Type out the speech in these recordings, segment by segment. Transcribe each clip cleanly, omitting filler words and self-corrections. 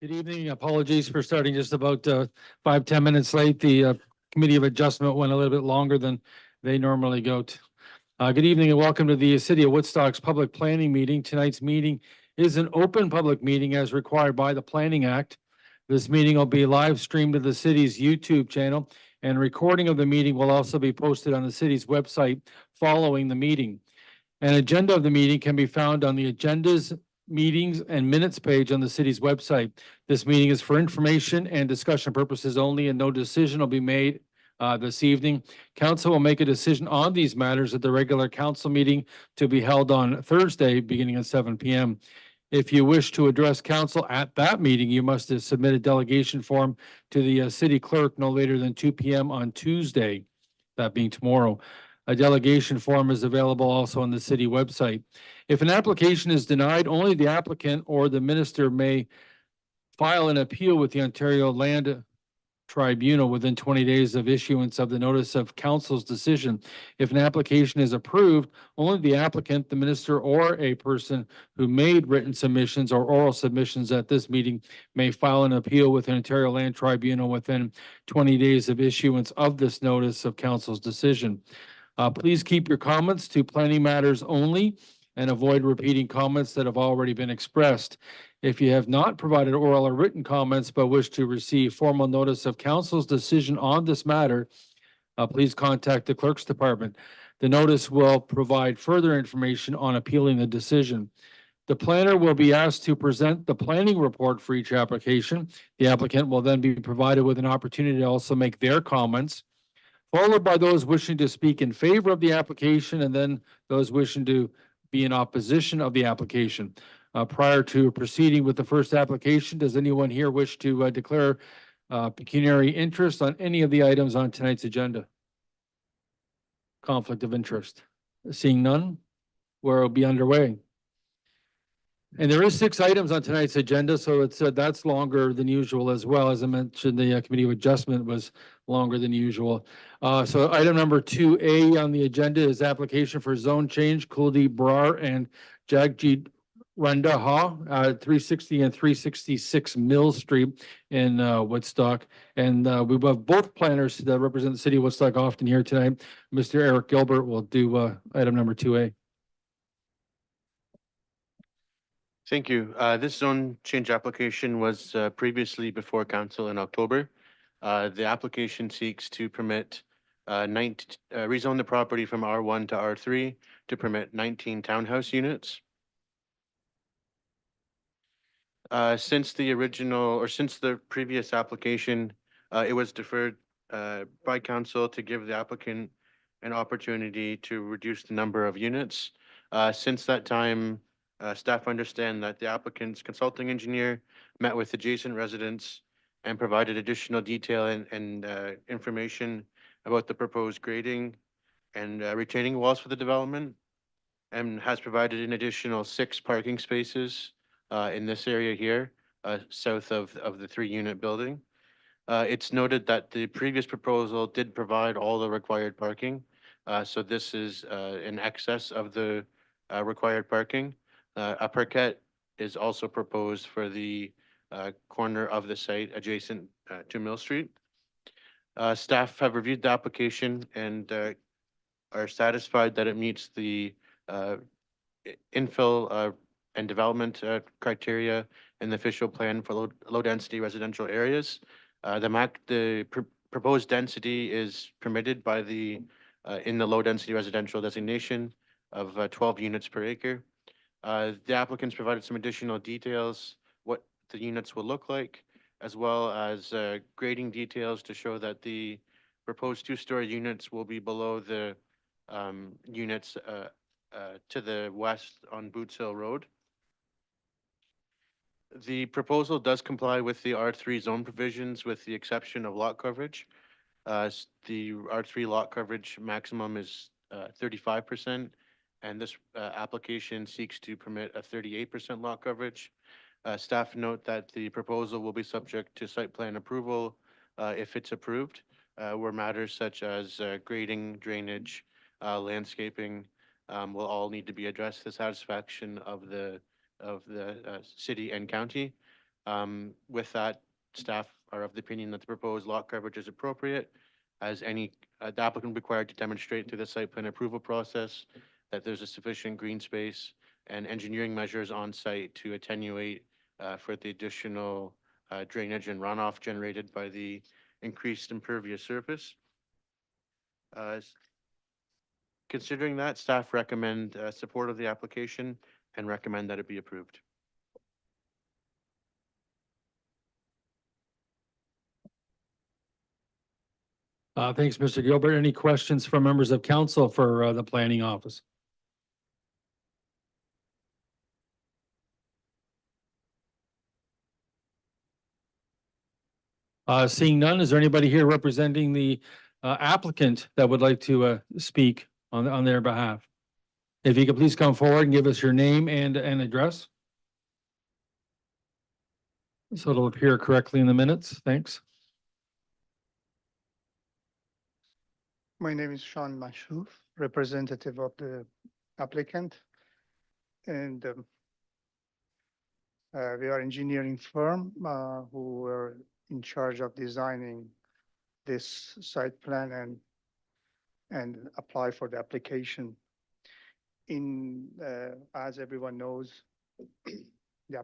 Good evening. Apologies for starting just about 5-10 minutes late. The Committee of Adjustment went a little bit longer than they normally go. Good evening and welcome to the City of Woodstock's Public Planning Meeting. Tonight's meeting is an open public meeting as required by the Planning Act. This meeting will be live streamed to the city's YouTube channel, and recording of the meeting will also be posted on the city's website following the meeting. An agenda of the meeting can be found on the agendas, meetings, and minutes page on the city's website. This meeting is for information and discussion purposes only, and no decision will be made this evening. Council will make a decision on these matters at the regular council meeting to be held on Thursday, beginning at 7 p.m. If you wish to address council at that meeting, you must submit a delegation form to the city clerk no later than 2 p.m. on Tuesday, that being tomorrow. A delegation form is available also on the city website. If an application is denied, only the applicant or the minister may file an appeal with the Ontario Land Tribunal within 20 days of issuance of the notice of council's decision. If an application is approved, only the applicant, the minister, or a person who made written submissions or oral submissions at this meeting may file an appeal with the Ontario Land Tribunal within 20 days of issuance of this notice of council's decision. Please keep your comments to planning matters only and avoid repeating comments that have already been expressed. If you have not provided oral or written comments but wish to receive formal notice of council's decision on this matter, please contact the clerk's department. The notice will provide further information on appealing the decision. The planner will be asked to present the planning report for each application. The applicant will then be provided with an opportunity to also make their comments, followed by those wishing to speak in favor of the application, and then those wishing to be in opposition of the application. Prior to proceeding with the first application, does anyone here wish to declare pecuniary interest on any of the items on tonight's agenda? Conflict of interest. Seeing none, we'll be underway. And there is 6 items on tonight's agenda, so it's that's longer than usual as well. As I mentioned, the Committee of Adjustment was longer than usual. So item number 2A on the agenda is application for zone change, Kuldeep Brar and Jagjit Randaha, 360 and 366 Mill Street in Woodstock. And we have both planners that represent the city of Woodstock often here tonight. Mr. Eric Gilbert will do item number 2A. Thank you. This zone change application was previously before council in October. The application seeks to permit rezone the property from R1 to R3 to permit 19 townhouse units. Since the previous application, it was deferred by council to give the applicant an opportunity to reduce the number of units. Since that time, staff understand that the applicant's consulting engineer met with adjacent residents and provided additional detail and information about the proposed grading and retaining walls for the development, and has provided an additional 6 parking spaces in this area here, south of the 3-unit building. It's noted that the previous proposal did provide all the required parking. So this is in excess of the required parking. A parquet is also proposed for the corner of the site adjacent to Mill Street. Staff have reviewed the application and are satisfied that it meets the infill and development criteria in the official plan for low density residential areas. The proposed density is permitted by the in the low density residential designation of 12 units per acre. The applicants provided some additional details, what the units will look like, as well as grading details to show that the proposed 2-story units will be below the units to the west on Boots Hill Road. The proposal does comply with the R3 zone provisions with the exception of lot coverage. The R3 lot coverage maximum is 35%, and this application seeks to permit a 38% lot coverage. Staff note that the proposal will be subject to site plan approval if it's approved, where matters such as grading, drainage, landscaping will all need to be addressed to the satisfaction of the city and county. With that, staff are of the opinion that the proposed lot coverage is appropriate, as the applicant required to demonstrate through the site plan approval process that there's a sufficient green space and engineering measures on site to attenuate for the additional drainage and runoff generated by the increased impervious surface. Uh, s- Considering that, staff recommend support of the application and recommend that it be approved. Thanks, Mr. Gilbert. Any questions from members of council for the planning office? Seeing none, is there anybody here representing the applicant that would like to speak on their behalf? If you could please come forward and give us your name and address. So it'll appear correctly in the minutes. Thanks. My name is Sean Mashouf, representative of the applicant. And we are engineering firm who were in charge of designing this site plan and apply for the application. As everyone knows, the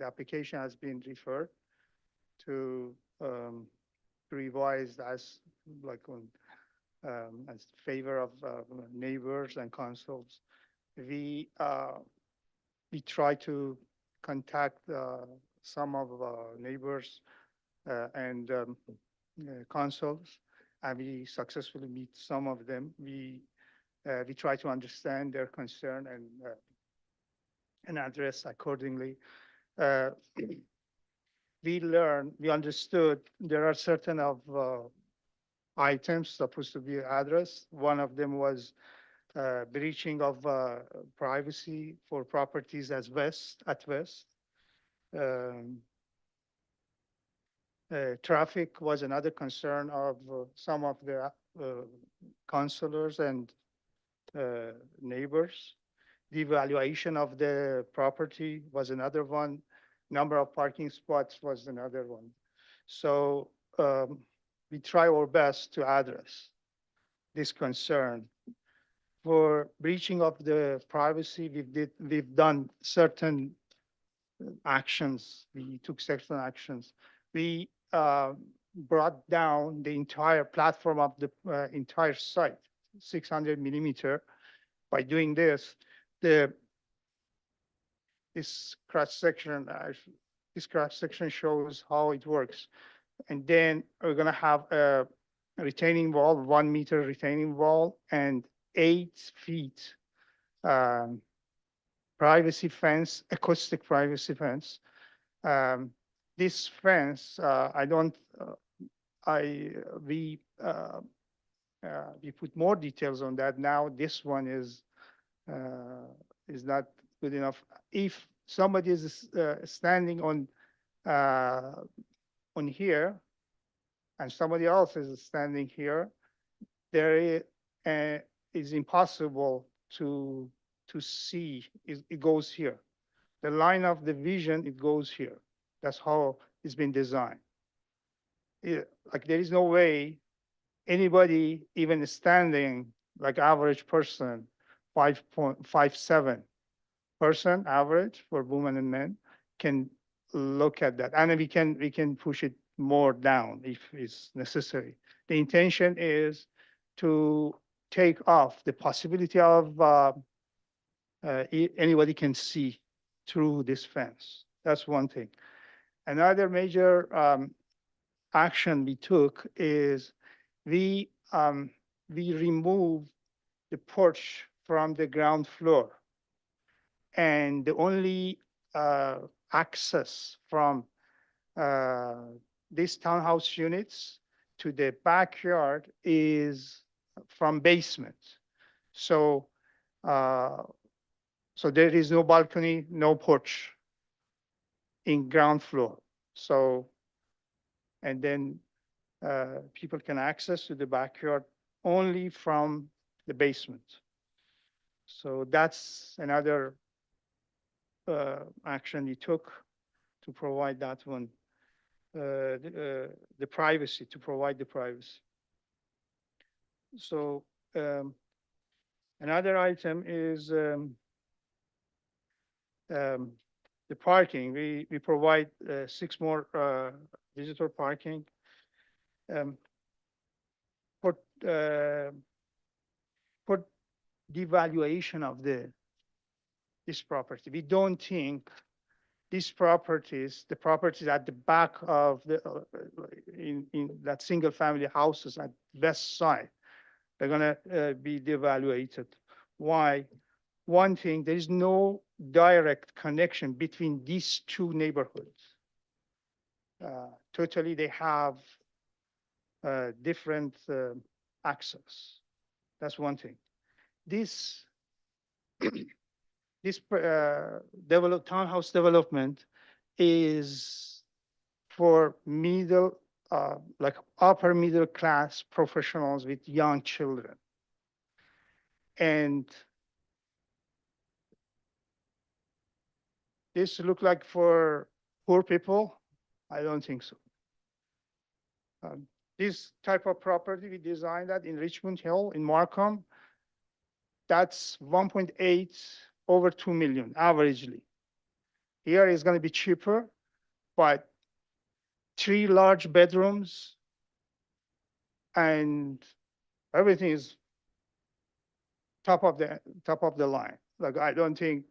application has been referred to revised as like on as favor of neighbors and councils. We try to contact some of neighbors and councils, and we successfully meet some of them. We try to understand their concern and address accordingly. We understood there are certain of items supposed to be addressed. One of them was breaching of privacy for properties at west. Um, Traffic was another concern of some of the councilors and neighbors. The evaluation of the property was another one. Number of parking spots was another one. So we try our best to address this concern. For breaching of the privacy, we've done certain actions. We took certain actions. We brought down the entire platform of the entire site, 600 millimeter. By doing this, this cross section shows how it works. And then we're gonna have a retaining wall, 1 meter retaining wall, and 8 feet privacy fence, acoustic privacy fence. This fence, we put more details on that now. This one is not good enough. If somebody is standing on here, and somebody else is standing here, there is impossible to see. It goes here. The line of the vision, it goes here. That's how it's been designed. Like there is no way anybody, even standing, like average person, 5.57 person average for women and men, can look at that. And we can push it more down if it's necessary. The intention is to take off the possibility of anybody can see through this fence. That's one thing. Another major action we took is we removed the porch from the ground floor, and the only access from these townhouse units to the backyard is from basement. So there is no balcony, no porch in ground floor. So, and then people can access to the backyard only from the basement. So that's another action we took. to provide that one, the privacy, to provide the privacy. So another item is the parking. We provide 6 more visitor parking. For for the valuation of this property, we don't think these properties, the properties at the back of the in that single family houses at west side, they're gonna be devaluated. Why? One thing, there is no direct connection between these two neighborhoods. Totally, they have different access. That's one thing. This this townhouse development is for like upper middle class professionals with young children. And this look like for poor people? I don't think so. This type of property, we designed that in Richmond Hill, in Markham. That's 1.8 over 2 million averagely. Here is going to be cheaper, but 3 large bedrooms and everything is top of the line. Like, I don't think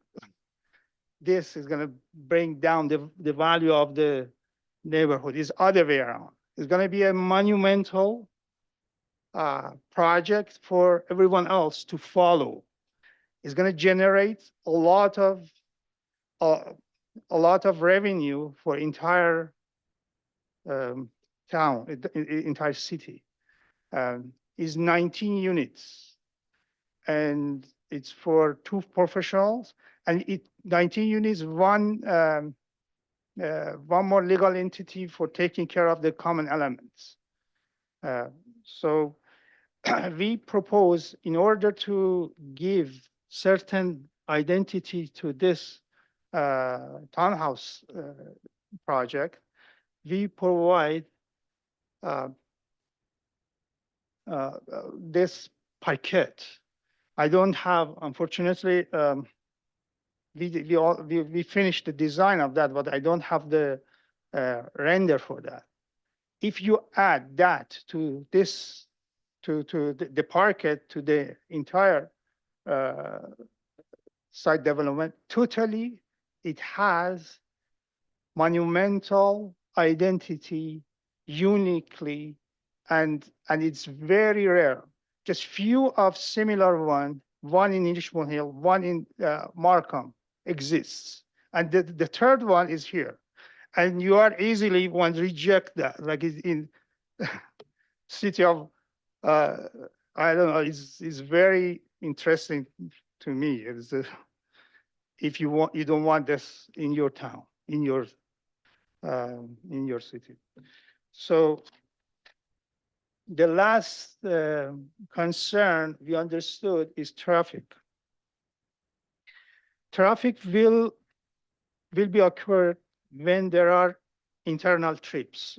this is going to bring down the value of the neighborhood. It's other way around. It's going to be a monumental project for everyone else to follow. It's going to generate a lot of revenue for entire town, entire city. Is 19 units, and it's for 2 professionals, and 19 units, one more legal entity for taking care of the common elements. So we propose, in order to give certain identity to this townhouse project, we provide this parquet. I don't have, unfortunately, we finished the design of that, but I don't have the render for that. If you add that to this, to the parquet, to the entire site development, totally, it has monumental identity, uniquely, and it's very rare. Just few of similar one in Richmond Hill, one in Markham exists, and the third one is here. And you are easily one reject that, like in city of I don't know. It's very interesting to me. It's if you don't want this in your town, in your city. So the last concern we understood is traffic. Traffic will be occurred when there are internal trips.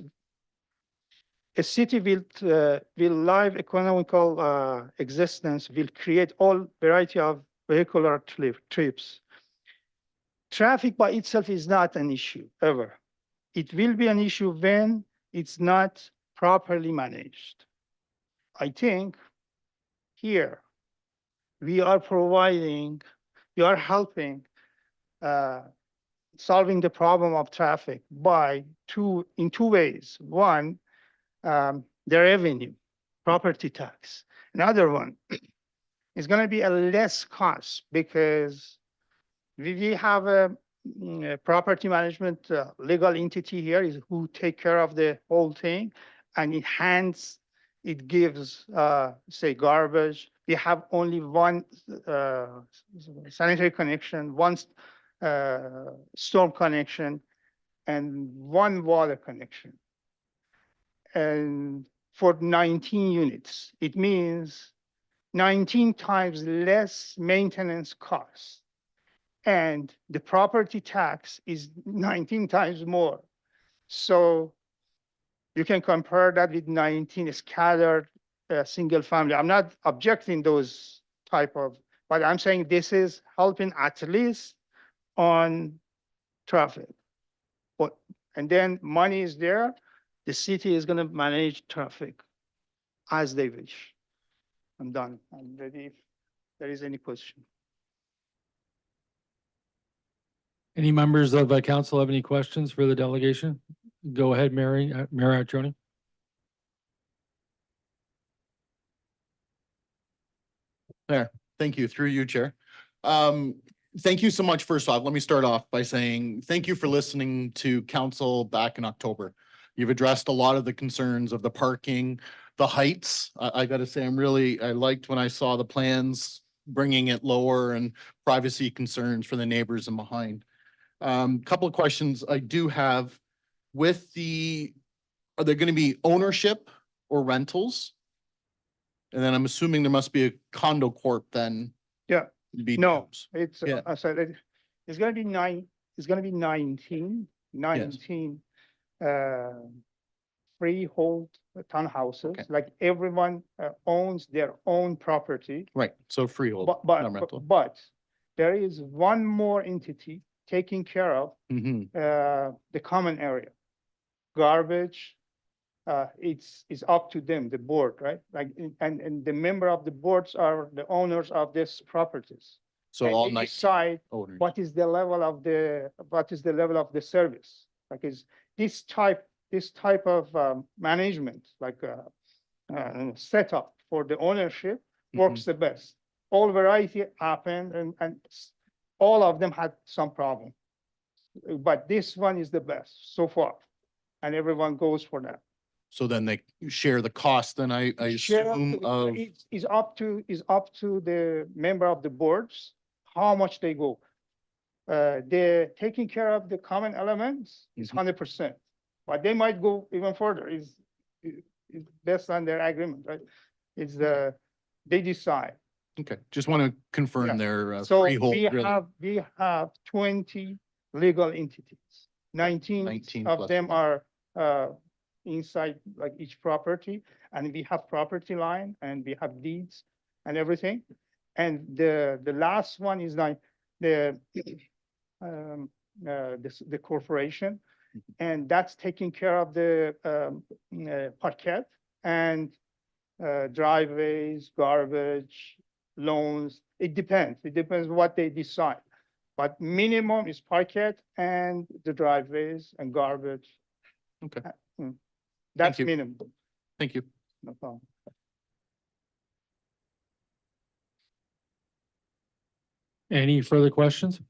A city will live economical existence, will create all variety of vehicular trips. Traffic by itself is not an issue ever. It will be an issue when it's not properly managed. I think here we are helping solving the problem of traffic in two ways. One, the revenue, property tax. Another one is going to be a less cost because we have a property management legal entity here is who take care of the whole thing, and it gives say garbage. We have only one sanitary connection, one storm connection, and one water connection. And for 19 units, it means 19 times less maintenance costs. and the property tax is 19 times more. So you can compare that with 19 scattered single family. I'm not objecting those type of, but I'm saying this is helping at least on traffic. But, and then money is there, the city is gonna manage traffic as they wish. I'm done. I'm ready if there is any question. Any members of council have any questions for the delegation? Go ahead, Mayor Atroni. There, thank you, through you, Chair. Thank you so much. First off, let me start off by saying thank you for listening to council back in October. You've addressed a lot of the concerns of the parking, the heights. I gotta say, I liked when I saw the plans bringing it lower and privacy concerns for the neighbors and behind. Couple of questions I do have with are there gonna be ownership or rentals? And then I'm assuming there must be a condo corp then. Yeah. Be No, dupes. it's, Yeah. I said, it's gonna be it's gonna be 19 freehold townhouses, Okay. like everyone owns their own property. Right, so freehold, But, not rental. but there is one more entity taking care of Mhm. the common area. Garbage, it's up to them, the board, right? Like, and the member of the boards are the owners of these properties. So And all they 19 decide owners. what is the level of the service? Like is this type of management, like setup for the ownership works the best. All variety happened and all of them had some problem. But this one is the best so far. And everyone goes for that. So then they share the cost, then I Share assume of, is up to the member of the boards, how much they go. They're taking care of the common elements is 100%, but they might go even further is based on their agreement, right? It's they decide. okay, just want to Yeah. confirm their So freehold, we really. have 20 legal entities. 19 of plus them one. are inside like each property, and we have property line and we have deeds and everything. And the last one is like the the corporation, and that's taking care of the parquet and driveways, garbage, loans. It depends. It depends what they decide. But minimum is parquet and the driveways and garbage. Okay, That's you. minimum. thank you. No problem. Any further questions?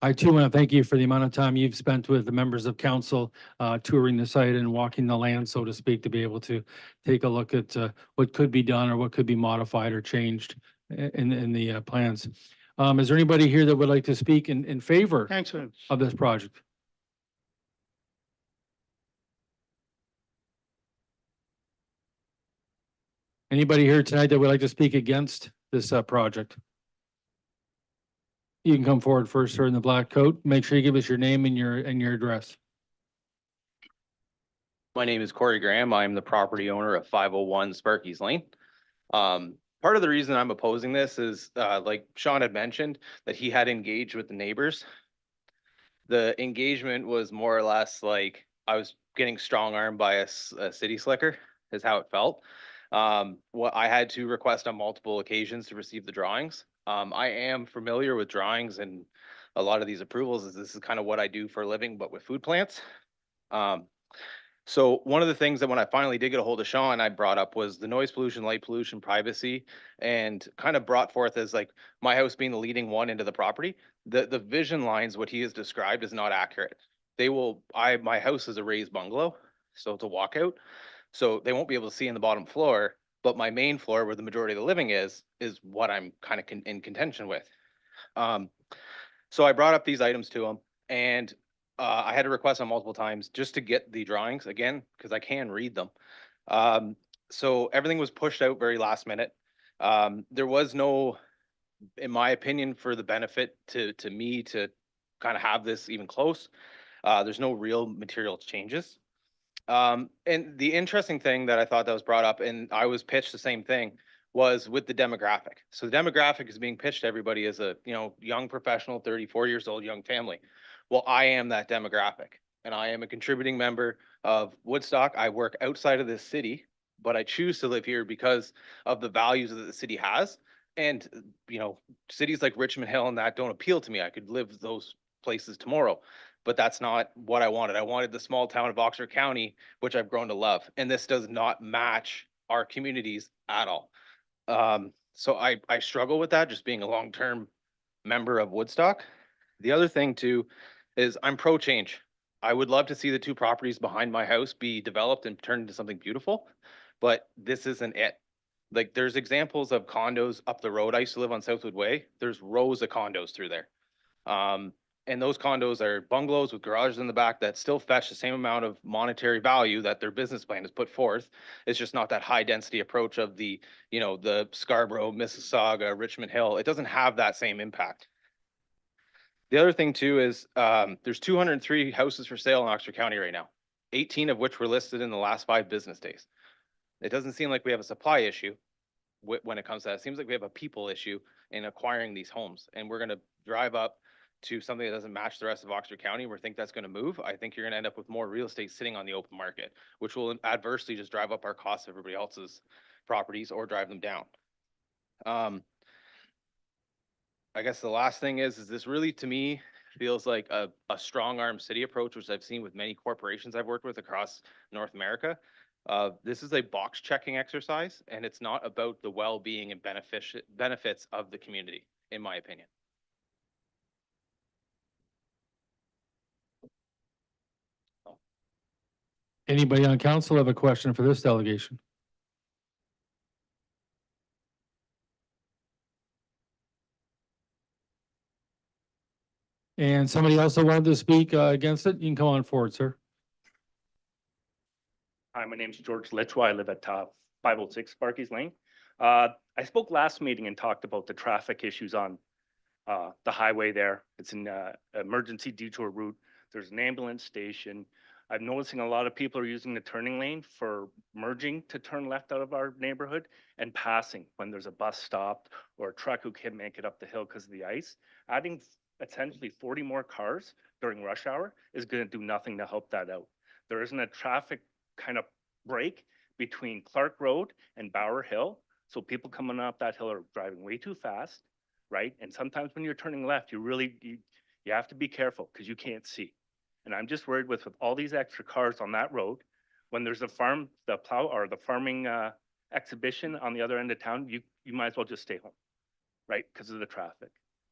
I too want to thank you for the amount of time you've spent with the members of council, touring the site and walking the land, so to speak, to be able to take a look at what could be done or what could be modified or changed in the plans. Is there anybody here that would like to speak in favor Thanks very much. of this project? Anybody here tonight that would like to speak against this project? You can come forward first, sir, in the black coat. Make sure you give us your name and your address. My name is Corey Graham. I'm the property owner of 501 Sparky's Lane. Part of the reason I'm opposing this is, like Sean had mentioned, that he had engaged with the neighbors. The engagement was more or less like I was getting strong armed by a city slicker, is how it felt. What I had to request on multiple occasions to receive the drawings. I am familiar with drawings and a lot of these approvals, as this is kind of what I do for a living, but with food plants. So one of the things that when I finally did get a hold of Sean, I brought up was the noise pollution, light pollution, privacy, and kind of brought forth as like my house being the leading one into the property. The vision lines, what he has described, is not accurate. My house is a raised bungalow, so it's a walkout. So they won't be able to see in the bottom floor, but my main floor where the majority of the living is what I'm kind of in contention with. So I brought up these items to him, and I had to request on multiple times just to get the drawings again, because I can read them. So everything was pushed out very last minute. There was no, in my opinion, for the benefit to me to kind of have this even close. There's no real material changes. And the interesting thing that I thought that was brought up, and I was pitched the same thing, was with the demographic. So the demographic is being pitched to everybody as a, young professional, 34 years old, young family. Well, I am that demographic, and I am a contributing member of Woodstock. I work outside of this city, but I choose to live here because of the values that the city has. And, cities like Richmond Hill and that don't appeal to me. I could live those places tomorrow, but that's not what I wanted. I wanted the small town of Oxford County, which I've grown to love. And this does not match our communities at all. So I struggle with that, just being a long-term member of Woodstock. The other thing too is I'm pro change. I would love to see the two properties behind my house be developed and turned into something beautiful, but this isn't it. Like there's examples of condos up the road. I used to live on Southwood Way. There's rows of condos through there. And those condos are bungalows with garages in the back that still fetch the same amount of monetary value that their business plan has put forth. It's just not that high density approach of the Scarborough, Mississauga, Richmond Hill. It doesn't have that same impact. The other thing too is there's 203 houses for sale in Oxford County right now, 18 of which were listed in the last 5 business days. It doesn't seem like we have a supply issue when it comes to that. It seems like we have a people issue in acquiring these homes, and we're going to drive up to something that doesn't match the rest of Oxford County. We think that's going to move. I think you're going to end up with more real estate sitting on the open market, which will adversely just drive up our costs of everybody else's properties or drive them down. I guess the last thing is this really, to me, feels like a strong arm city approach, which I've seen with many corporations I've worked with across North America. This is a box checking exercise, and it's not about the well-being and benefits of the community, in my opinion. Anybody on council have a question for this delegation? And somebody else that wanted to speak against it, you can come on forward, sir. Hi, my name is George Litchwa. I live at 506 Sparky's Lane. I spoke last meeting and talked about the traffic issues on the highway there. It's an emergency detour route. There's an ambulance station. I'm noticing a lot of people are using the turning lane for merging to turn left out of our neighborhood and passing when there's a bus stop or a truck who can't make it up the hill because of the ice. Adding essentially 40 more cars during rush hour is going to do nothing to help that out. There isn't a traffic kind of break between Clark Road and Bower Hill. So people coming up that hill are driving way too fast, right? And sometimes when you're turning left, you have to be careful because you can't see. And I'm just worried with all these extra cars on that road, when there's the plow or the farming exhibition on the other end of town, you might as well just stay home, right? Because of the traffic.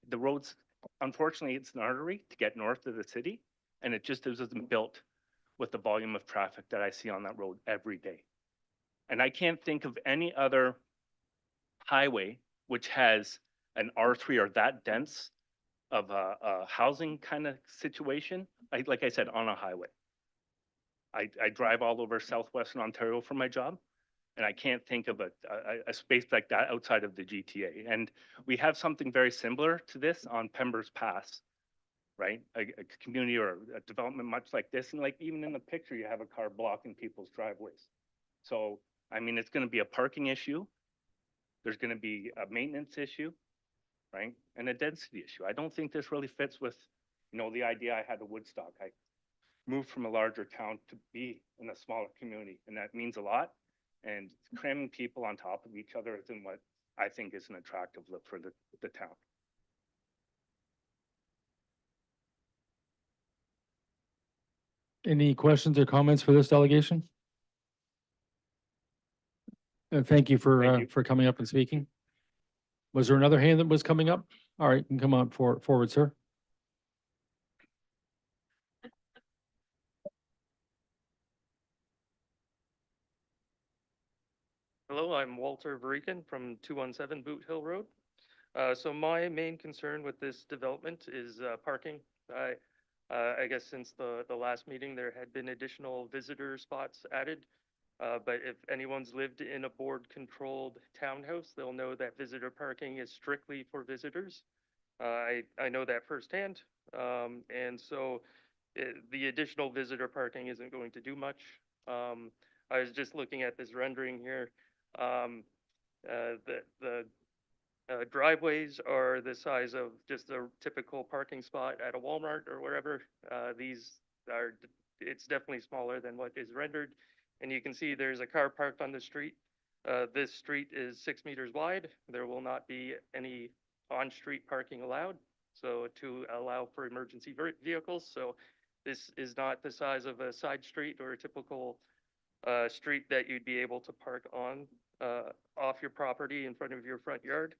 The roads, unfortunately, it's an artery to get north of the city, and it just isn't built with the volume of traffic that I see on that road every day. And I can't think of any other highway which has an R3 or that dense of a housing kind of situation, like I said, on a highway. I drive all over southwestern Ontario for my job, and I can't think of a space like that outside of the GTA. And we have something very similar to this on Pembers Pass, right? A community or a development much like this. And like even in the picture, you have a car blocking people's driveways. So, I mean, it's going to be a parking issue. There's going to be a maintenance issue, right? And a density issue. I don't think this really fits with, the idea I had of Woodstock. I moved from a larger town to be in a smaller community, and that means a lot. And cramming people on top of each other isn't what I think is an attractive look for the town. Any questions or comments for this delegation? And thank you Thank you. for coming up and speaking. Was there another hand that was coming up? All right, you can come on forward, sir. Hello, I'm Walter Varican from 217 Boot Hill Road. So my main concern with this development is parking. I guess since the last meeting, there had been additional visitor spots added But if anyone's lived in a board-controlled townhouse, they'll know that visitor parking is strictly for visitors. I know that firsthand. And so the additional visitor parking isn't going to do much. I was just looking at this rendering here. The driveways are the size of just a typical parking spot at a Walmart or wherever. These are, it's definitely smaller than what is rendered. And you can see there's a car parked on the street. This street is 6 meters wide. There will not be any on-street parking allowed. So to allow for emergency vehicles. So this is not the size of a side street or a typical street that you'd be able to park on off your property in front of your front yard.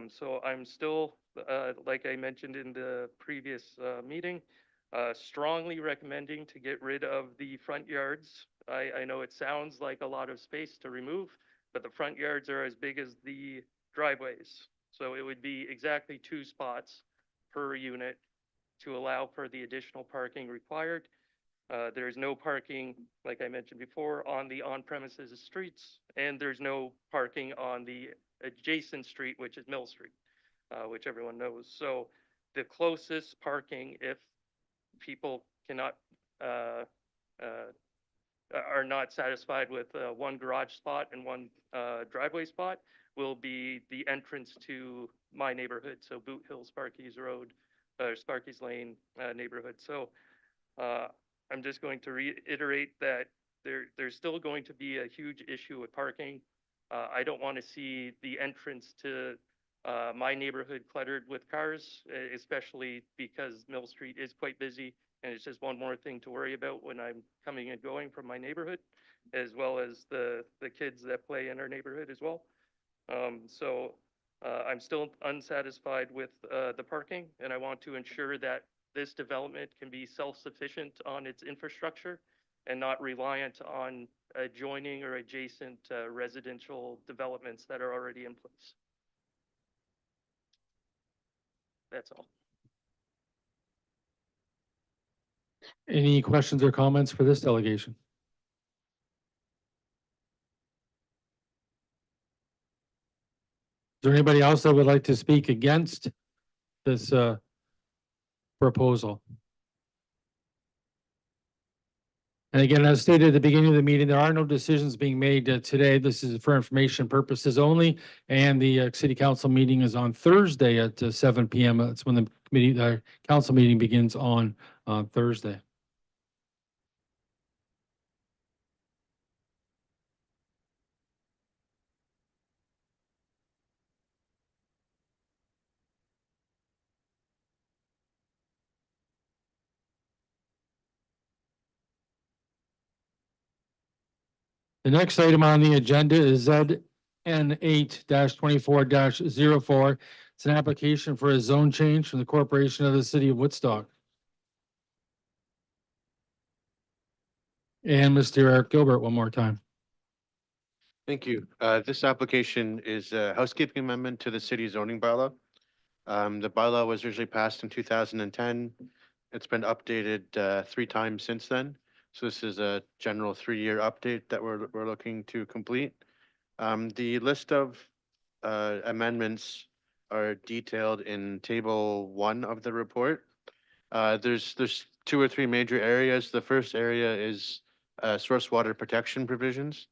So I'm still, like I mentioned in the previous meeting, strongly recommending to get rid of the front yards. I know it sounds like a lot of space to remove, but the front yards are as big as the driveways. So it would be exactly 2 spots per unit to allow for the additional parking required. There is no parking, like I mentioned before, on the on-premises streets, and there's no parking on the adjacent street, which is Mill Street, which everyone knows. So the closest parking, if people cannot, are not satisfied with one garage spot and one driveway spot, will be the entrance to my neighborhood, so Boot Hill, Sparky's Road, Sparky's Lane neighborhood. So I'm just going to reiterate that there's still going to be a huge issue with parking. I don't want to see the entrance to my neighborhood cluttered with cars, especially because Mill Street is quite busy. And it's just one more thing to worry about when I'm coming and going from my neighborhood, as well as the kids that play in our neighborhood as well. I'm still unsatisfied with the parking, and I want to ensure that this development can be self-sufficient on its infrastructure and not reliant on adjoining or adjacent residential developments that are already in place. That's all. Any questions or comments for this delegation? Is there anybody else that would like to speak against this proposal? And again, as stated at the beginning of the meeting, there are no decisions being made today. This is for information purposes only. And the city council meeting is on Thursday at 7 PM. That's when the committee, council meeting begins on Thursday. The next item on the agenda is ZN 8-24-04. It's an application for a zone change from the corporation of the city of Woodstock. And Mr. Eric Gilbert, one more time. Thank you. This application is a housekeeping amendment to the city zoning bylaw. The bylaw was originally passed in 2010. It's been updated 3 times since then. So this is a general 3-year update that we're looking to complete. The list of amendments are detailed in table 1 of the report. There's 2 or 3 major areas. The first area is source water protection provisions.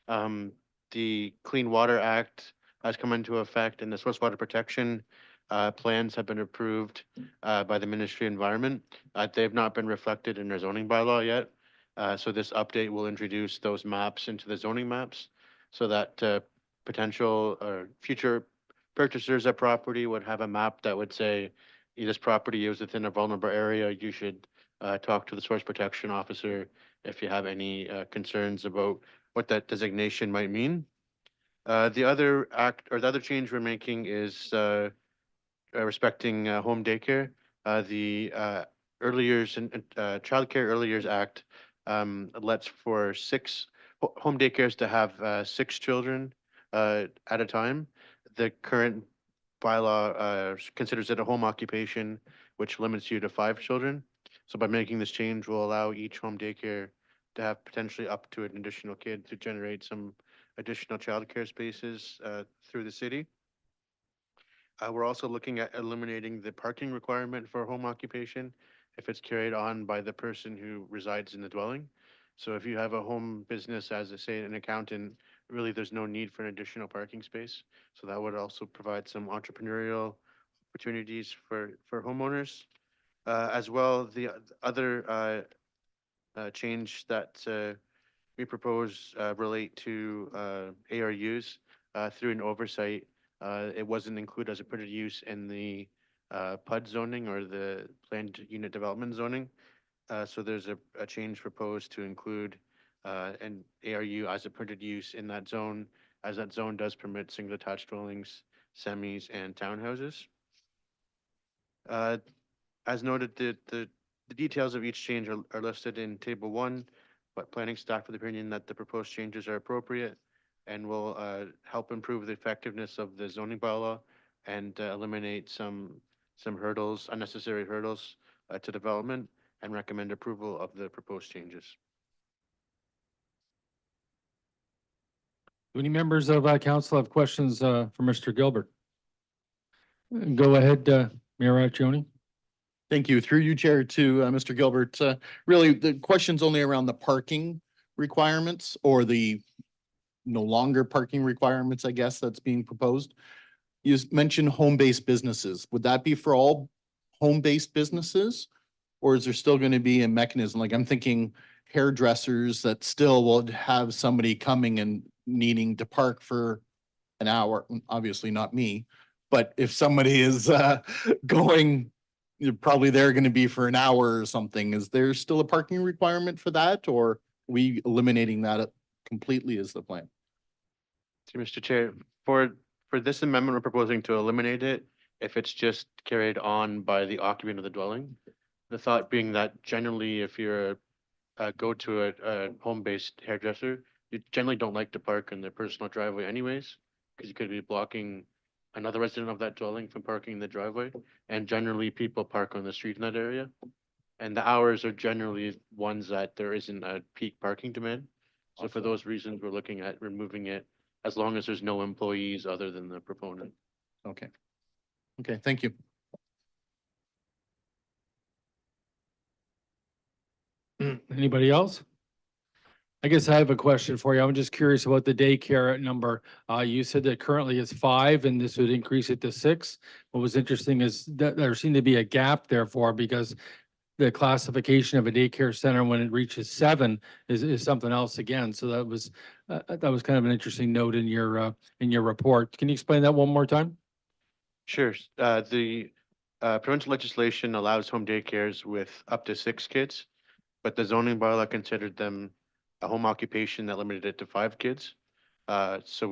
The Clean Water Act has come into effect, and the source water protection plans have been approved by the Ministry of Environment. They have not been reflected in their zoning bylaw yet. So this update will introduce those maps into the zoning maps so that potential or future purchasers of property would have a map that would say, this property is within a vulnerable area. You should talk to the source protection officer if you have any concerns about what that designation might mean. The other change we're making is respecting home daycare. The Early Years and Child Care Early Years Act lets for home daycares to have 6 children at a time. The current bylaw considers it a home occupation, which limits you to 5 children. So by making this change, we'll allow each home daycare to have potentially up to an additional kid to generate some additional childcare spaces through the city. We're also looking at eliminating the parking requirement for home occupation if it's carried on by the person who resides in the dwelling. So if you have a home business as, say, an accountant, really there's no need for an additional parking space. So that would also provide some entrepreneurial opportunities for homeowners. As well, the other change that we propose relate to ARUs through an oversight. It wasn't included as a permitted use in the PUD zoning or the planned unit development zoning. So there's a change proposed to include an ARU as a permitted use in that zone, as that zone does permit single attached dwellings, semis, and townhouses. As noted, the details of each change are listed in table 1, but planning staff with the opinion that the proposed changes are appropriate and will help improve the effectiveness of the zoning bylaw and eliminate some hurdles, unnecessary hurdles to development, and recommend approval of the proposed changes. Do any members of council have questions for Mr. Gilbert? Go ahead, Mayor Accioni. Thank you. Through you, Chair, to Mr. Gilbert. Really, the question's only around the parking requirements or the no longer parking requirements, I guess, that's being proposed. You mentioned home-based businesses. Would that be for all home-based businesses? Or is there still going to be a mechanism? Like I'm thinking hairdressers that still will have somebody coming and needing to park for an hour, obviously not me. But if somebody is going, probably they're going to be for an hour or something. Is there still a parking requirement for that, or are we eliminating that completely as the plan? So, Mr. Chair, for this amendment, we're proposing to eliminate it if it's just carried on by the occupant of the dwelling. The thought being that generally, if you're go to a home-based hairdresser, you generally don't like to park in their personal driveway anyways, because you could be blocking another resident of that dwelling from parking in the driveway. And generally, people park on the street in that area. And the hours are generally ones that there isn't a peak parking demand. So for those reasons, we're looking at removing it as long as there's no employees other than the proponent. Okay. Okay, thank you. Anybody else? I guess I have a question for you. I'm just curious about the daycare number. You said that currently it's 5 and this would increase it to 6. What was interesting is that there seemed to be a gap therefore because the classification of a daycare center when it reaches 7 is something else again. So that was kind of an interesting note in your report. Can you explain that one more time? Sure. The provincial legislation allows home daycares with up to 6 kids, but the zoning bylaw considered them a home occupation that limited it to 5 kids. So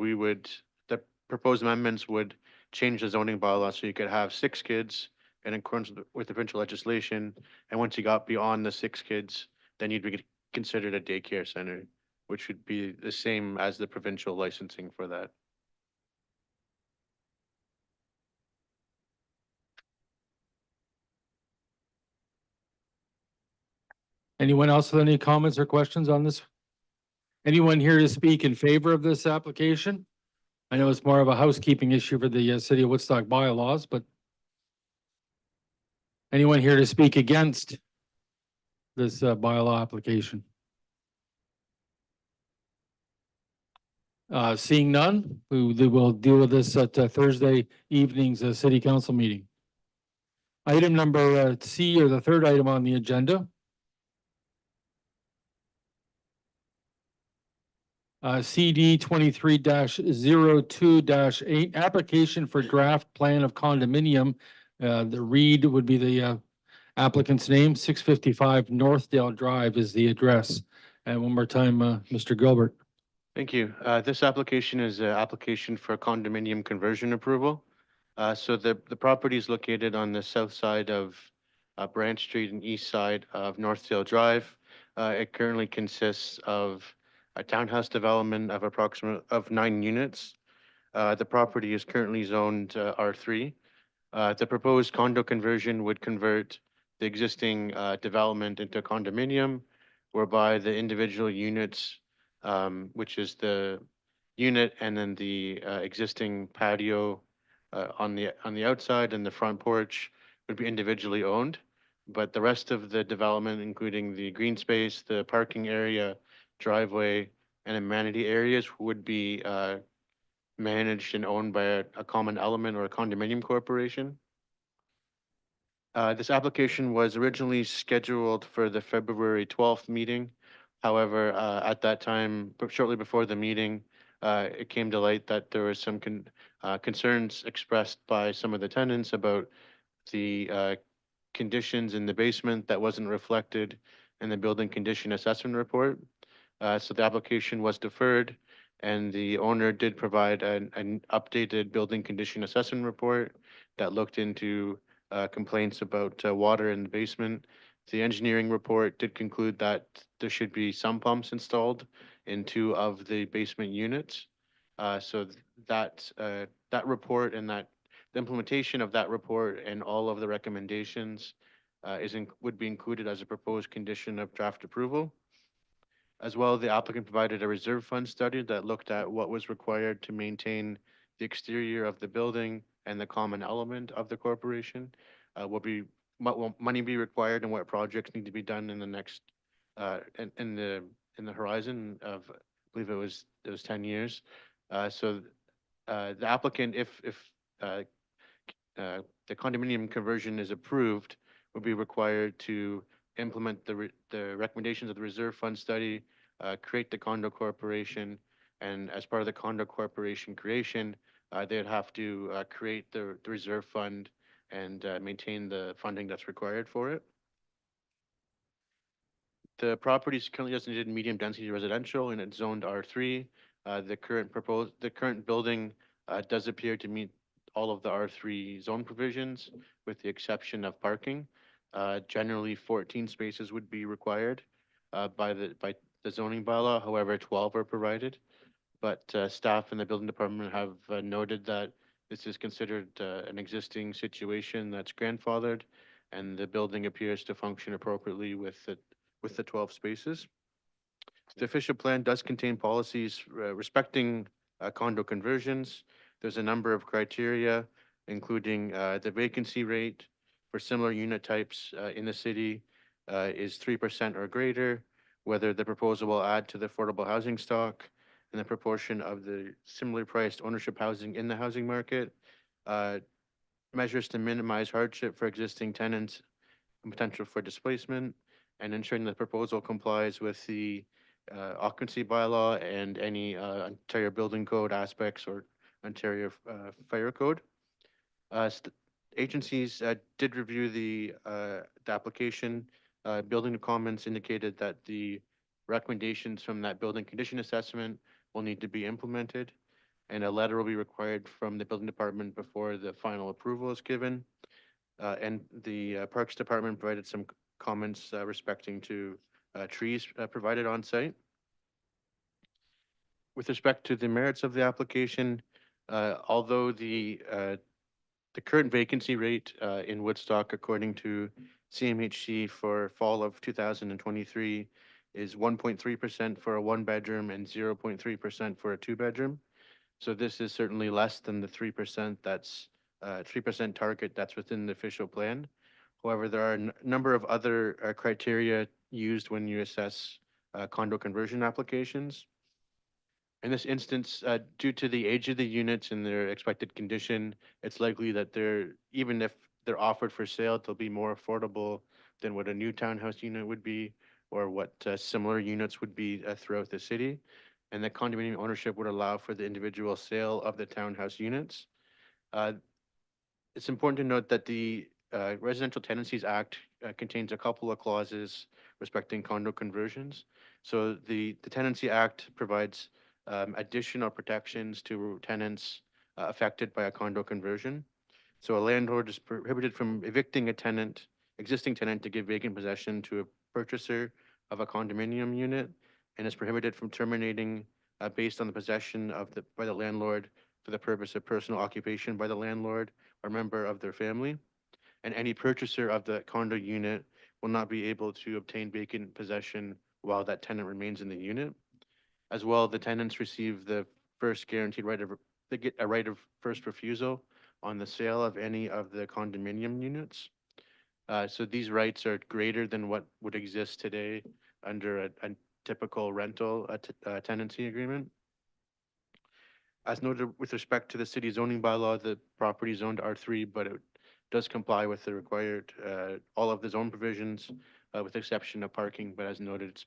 the proposed amendments would change the zoning bylaw so you could have 6 kids in accordance with the provincial legislation. And once you got beyond the 6 kids, then you'd be considered a daycare center, which would be the same as the provincial licensing for that. Anyone else with any comments or questions on this? Anyone here to speak in favor of this application? I know it's more of a housekeeping issue for the city of Woodstock bylaws, but anyone here to speak against this bylaw application? Seeing none, we will deal with this at Thursday evening's city council meeting. Item number C, or the third item on the agenda. CD 23-02-8, application for draft plan of condominium. The read would be the applicant's name, 655 Northdale Drive is the address. And one more time, Mr. Gilbert. Thank you. This application is an application for condominium conversion approval. So the property is located on the south side of Branch Street and east side of Northdale Drive. It currently consists of a townhouse development of approximately 9 units. The property is currently zoned R3. The proposed condo conversion would convert the existing development into condominium whereby the individual units, which is the unit and then the existing patio on the outside and the front porch would be individually owned. But the rest of the development, including the green space, the parking area, driveway, and amenity areas would be managed and owned by a common element or a condominium corporation. This application was originally scheduled for the February 12th meeting. However, at that time, shortly before the meeting, it came to light that there were some concerns expressed by some of the tenants about the conditions in the basement that wasn't reflected in the building condition assessment report. So the application was deferred, and the owner did provide an updated building condition assessment report that looked into complaints about water in the basement. The engineering report did conclude that there should be some pumps installed in 2 of the basement units. That report and the implementation of that report and all of the recommendations would be included as a proposed condition of draft approval. As well, the applicant provided a reserve fund study that looked at what was required to maintain the exterior of the building and the common element of the corporation. What will money be required and what projects need to be done in the next, in the horizon of, I believe it was 10 years. The applicant, if uh, the condominium conversion is approved, would be required to implement the recommendations of the reserve fund study, create the condo corporation, and as part of the condo corporation creation, they'd have to create the reserve fund and maintain the funding that's required for it. The property is currently designated medium density residential and it's zoned R3. The current building does appear to meet all of the R3 zone provisions with the exception of parking. Generally 14 spaces would be required by the zoning bylaw. However, 12 are provided. But staff in the building department have noted that this is considered an existing situation that's grandfathered, and the building appears to function appropriately with the 12 spaces. The official plan does contain policies respecting condo conversions. There's a number of criteria, including the vacancy rate for similar unit types in the city is 3% or greater, whether the proposal will add to the affordable housing stock, and the proportion of the similarly priced ownership housing in the housing market, measures to minimize hardship for existing tenants and potential for displacement, and ensuring the proposal complies with the occupancy bylaw and any Ontario Building Code aspects or Ontario Fire Code. Agencies did review the application. Building comments indicated that the recommendations from that building condition assessment will need to be implemented, and a letter will be required from the building department before the final approval is given. And the Parks Department provided some comments respecting to trees provided on site. With respect to the merits of the application, although the current vacancy rate in Woodstock, according to CMHC for fall of 2023, is 1.3% for a 1-bedroom and 0.3% for a 2-bedroom. So this is certainly less than the 3% that's 3% target that's within the official plan. However, there are a number of other criteria used when you assess condo conversion applications. In this instance, due to the age of the units and their expected condition, it's likely that even if they're offered for sale, they'll be more affordable than what a new townhouse unit would be or what similar units would be throughout the city. And the condominium ownership would allow for the individual sale of the townhouse units. It's important to note that the Residential Tenancies Act contains a couple of clauses respecting condo conversions. So the Tenancy Act provides additional protections to tenants affected by a condo conversion. So a landlord is prohibited from evicting a existing tenant to give vacant possession to a purchaser of a condominium unit, and is prohibited from terminating based on the possession by the landlord for the purpose of personal occupation by the landlord or member of their family. And any purchaser of the condo unit will not be able to obtain vacant possession while that tenant remains in the unit. As well, the tenants receive the first guaranteed right of, they get a right of first refusal on the sale of any of the condominium units. So these rights are greater than what would exist today under a typical rental tenancy agreement. As noted with respect to the city zoning bylaw, the property is zoned R3, but it does comply with the required, all of the zone provisions, with exception of parking. But as noted,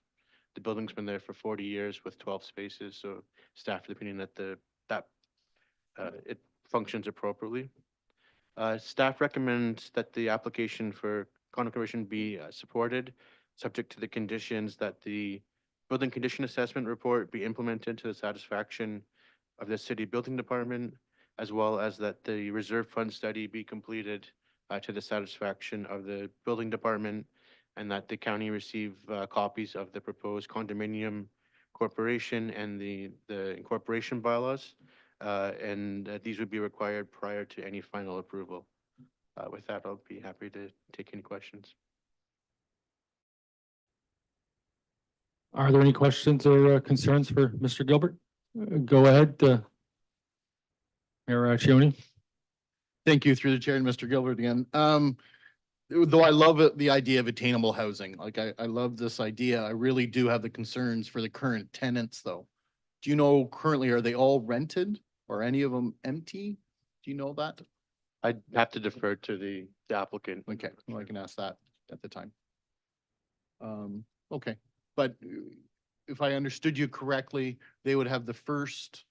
the building's been there for 40 years with 12 spaces, so staff of the opinion that it functions appropriately. Staff recommends that the application for condo conversion be supported, subject to the conditions that the building condition assessment report be implemented to the satisfaction of the city building department, as well as that the reserve fund study be completed to the satisfaction of the building department, and that the county receive copies of the proposed condominium corporation and the incorporation bylaws, and these would be required prior to any final approval. With that, I'll be happy to take any questions. Are there any questions or concerns for Mr. Gilbert? Go ahead, Mayor Accioni. Thank you through the chair and Mr. Gilbert again. Though I love the idea of attainable housing, like I love this idea. I really do have the concerns for the current tenants though. Do you know currently, are they all rented or any of them empty? Do you know that? I'd have to defer to the applicant. Okay, well, I can ask that at the time. Okay, but if I understood you correctly, they would have the first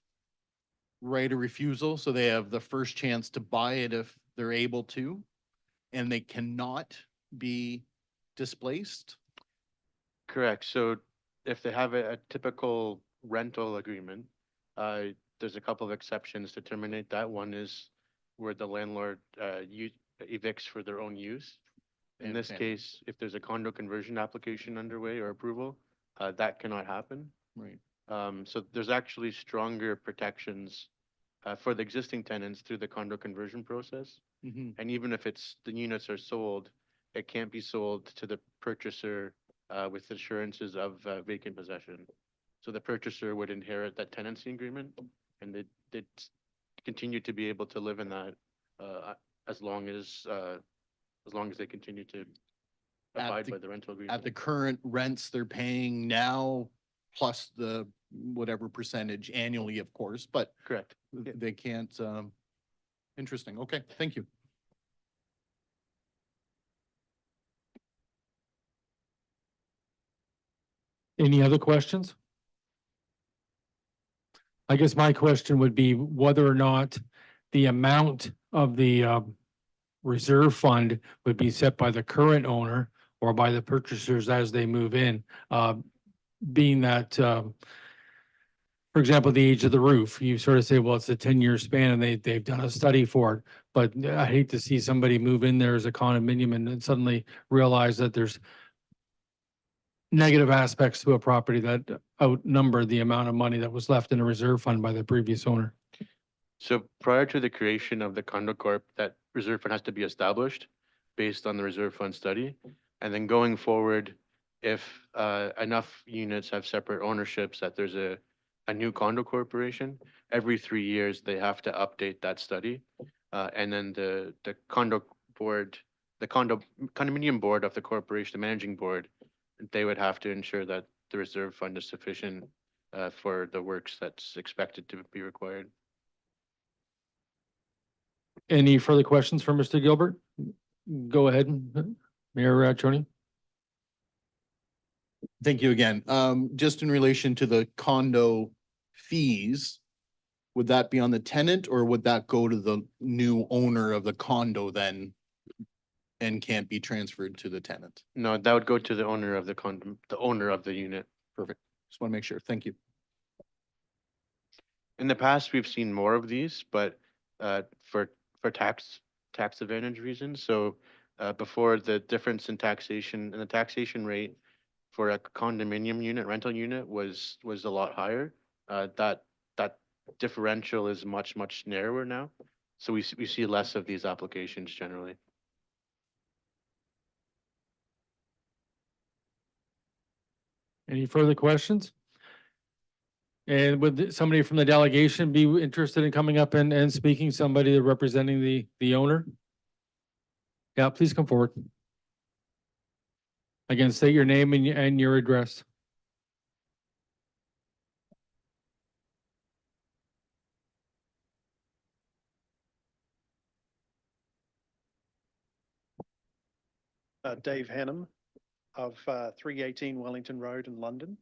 right of refusal, so they have the first chance to buy it if they're able to, and they cannot be displaced? Correct. So if they have a typical rental agreement, there's a couple of exceptions to terminate that. One is where the landlord evicts for their own use. In this Understand. case, if there's a condo conversion application underway or approval, that cannot happen. Right. So there's actually stronger protections for the existing tenants through the condo conversion process. Mhm. And even if the units are sold, it can't be sold to the purchaser with assurances of vacant possession. So the purchaser would inherit that tenancy agreement, and they'd continue to be able to live in that as long as they continue to abide by the rental agreement. At the current rents they're paying now, plus the whatever percentage annually, of course, but Correct. they can't, interesting. Okay, thank you. Any other questions? I guess my question would be whether or not the amount of the reserve fund would be set by the current owner or by the purchasers as they move in, being that, for example, the age of the roof, you sort of say, well, it's a 10-year span and they've done a study for it. But I hate to see somebody move in there as a condominium and then suddenly realize that there's negative aspects to a property that outnumber the amount of money that was left in a reserve fund by the previous owner. So prior to the creation of the condo corp, that reserve fund has to be established based on the reserve fund study. And then going forward, if enough units have separate ownerships that there's a new condo corporation, every 3 years they have to update that study. And then the condo board, the condominium board of the corporation, the managing board, they would have to ensure that the reserve fund is sufficient for the works that's expected to be required. Any further questions for Mr. Gilbert? Go ahead, Mayor Accioni. Thank you again. Just in relation to the condo fees, would that be on the tenant or would that go to the new owner of the condo then and can't be transferred to the tenant? No, that would go to the owner of the the owner of the unit. Perfect. Just want to make sure. Thank you. In the past, we've seen more of these, but for tax advantage reasons. So before, the difference in taxation and the taxation rate for a condominium unit, rental unit was a lot higher. That differential is much narrower now. So we see less of these applications generally. Any further questions? And would somebody from the delegation be interested in coming up and speaking, somebody representing the owner? Yeah, please come forward. Again, state your name and your address. Dave Hannum of 318 Wellington Road in London.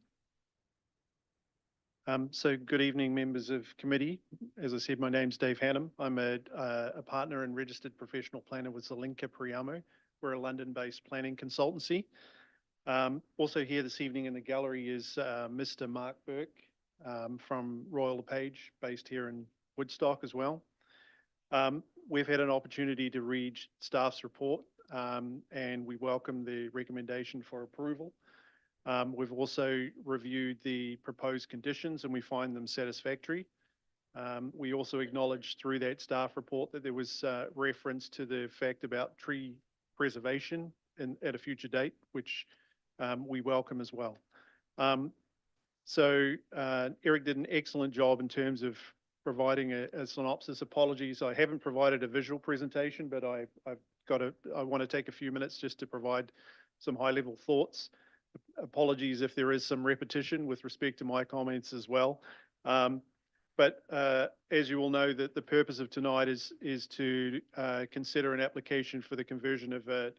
So good evening, members of committee. As I said, my name's Dave Hannum. I'm a partner and registered professional planner with Zelenka Priamo. We're a London-based planning consultancy. Also here this evening in the gallery is Mr. Mark Burke from Royal LePage, based here in Woodstock as well. We've had an opportunity to read staff's report and we welcome the recommendation for approval. We've also reviewed the proposed conditions and we find them satisfactory. We also acknowledge through that staff report that there was reference to the fact about tree preservation at a future date, which we welcome as well. Eric did an excellent job in terms of providing a synopsis. Apologies, I haven't provided a visual presentation, but I want to take a few minutes just to provide some high-level thoughts. Apologies if there is some repetition with respect to my comments as well. But as you all know, that the purpose of tonight is to consider an application for the conversion of a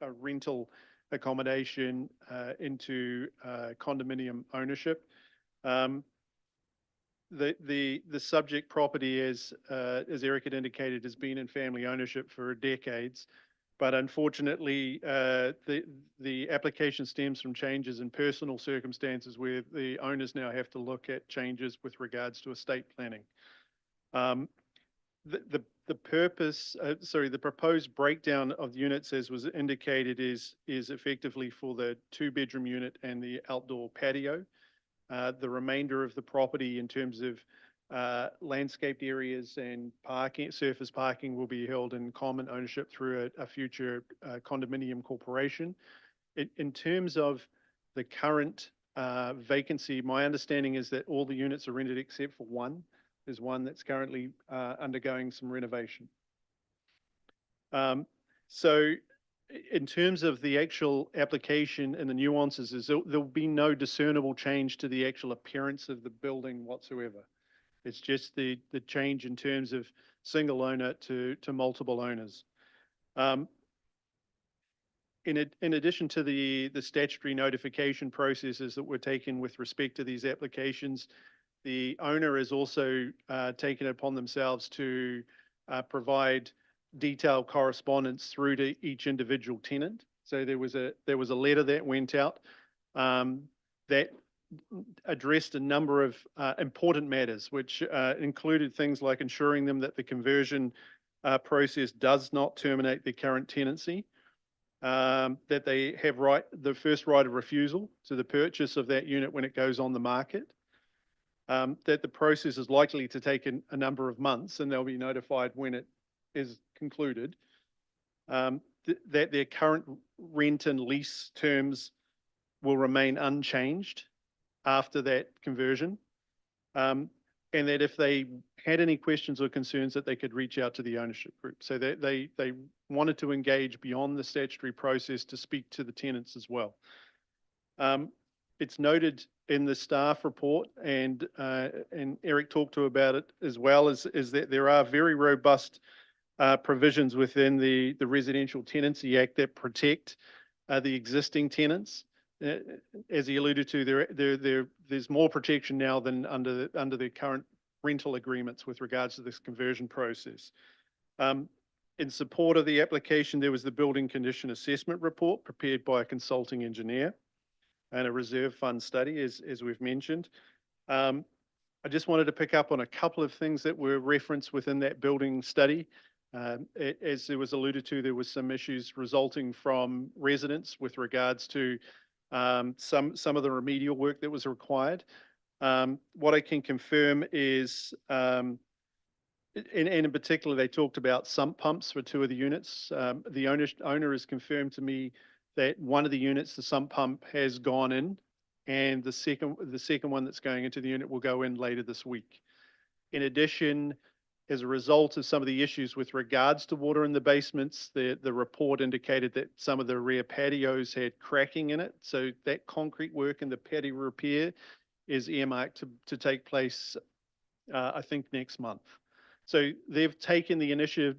rental accommodation into condominium ownership. The subject property, as Eric had indicated, has been in family ownership for decades, but unfortunately, the application stems from changes in personal circumstances where the owners now have to look at changes with regards to estate planning. The proposed breakdown of units, as was indicated, is effectively for the 2-bedroom unit and the outdoor patio. The remainder of the property in terms of landscaped areas and parking, surface parking, will be held in common ownership through a future condominium corporation. In terms of the current vacancy, my understanding is that all the units are rented except for one. There's one that's currently undergoing some renovation. So in terms of the actual application and the nuances, there'll be no discernible change to the actual appearance of the building whatsoever. It's just the change in terms of single owner to multiple owners. In addition to the statutory notification processes that were taken with respect to these applications, the owner has also taken it upon themselves to provide detailed correspondence through to each individual tenant. So there was a letter that went out that addressed a number of important matters, which included things like ensuring them that the conversion process does not terminate their current tenancy, that they have the first right of refusal to the purchase of that unit when it goes on the market, that the process is likely to take a number of months and they'll be notified when it is concluded, that their current rent and lease terms will remain unchanged after that conversion, and that if they had any questions or concerns that they could reach out to the ownership group. So they wanted to engage beyond the statutory process to speak to the tenants as well. It's noted in the staff report, and Eric talked about it as well, is that there are very robust provisions within the Residential Tenancy Act that protect the existing tenants. As he alluded to, there's more protection now than under the current rental agreements with regards to this conversion process. In support of the application, there was the building condition assessment report prepared by a consulting engineer and a reserve fund study, as we've mentioned. I just wanted to pick up on a couple of things that were referenced within that building study. As it was alluded to, there was some issues resulting from residents with regards to some of the remedial work that was required. What I can confirm is, and in particular, they talked about sump pumps for 2 of the units. The owner has confirmed to me that one of the units, the sump pump has gone in and the second one that's going into the unit will go in later this week. In addition, as a result of some of the issues with regards to water in the basements, the report indicated that some of the rear patios had cracking in it. So that concrete work and the patio repair is earmarked to take place, I think, next month. So they've taken the initiative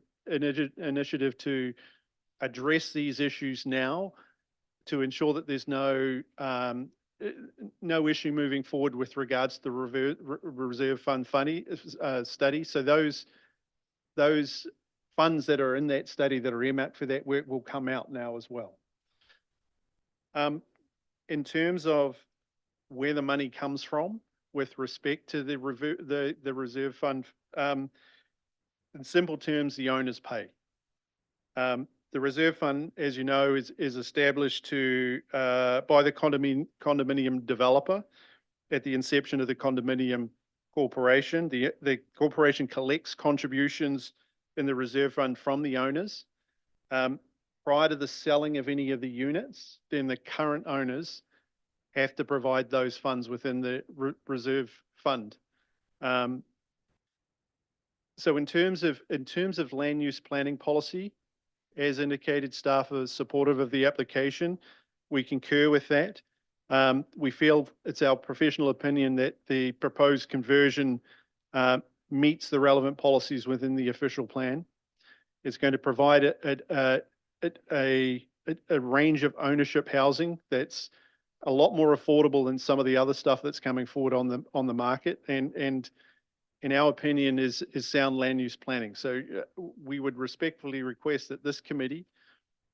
to address these issues now to ensure that there's no issue moving forward with regards to the reserve fund study. So those funds that are in that study that are earmarked for that work will come out now as well. In terms of where the money comes from with respect to the reserve fund, in simple terms, the owners pay. The reserve fund, as you know, is established by the condominium developer at the inception of the condominium corporation. The corporation collects contributions in the reserve fund from the owners. Prior to the selling of any of the units, then the current owners have to provide those funds within the reserve fund. So in terms of land use planning policy, as indicated, staff are supportive of the application. We concur with that. We feel it's our professional opinion that the proposed conversion meets the relevant policies within the official plan. It's going to provide a range of ownership housing that's a lot more affordable than some of the other stuff that's coming forward on the market, and in our opinion, is sound land use planning. So we would respectfully request that this committee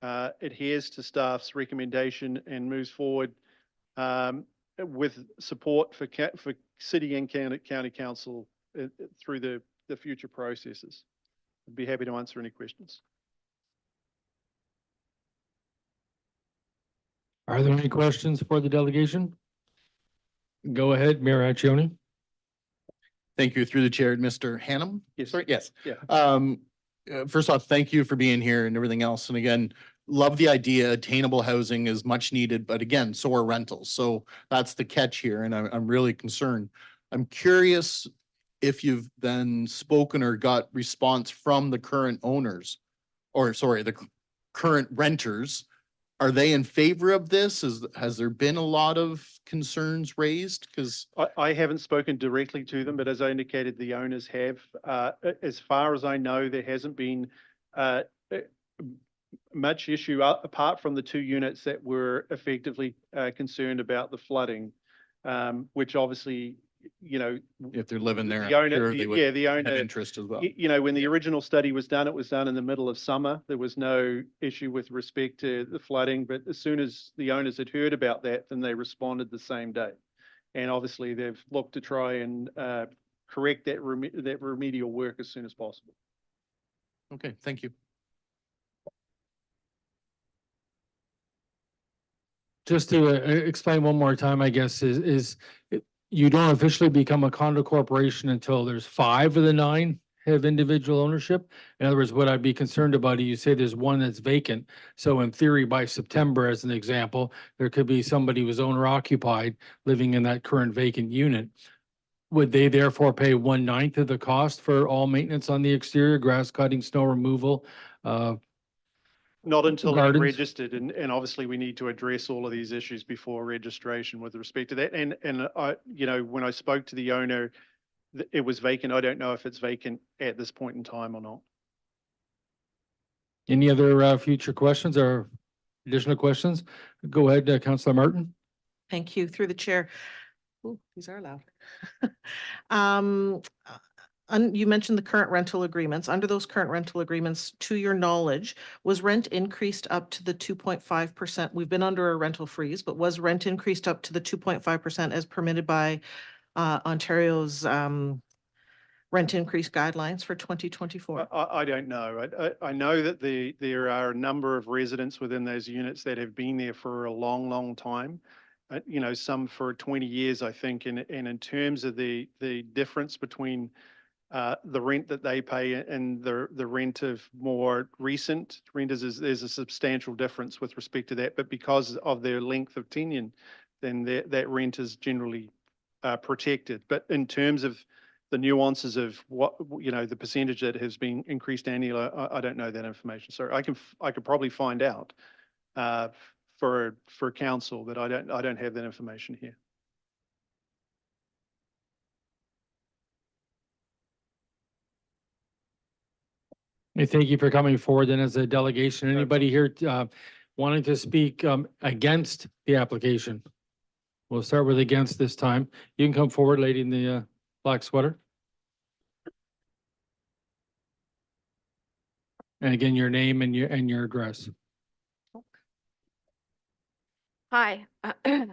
adheres to staff's recommendation and moves forward with support for city and county council through the future processes. I'd be happy to answer any questions. Are there any questions for the delegation? Go ahead, Mayor Accioni. Thank you through the chair, Mr. Hannum. Yes. Sorry, yes. Yeah. First off, thank you for being here and everything else. And again, love the idea. Attainable housing is much needed, but again, so are rentals. So that's the catch here. And I'm really concerned. I'm curious if you've then spoken or got response from the current owners, or sorry, the current renters. Are they in favor of this? Has there been a lot of concerns raised? Because I haven't spoken directly to them, but as I indicated, the owners have. As far as I know, there hasn't been much issue apart from the 2 units that were effectively concerned about the flooding, which obviously, you know, if they're living there, the owner, sure they would the owner have interest as well. You know, when the original study was done, it was done in the middle of summer. There was no issue with respect to the flooding, but as soon as the owners had heard about that, then they responded the same day. And obviously they've looked to try and correct that remedial work as soon as possible. Okay, thank you. Just to explain one more time, I guess, you don't officially become a condo corporation until there's 5 of the 9 have individual ownership. In other words, what I'd be concerned about, you say there's 1 that's vacant. So in theory, by September, as an example, there could be somebody who's owner occupied living in that current vacant unit. Would they therefore pay 1/9 of the cost for all maintenance on the exterior, grass cutting, snow removal? Not until they're Gardens. registered, and obviously we need to address all of these issues before registration with respect to that. And I, you know, when I spoke to the owner, it was vacant. I don't know if it's vacant at this point in time or not. Any other future questions or additional questions? Go ahead, Councillor Martin. Thank you. Through the chair. Ooh, these are loud. You mentioned the current rental agreements. Under those current rental agreements, to your knowledge, was rent increased up to the 2.5%? We've been under a rental freeze, but was rent increased up to the 2.5% as permitted by Ontario's rent increase guidelines for 2024? I don't know. I know that there are a number of residents within those units that have been there for a long, long time. You know, some for 20 years, I think. And in terms of the difference between the rent that they pay and the rent of more recent renters, there's a substantial difference with respect to that. But because of their length of tenure, then that rent is generally protected. But in terms of the nuances of what, the percentage that has been increased annually, I don't know that information. So I could probably find out for council, but I don't have that information here. Thank you for coming forward and as a delegation. Anybody here wanting to speak against the application? We'll start with against this time. You can come forward, lady in the black sweater. And again, your name and your address. Hi,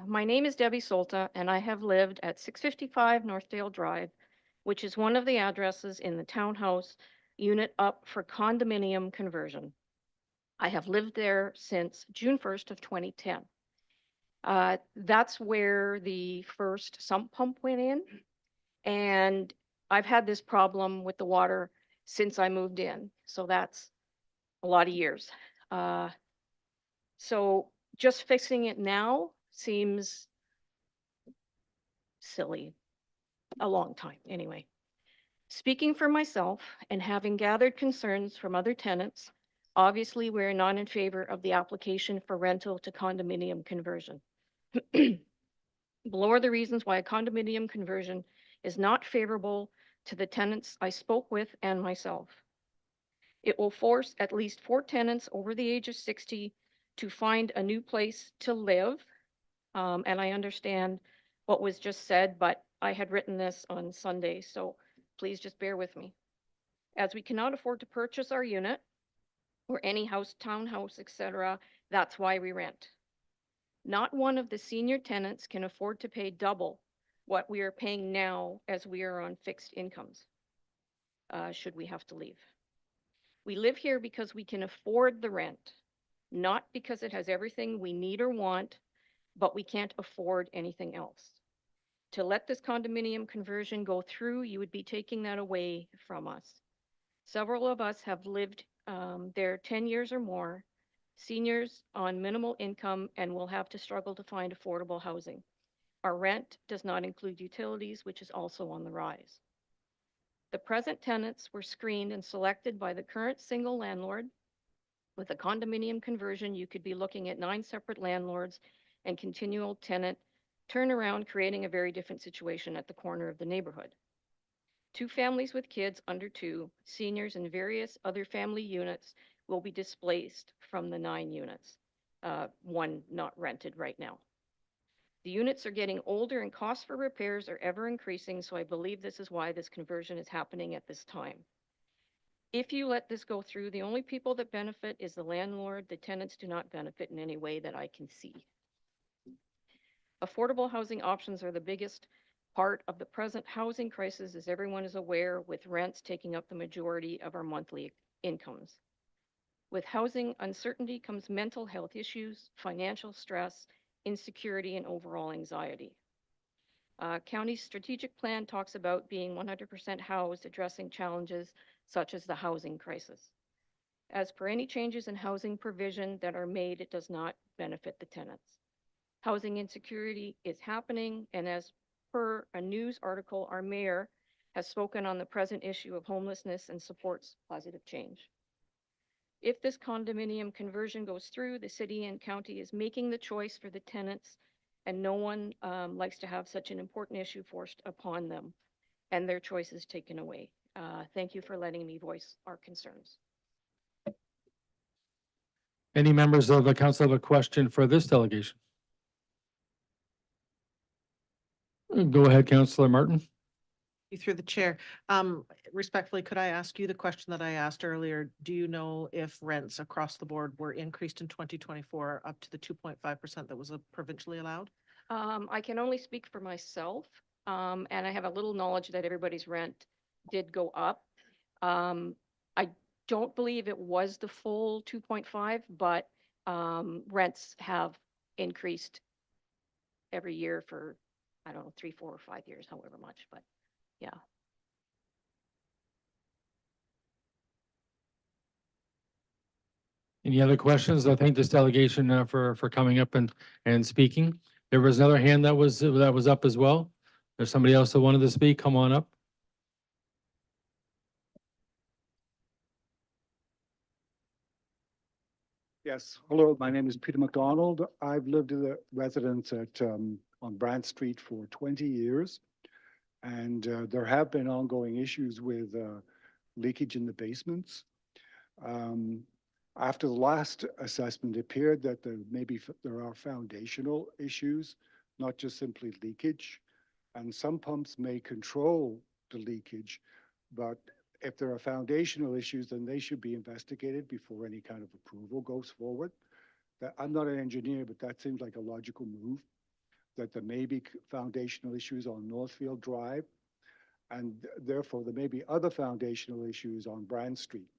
my name is Debbie Solta, and I have lived at 655 Northdale Drive, which is one of the addresses in the townhouse unit up for condominium conversion. I have lived there since June 1st of 2010. That's where the first sump pump went in, and I've had this problem with the water since I moved in, so that's a lot of years. So just fixing it now seems silly, a long time anyway. Speaking for myself and having gathered concerns from other tenants, obviously we're not in favor of the application for rental to condominium conversion. Below are the reasons why a condominium conversion is not favorable to the tenants I spoke with and myself. It will force at least 4 tenants over the age of 60 to find a new place to live. And I understand what was just said, but I had written this on Sunday, so please just bear with me. As we cannot afford to purchase our unit or any house, townhouse, etc., that's why we rent. Not one of the senior tenants can afford to pay double what we are paying now as we are on fixed incomes, should we have to leave. We live here because we can afford the rent, not because it has everything we need or want, but we can't afford anything else. To let this condominium conversion go through, you would be taking that away from us. Several of us have lived there 10 years or more, seniors on minimal income, and will have to struggle to find affordable housing. Our rent does not include utilities, which is also on the rise. The present tenants were screened and selected by the current single landlord. With a condominium conversion, you could be looking at 9 separate landlords and continual tenant turnaround, creating a very different situation at the corner of the neighborhood. 2 families with kids under 2, seniors, and various other family units will be displaced from the 9 units, 1 not rented right now. The units are getting older and costs for repairs are ever increasing, so I believe this is why this conversion is happening at this time. If you let this go through, the only people that benefit is the landlord. The tenants do not benefit in any way that I can see. Affordable housing options are the biggest part of the present housing crisis, as everyone is aware, with rents taking up the majority of our monthly incomes. With housing uncertainty comes mental health issues, financial stress, insecurity, and overall anxiety. County's strategic plan talks about being 100% housed, addressing challenges such as the housing crisis. As per any changes in housing provision that are made, it does not benefit the tenants. Housing insecurity is happening, and as per a news article, our mayor has spoken on the present issue of homelessness and supports positive change. If this condominium conversion goes through, the city and county is making the choice for the tenants, and no one likes to have such an important issue forced upon them and their choices taken away. Thank you for letting me voice our concerns. Any members of the council have a question for this delegation? Go ahead, Councillor Martin. Through the chair. Respectfully, could I ask you the question that I asked earlier? Do you know if rents across the board were increased in 2024 up to the 2.5% that was provincially allowed? I can only speak for myself, and I have a little knowledge that everybody's rent did go up. I don't believe it was the full 2.5, but rents have increased every year for, I don't know, 3, 4, or 5 years, however much, but yeah. Any other questions? I thank this delegation for coming up and speaking. There was another hand that was up as well. There's somebody else that wanted to speak. Come on up. Yes, hello, my name is Peter McDonald. I've lived as a resident on Brant Street for 20 years. And there have been ongoing issues with leakage in the basements. After the last assessment, it appeared that there are foundational issues, not just simply leakage. And some pumps may control the leakage, but if there are foundational issues, then they should be investigated before any kind of approval goes forward. I'm not an engineer, but that seems like a logical move, that there may be foundational issues on Northfield Drive, and therefore there may be other foundational issues on Brand Street.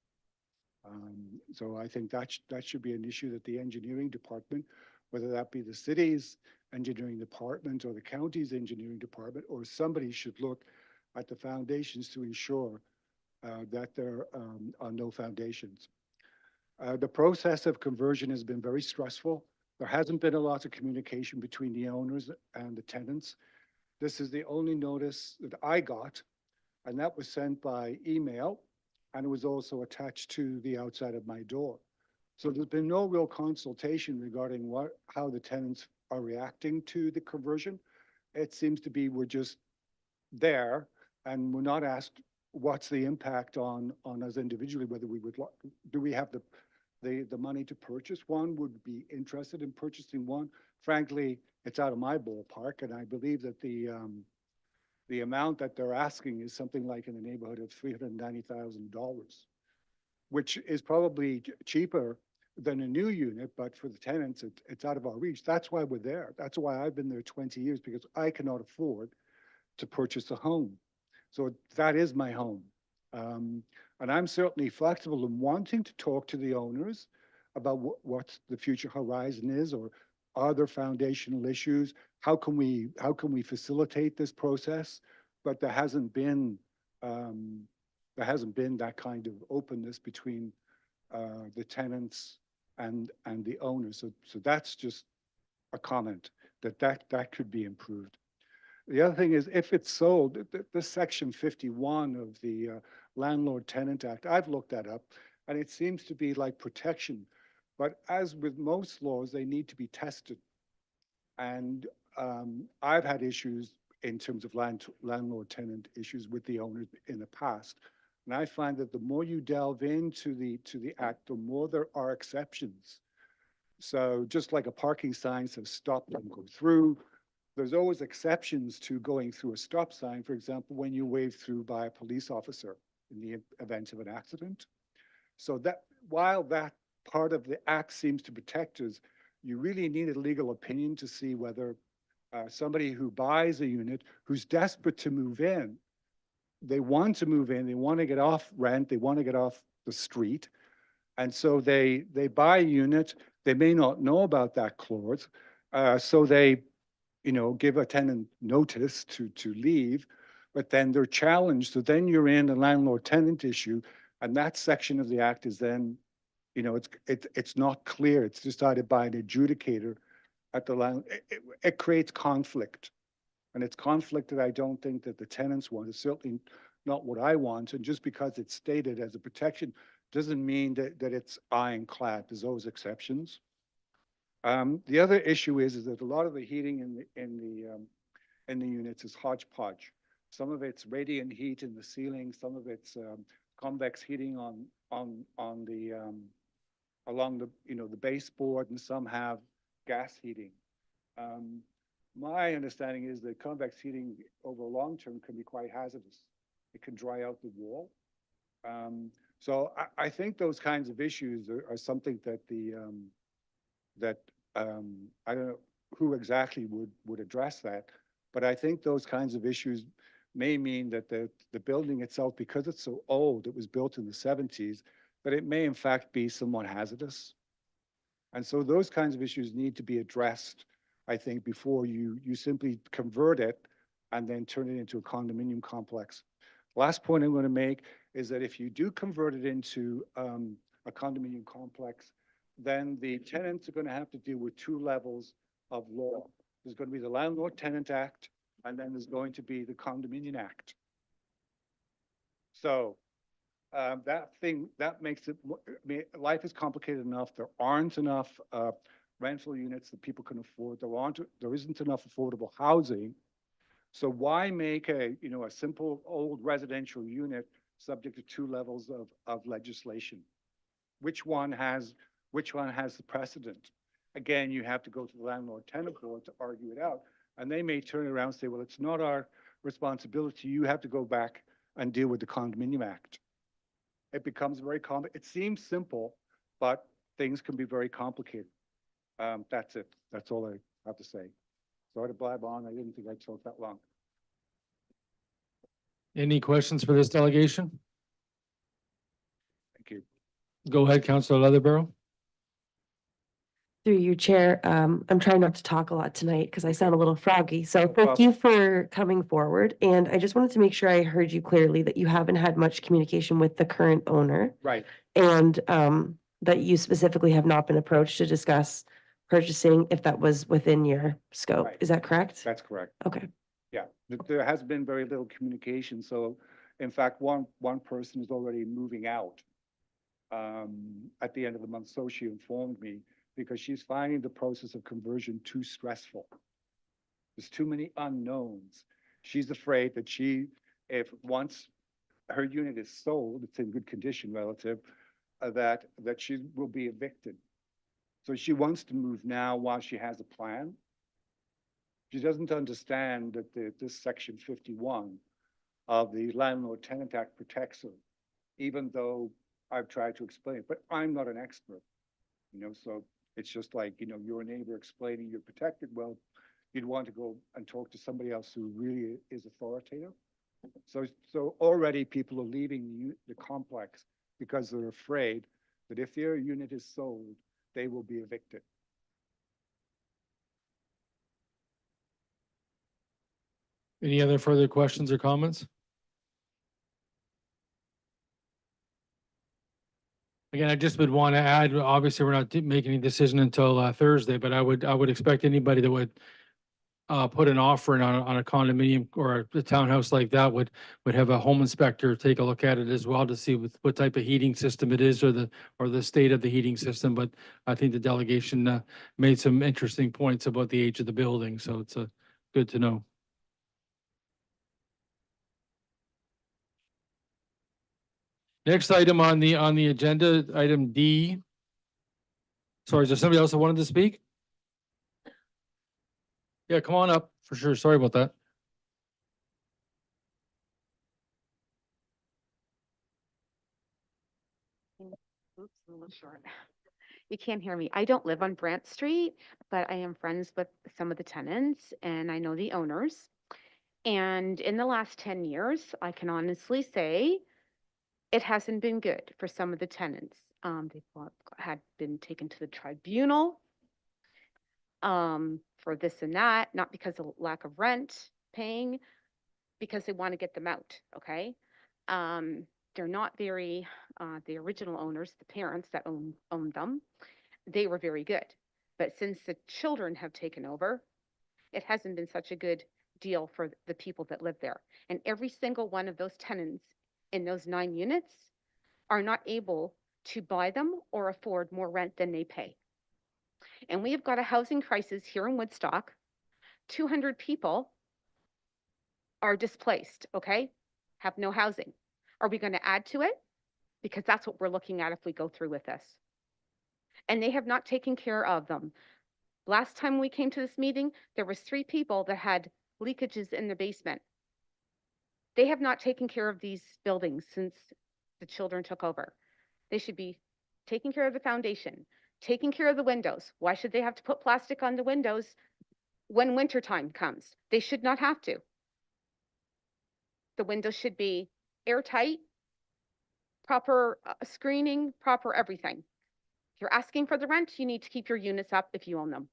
So I think that should be an issue that the engineering department, whether that be the city's engineering department or the county's engineering department, or somebody should look at the foundations to ensure that there are no foundations. The process of conversion has been very stressful. There hasn't been a lot of communication between the owners and the tenants. This is the only notice that I got, and that was sent by email, and it was also attached to the outside of my door. So there's been no real consultation regarding how the tenants are reacting to the conversion. It seems to be we're just there, and we're not asked what's the impact on us individually, whether we would do we have the money to purchase one, would be interested in purchasing one. Frankly, it's out of my ballpark, and I believe that the amount that they're asking is something like in the neighborhood of $390,000, which is probably cheaper than a new unit, but for the tenants, it's out of our reach. That's why we're there. That's why I've been there 20 years, because I cannot afford to purchase a home. So that is my home. And I'm certainly flexible in wanting to talk to the owners about what the future horizon is, or are there foundational issues? How can we facilitate this process? But there hasn't been that kind of openness between the tenants and the owners. So that's just a comment that could be improved. The other thing is, if it's sold, this section 51 of the Landlord Tenant Act, I've looked that up, and it seems to be like protection. But as with most laws, they need to be tested. And I've had issues in terms of landlord tenant issues with the owners in the past. And I find that the more you delve into the act, the more there are exceptions. So just like a parking sign says stop and go through, there's always exceptions to going through a stop sign. For example, when you wave through by a police officer in the event of an accident. So that while that part of the act seems to protect us, you really need a legal opinion to see whether somebody who buys a unit, who's desperate to move in, they want to move in, they want to get off rent, they want to get off the street. And so they buy a unit, they may not know about that clause. So they give a tenant notice to leave, but then they're challenged. So then you're in a landlord tenant issue, and that section of the act is then, it's not clear. It's decided by an adjudicator at the land. It creates conflict, and it's conflict that I don't think that the tenants want. It's certainly not what I want. And just because it's stated as a protection doesn't mean that it's ironclad. There's always exceptions. The other issue is that a lot of the heating in the units is hodgepodge. Some of it's radiant heat in the ceiling. Some of it's convex heating on the along the baseboard, and some have gas heating. My understanding is that convex heating over long term can be quite hazardous. It can dry out the wall. So I think those kinds of issues are something that I don't know who exactly would address that, but I think those kinds of issues may mean that the building itself, because it's so old, it was built in the 70s, but it may in fact be somewhat hazardous. And so those kinds of issues need to be addressed, I think, before you simply convert it and then turn it into a condominium complex. Last point I'm going to make is that if you do convert it into a condominium complex, then the tenants are going to have to deal with 2 levels of law. There's going to be the Landlord Tenant Act, and then there's going to be the Condominium Act. So that makes it, I mean, life is complicated enough. There aren't enough rental units that people can afford. There isn't enough affordable housing. So why make a simple old residential unit subject to 2 levels of legislation? Which one has the precedent? Again, you have to go to the landlord tenant board to argue it out. And they may turn around and say, well, it's not our responsibility. You have to go back and deal with the Condominium Act. It becomes very it seems simple, but things can be very complicated. That's it. That's all I have to say. Sorry to blab on. I didn't think I'd talk that long. Any questions for this delegation? Thank you. Go ahead, Councilor Leatherborough. Through you, Chair, I'm trying not to talk a lot tonight because I sound a little froggy. So thank problem. you for coming forward. And I just wanted to make sure I heard you clearly that you haven't had much communication with the current owner Right. and that you specifically have not been approached to discuss purchasing if that was within your scope. Right. Is that correct? That's correct. Okay. Yeah, there has been very little communication. So in fact, one person is already moving out at the end of the month. So she informed me, because she's finding the process of conversion too stressful. There's too many unknowns. She's afraid that if once her unit is sold, it's in good condition relative, that she will be evicted. So she wants to move now while she has a plan. She doesn't understand that this section 51 of the Landlord Tenant Act protects her, even though I've tried to explain it, but I'm not an expert, so it's just like, your neighbor explaining you're protected. Well, you'd want to go and talk to somebody else who really is authoritative. So already people are leaving the complex because they're afraid that if their unit is sold, they will be evicted. Any other further questions or comments? Again, I just would want to add, obviously, we're not making any decision until Thursday, but I would expect anybody that would put an offer in on a condominium or a townhouse like that would have a home inspector take a look at it as well to see what type of heating system it is or the state of the heating system. But I think the delegation made some interesting points about the age of the building, so it's good to know. Next item on the agenda, item D. Sorry, is there somebody else that wanted to speak? Yeah, come on up for sure. Sorry about that. Oops, I'm a little short. You can't hear me. I don't live on Brant Street, but I am friends with some of the tenants and I know the owners. And in the last 10 years, I can honestly say it hasn't been good for some of the tenants. Had been taken to the tribunal for this and that, not because of lack of rent paying, because they want to get them out. Okay. They're not very, the original owners, the parents that owned them, they were very good. But since the children have taken over, it hasn't been such a good deal for the people that live there. And every single one of those tenants in those 9 units are not able to buy them or afford more rent than they pay. And we have got a housing crisis here in Woodstock. 200 people are displaced, okay? Have no housing. Are we going to add to it? Because that's what we're looking at if we go through with this. And they have not taken care of them. Last time we came to this meeting, there was 3 people that had leakages in the basement. They have not taken care of these buildings since the children took over. They should be taking care of the foundation, taking care of the windows. Why should they have to put plastic on the windows when wintertime comes? They should not have to. The windows should be airtight, proper screening, proper everything. If you're asking for the rent, you need to keep your units up if you own them.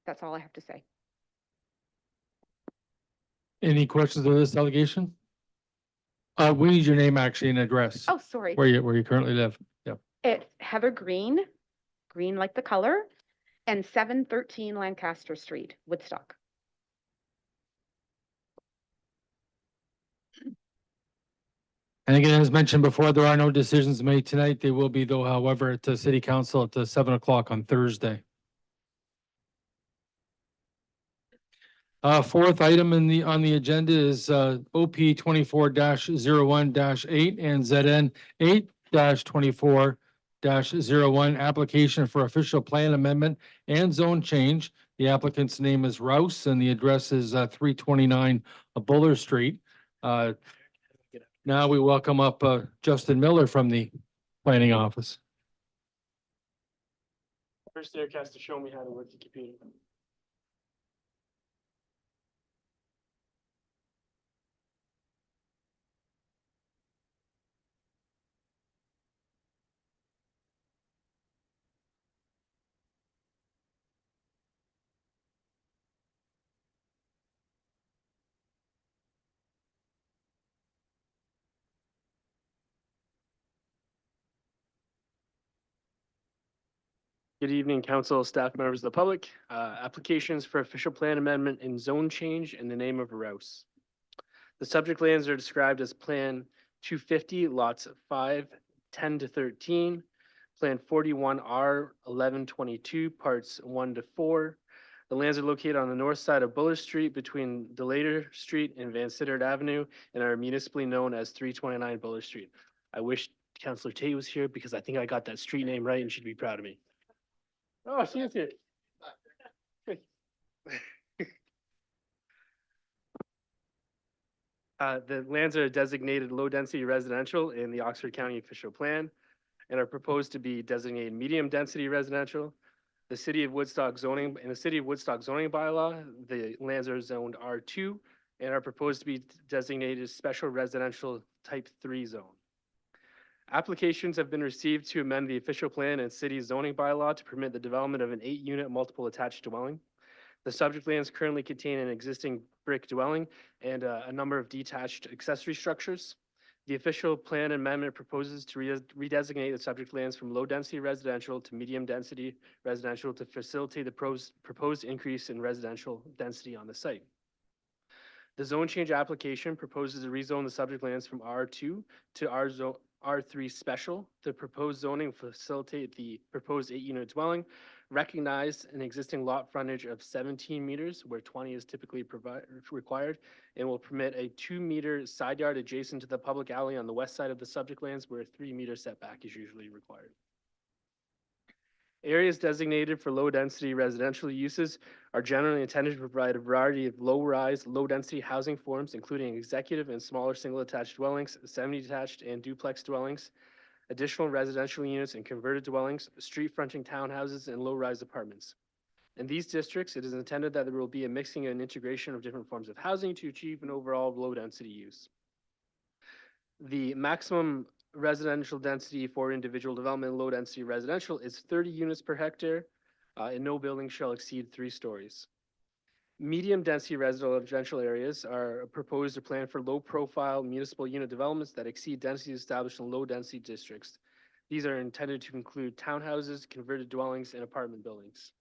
That's all I have to say. Any questions of this delegation? We need your name actually and address. Oh, sorry. Where you currently live. Yep. It's Heather Green, green like the color, and 713 Lancaster Street, Woodstock. And again, as mentioned before, there are no decisions made tonight. They will be though, however, at the city council at 7 o'clock on Thursday. Fourth item on the agenda is OP 24-01-8 and ZN 8-24-01 application for official plan amendment and zone change. The applicant's name is Rouse and the address is 329 Buller Street. Now we welcome up Justin Miller from the planning office. First, Eric has to show me how to work the computer. Good evening, council, staff, members of the public. Applications for official plan amendment and zone change in the name of Rouse. The subject lands are described as Plan 250, lots 5, 10 to 13, Plan 41R, 1122, parts 1 to 4. The lands are located on the north side of Buller Street between Delater Street and Van Sittert Avenue and are municipally known as 329 Buller Street. I wish Councillor Tate was here because I think I got that street name right and she'd be proud of me. Oh, she is here. The lands are designated low-density residential in the Oxford County official plan and are proposed to be designated medium-density residential. In the city of Woodstock zoning bylaw, the lands are zoned R2 and are proposed to be designated special residential type 3 zone. Applications have been received to amend the official plan and city zoning bylaw to permit the development of an 8-unit multiple attached dwelling. The subject lands currently contain an existing brick dwelling and a number of detached accessory structures. The official plan amendment proposes to redesignate the subject lands from low-density residential to medium-density residential to facilitate the proposed increase in residential density on the site. The zone change application proposes to rezone the subject lands from R2 to R3 special. The proposed zoning facilitate the proposed 8-unit dwelling, recognize an existing lot frontage of 17 meters where 20 is typically required, and will permit a 2-meter side yard adjacent to the public alley on the west side of the subject lands where a 3-meter setback is usually required. Areas designated for low-density residential uses are generally intended to provide a variety of low-rise, low-density housing forms, including executive and smaller single-attached dwellings, semi-detached and duplex dwellings, additional residential units and converted dwellings, street-fronting townhouses, and low-rise apartments. In these districts, it is intended that there will be a mixing and integration of different forms of housing to achieve an overall low-density use. The maximum residential density for individual development low density residential is 30 units per hectare, and no building shall exceed 3 stories. Medium density residential areas are proposed to plan for low profile municipal unit developments that exceed densities established in low density districts. These are intended to include townhouses, converted dwellings, and apartment buildings.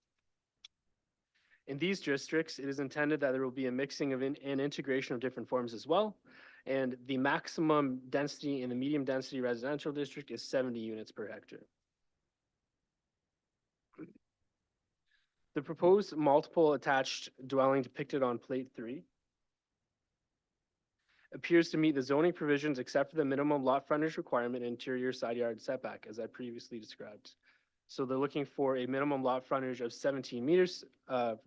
In these districts, it is intended that there will be a mixing of and integration of different forms as well. And the maximum density in the medium density residential district is 70 units per hectare. The proposed multiple attached dwelling depicted on plate 3 appears to meet the zoning provisions except for the minimum lot frontage requirement and interior side yard setback, as I previously described. So they're looking for a minimum lot frontage of 17 meters. So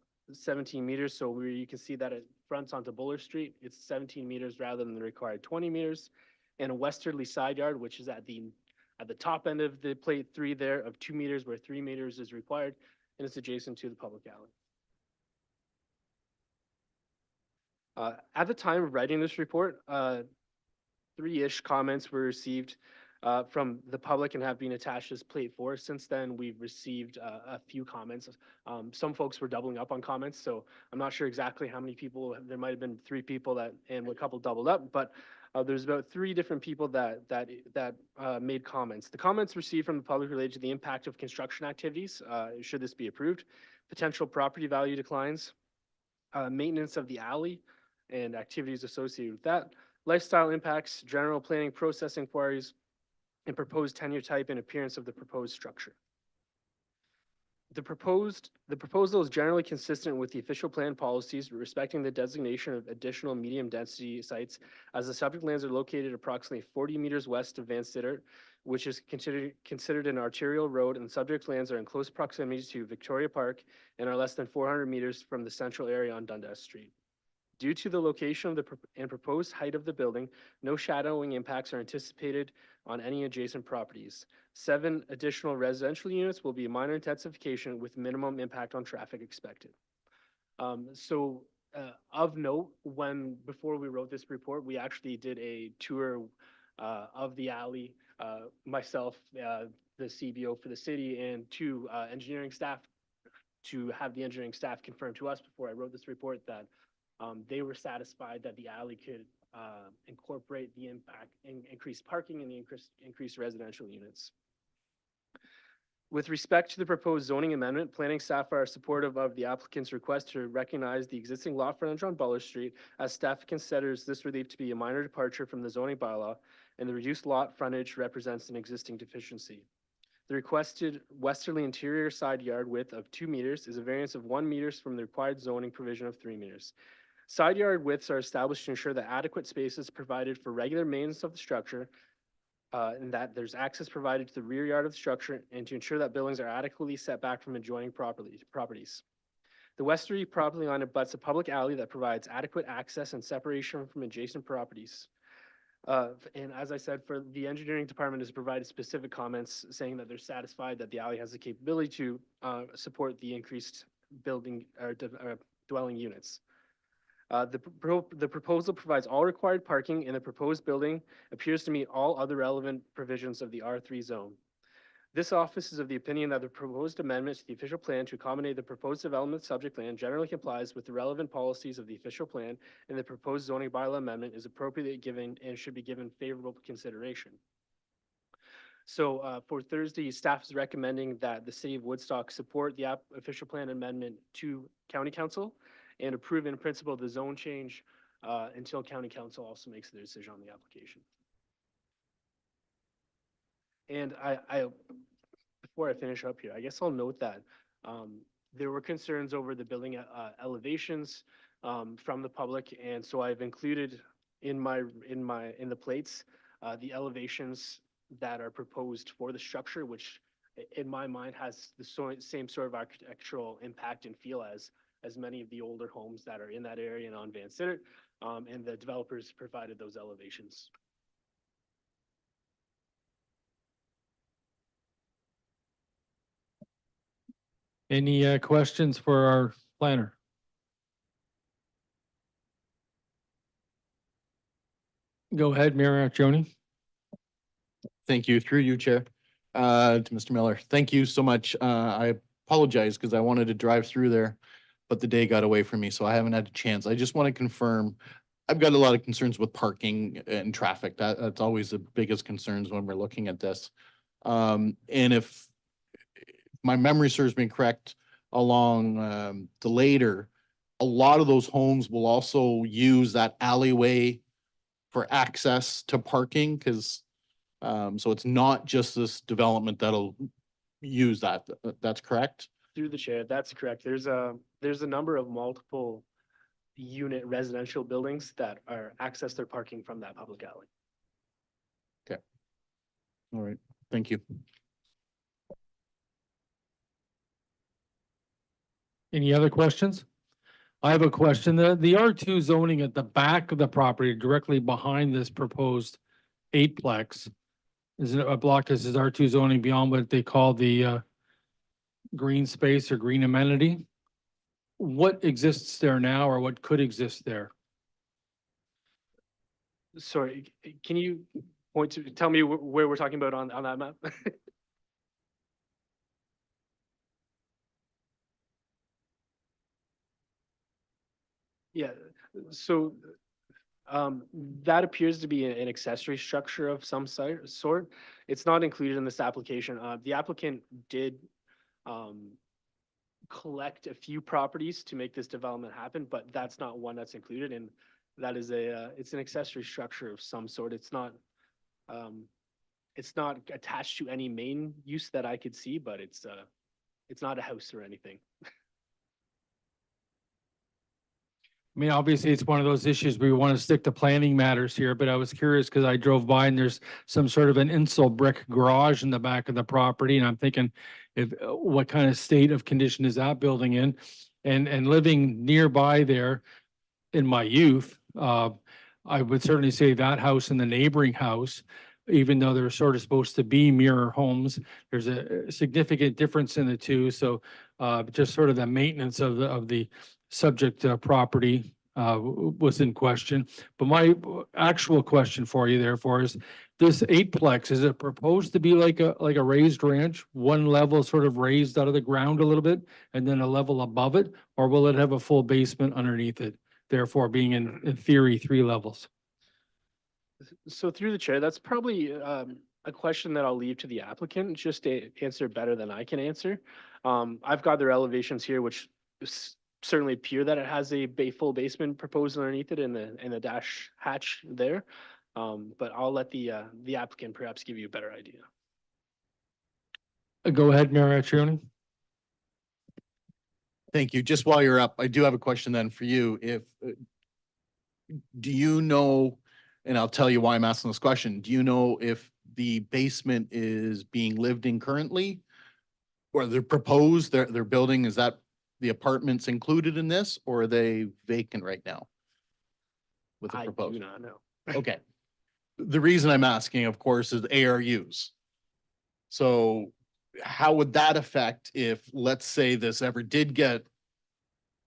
where you can see that it fronts onto Buller Street, it's 17 meters rather than the required 20 meters, and a westerly side yard, which is at the top end of the plate 3 there of 2 meters, where 3 meters is required, and it's adjacent to the public alley. At the time of writing this report, 3-ish comments were received from the public and have been attached as plate 4. Since then, we've received a few comments. Some folks were doubling up on comments, so I'm not sure exactly how many people. There might have been 3 people and a couple doubled up, but There's about 3 different people that made comments. The comments received from the public related to the impact of construction activities, should this be approved, potential property value declines, maintenance of the alley and activities associated with that, lifestyle impacts, general planning process inquiries, and proposed tenure type and appearance of the proposed structure. The proposal is generally consistent with the official plan policies respecting the designation of additional medium density sites, as the subject lands are located approximately 40 meters west of Van Sittert, which is considered an arterial road, and the subject lands are in close proximity to Victoria Park and are less than 400 meters from the central area on Dundas Street. Due to the location of the proposed height of the building, no shadowing impacts are anticipated on any adjacent properties. 7 additional residential units will be a minor intensification with minimum impact on traffic expected. Of note, before we wrote this report, we actually did a tour of the alley, myself, the CBO for the city, and 2 engineering staff, to have the engineering staff confirm to us before I wrote this report that they were satisfied that the alley could incorporate the impact and increase parking and the increased residential units. With respect to the proposed zoning amendment, planning staff are supportive of the applicant's request to recognize the existing lot frontage on Butler Street, as staff considers this relief to be a minor departure from the zoning bylaw, and the reduced lot frontage represents an existing deficiency. The requested westerly interior side yard width of 2 meters is a variance of 1 meter from the required zoning provision of 3 meters. Side yard widths are established to ensure that adequate space is provided for regular maintenance of the structure, and that there's access provided to the rear yard of the structure, and to ensure that buildings are adequately set back from adjoining properties. The westerly property line abuts a public alley that provides adequate access and separation from adjacent properties. And as I said, for the engineering department has provided specific comments saying that they're satisfied that the alley has the capability to support the increased building or dwelling units. The proposal provides all required parking, and the proposed building appears to meet all other relevant provisions of the R3 zone. This office is of the opinion that the proposed amendment to the official plan to accommodate the proposed development subject land generally complies with the relevant policies of the official plan, and the proposed zoning bylaw amendment is appropriately given and should be given favorable consideration. So for Thursday, staff is recommending that the city of Woodstock support the official plan amendment to county council and approve in principle the zone change until county council also makes their decision on the application. And before I finish up here, I guess I'll note that there were concerns over the building elevations from the public, and so I've included in the plates the elevations that are proposed for the structure, which in my mind has the same sort of architectural impact and feel as many of the older homes that are in that area and on Van Sittert, and the developers provided those elevations. Any questions for our planner? Go ahead, Mayor Joni. Thank you, through you, Chair, to Mr. Miller. Thank you so much. I apologize because I wanted to drive through there, but the day got away from me, so I haven't had a chance. I just want to confirm, I've got a lot of concerns with parking and traffic. That's always the biggest concerns when we're looking at this. And if my memory serves me correct, along the later, a lot of those homes will also use that alleyway for access to parking, because so it's not just this development that'll use that. That's correct? Through the chair, that's correct. There's a number of multiple unit residential buildings that are access their parking from that public alley. Okay. All right. Thank you. Any other questions? I have a question. The R2 zoning at the back of the property, directly behind this proposed eightplex, is it a block that says R2 zoning beyond what they call the green space or green amenity? What exists there now, or what could exist there? Sorry, can you tell me where we're talking about on that map? Yeah, so That appears to be an accessory structure of some sort. It's not included in this application. The applicant did collect a few properties to make this development happen, but that's not one that's included, and that is it's an accessory structure of some sort. It's not attached to any main use that I could see, but it's not a house or anything. I mean, obviously, it's one of those issues we want to stick to planning matters here, but I was curious because I drove by and there's some sort of an insole brick garage in the back of the property, and I'm thinking if, what kind of state of condition is that building in? And living nearby there in my youth, I would certainly say that house and the neighboring house, even though they're sort of supposed to be mirror homes, there's a significant difference in the two. So just sort of the maintenance of the subject property was in question. But my actual question for you therefore is, this eightplex, is it proposed to be like a raised ranch, one level sort of raised out of the ground a little bit and then a level above it? Or will it have a full basement underneath it, therefore being in theory 3 levels? So through the chair, that's probably a question that I'll leave to the applicant just to answer better than I can answer. I've got their elevations here, which certainly appear that it has a full basement proposed underneath it in the dash hatch there. But I'll let the applicant perhaps give you a better idea. Go ahead, Mayor Trioni. Thank you. Just while you're up, I do have a question then for you. Do you know, and I'll tell you why I'm asking this question. Do you know if the basement is being lived in currently? Or they're proposed, they're building, is that the apartments included in this, or are they vacant right now? With the I proposed? do not know. Okay. The reason I'm asking, of course, is ARUs. So how would that affect if, let's say, this ever did get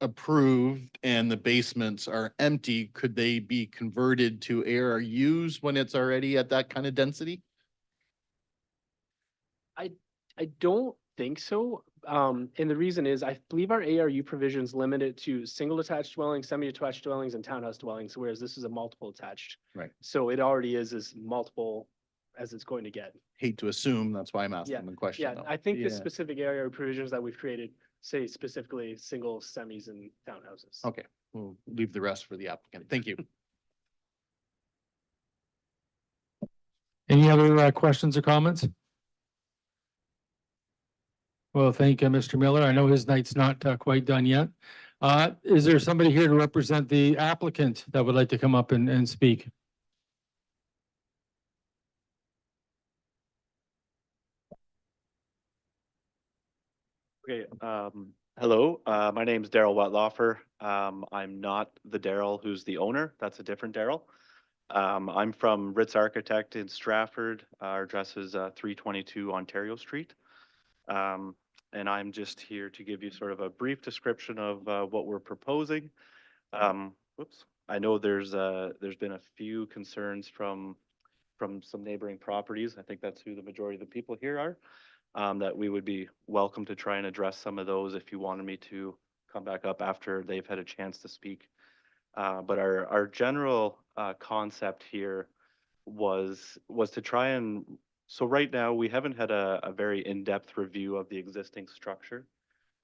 approved and the basements are empty? Could they be converted to ARUs when it's already at that kind of density? I don't think so. And the reason is I believe our ARU provisions limit it to single attached dwellings, semi-detached dwellings, and townhouse dwellings, whereas this is a multiple attached. Right. So it already is as multiple as it's going to get. Hate to assume, that's why I'm Yeah, asking the question. Yeah, though. I think the Yeah. specific ARU provisions that we've created say specifically single semis and townhouses. Okay, we'll leave the rest for the applicant. Thank you. Any other questions or comments? Well, thank you, Mr. Miller. I know his night's not quite done yet. Is there somebody here to represent the applicant that would like to come up and speak? Okay, hello, my name's Daryl Wetlaufer. I'm not the Daryl who's the owner. That's a different Daryl. I'm from Ritz Architect in Stratford. Our address is 322 Ontario Street. And I'm just here to give you sort of a brief description of what we're proposing. Whoops. I know there's been a few concerns from some neighboring properties. I think that's who the majority of the people here are. That we would be welcome to try and address some of those if you wanted me to come back up after they've had a chance to speak. But our general concept here was to try and, so right now we haven't had a very in-depth review of the existing structure.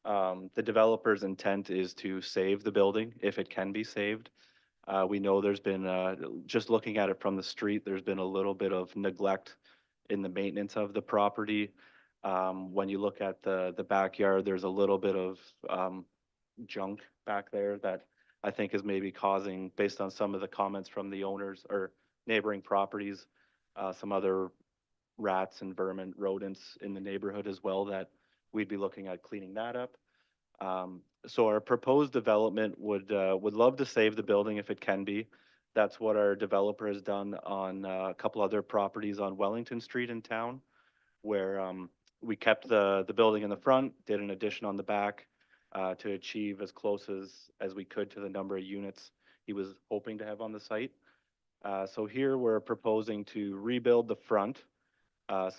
The developer's intent is to save the building if it can be saved. We know there's been, just looking at it from the street, there's been a little bit of neglect in the maintenance of the property. When you look at the backyard, there's a little bit of junk back there that I think is maybe causing, based on some of the comments from the owners or neighboring properties, some other rats and vermin, rodents in the neighborhood as well, that we'd be looking at cleaning that up. So our proposed development would love to save the building if it can be. That's what our developer has done on a couple other properties on Wellington Street in town, where we kept the building in the front, did an addition on the back to achieve as close as we could to the number of units he was hoping to have on the site. So here we're proposing to rebuild the front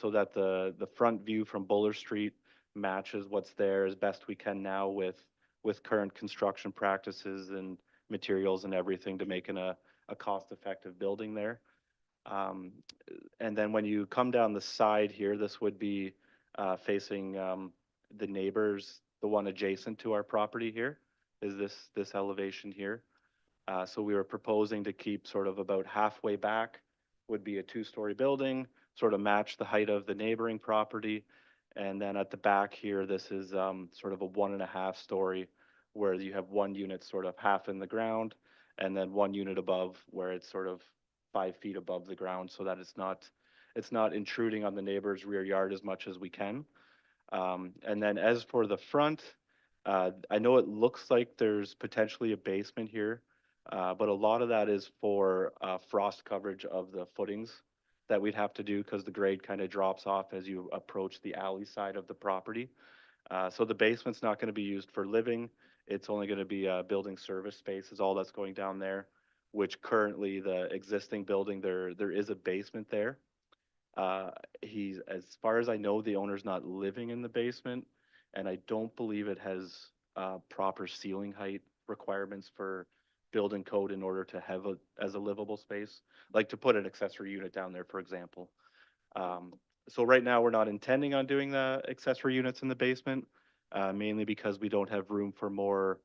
so that the front view from Buller Street matches what's there as best we can now with current construction practices and materials and everything, to make a a cost-effective building there. Um, and then when you come down the side here, this would be facing the neighbors, the one adjacent to our property here, is this elevation here. So we were proposing to keep sort of about halfway back, would be a two-story building, sort of match the height of the neighboring property. And then at the back here, this is sort of a 1.5 story where you have one unit sort of half in the ground and then one unit above where it's sort of 5 feet above the ground so that it's not intruding on the neighbor's rear yard as much as we can. And then as for the front, I know it looks like there's potentially a basement here, but a lot of that is for frost coverage of the footings that we'd have to do because the grade kind of drops off as you approach the alley side of the property. So the basement's not going to be used for living. It's only going to be a building service space is all that's going down there, which currently the existing building, there is a basement there. As far as I know, the owner's not living in the basement, and I don't believe it has proper ceiling height requirements for building code in order to have as a livable space, like to put an accessory unit down there, for example. So right now, we're not intending on doing the accessory units in the basement, mainly because we don't have room for more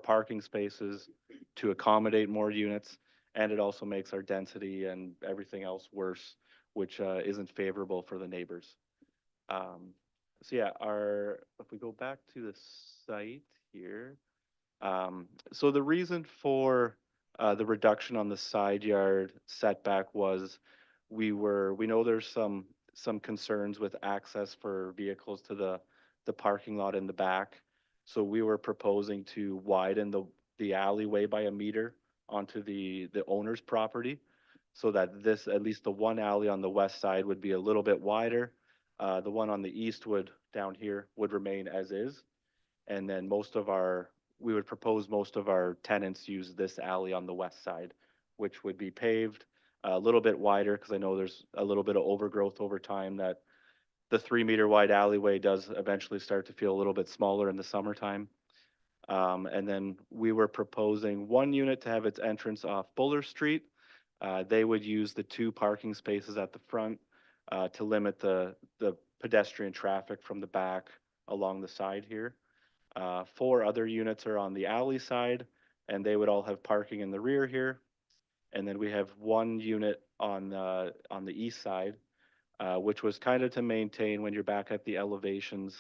parking spaces to accommodate more units, and it also makes our density and everything else worse, which isn't favorable for the neighbors. So yeah, if we go back to the site here, so the reason for the reduction on the side yard setback was we know there's some concerns with access for vehicles to the parking lot in the back. So we were proposing to widen the alleyway by 1 meter onto the owner's property so that this, at least the one alley on the west side would be a little bit wider. The one on the east down here would remain as is. And then we would propose most of our tenants use this alley on the west side, which would be paved a little bit wider because I know there's a little bit of overgrowth over time that the 3 meter wide alleyway does eventually start to feel a little bit smaller in the summertime. And then we were proposing one unit to have its entrance off Buller Street. They would use the 2 parking spaces at the front to limit the pedestrian traffic from the back along the side here. 4 other units are on the alley side, and they would all have parking in the rear here. And then we have 1 unit on the east side, which was kind of to maintain when you're back at the elevations,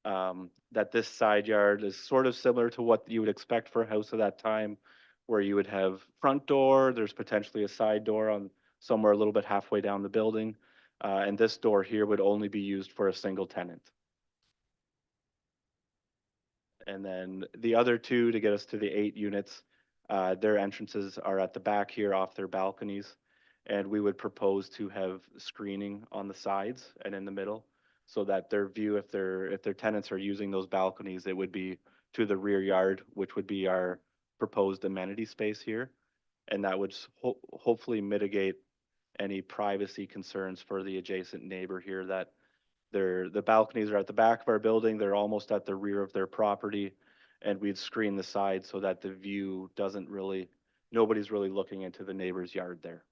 that this side yard is sort of similar to what you would expect for a house of that time, where you would have front door, there's potentially a side door on somewhere a little bit halfway down the building, and this door here would only be used for a single tenant. And then the other 2 to get us to the 8 units, their entrances are at the back here off their balconies. And we would propose to have screening on the sides and in the middle so that their view, if their tenants are using those balconies, it would be to the rear yard, which would be our proposed amenity space here. And that would hopefully mitigate any privacy concerns for the adjacent neighbor here that the balconies are at the back of our building. They're almost at the rear of their property, and we'd screen the side so that the view nobody's really looking into the neighbor's yard there.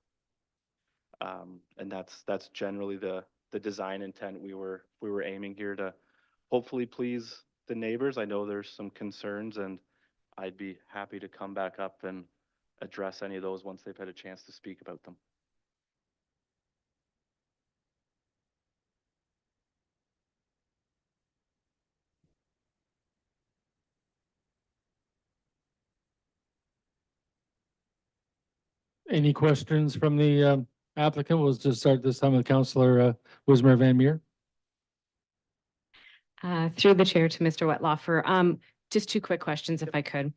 And that's generally the design intent we were aiming here to hopefully please the neighbors. I know there's some concerns, and I'd be happy to come back up and address any of those once they've had a chance to speak about them. Any questions from the applicant? We'll just start this time with Councillor Wismer Van Meer. Through the chair to Mr. Wetlaufer, just 2 quick questions if I could.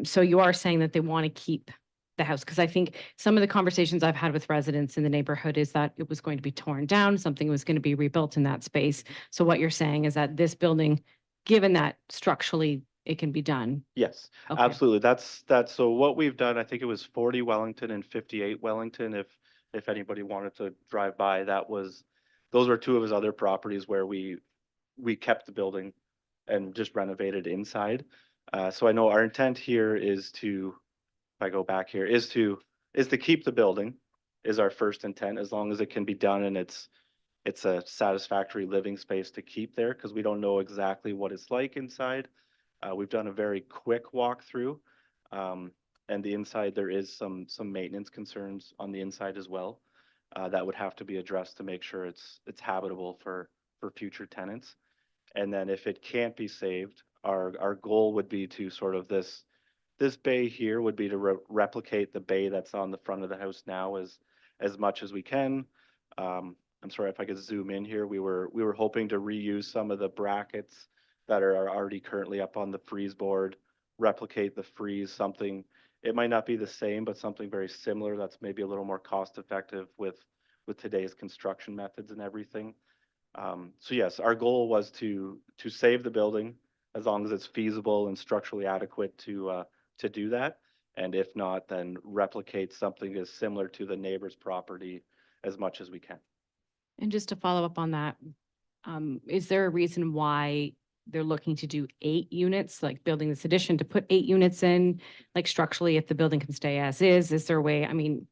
So you are saying that they want to keep the house, because I think some of the conversations I've had with residents in the neighborhood is that it was going to be torn down, something was going to be rebuilt in that space. So what you're saying is that this building, given that structurally it can be done. Yes, Okay. absolutely. That's so what we've done, I think it was 40 Wellington and 58 Wellington. If anybody wanted to drive by, those were 2 of his other properties where we kept the building and just renovated inside. So I know our intent here is to I go back here, is to keep the building is our first intent, as long as it can be done and it's a satisfactory living space to keep there, because we don't know exactly what it's like inside. We've done a very quick walkthrough. And the inside, there is some maintenance concerns on the inside as well. That would have to be addressed to make sure it's habitable for future tenants. And then if it can't be saved, our goal would be to sort of this bay here would be to replicate the bay that's on the front of the house now as much as we can. I'm sorry if I could zoom in here. We were hoping to reuse some of the brackets that are already currently up on the frieze board, replicate the frieze, something, it might not be the same, but something very similar that's maybe a little more cost effective with today's construction methods and everything. So yes, our goal was to save the building as long as it's feasible and structurally adequate to do that. And if not, then replicate something as similar to the neighbor's property as much as we can. And just to follow up on that, is there a reason why they're looking to do 8 units, like building this addition to put 8 units in? Like structurally, if the building can stay as is there a way, I mean,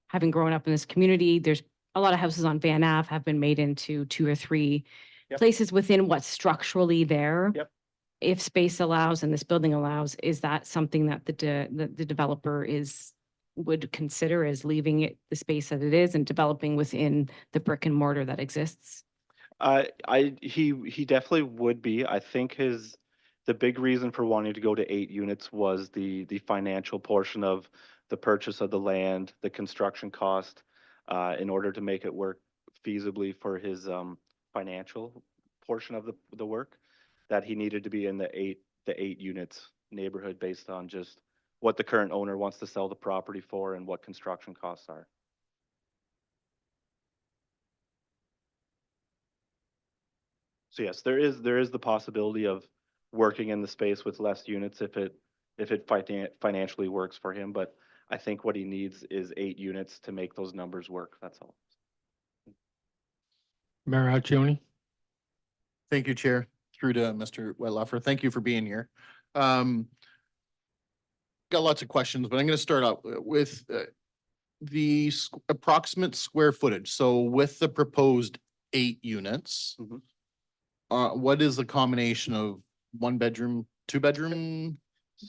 having grown up in this community, there's a lot of houses on Van Ave have been made into 2 or 3 Yep. places within what's structurally there. Yep. If space allows and this building allows, is that something that the developer would consider as leaving it the space that it is and developing within the brick and mortar that exists? He definitely would be. I think the big reason for wanting to go to 8 units was the financial portion of the purchase of the land, the construction cost, in order to make it work feasibly for his financial portion of the work, that he needed to be in the 8 units neighborhood based on just what the current owner wants to sell the property for and what construction costs are. So yes, there is the possibility of working in the space with less units if it financially works for him, but I think what he needs is 8 units to make those numbers work, that's all. Mayor Accioni? Thank you, Chair. Through to Mr. Wetlaufer. Thank you for being here. Got lots of questions, but I'm going to start out with the approximate square footage. So with the proposed 8 units, Mhm. What is the combination of 1-bedroom, 2-bedroom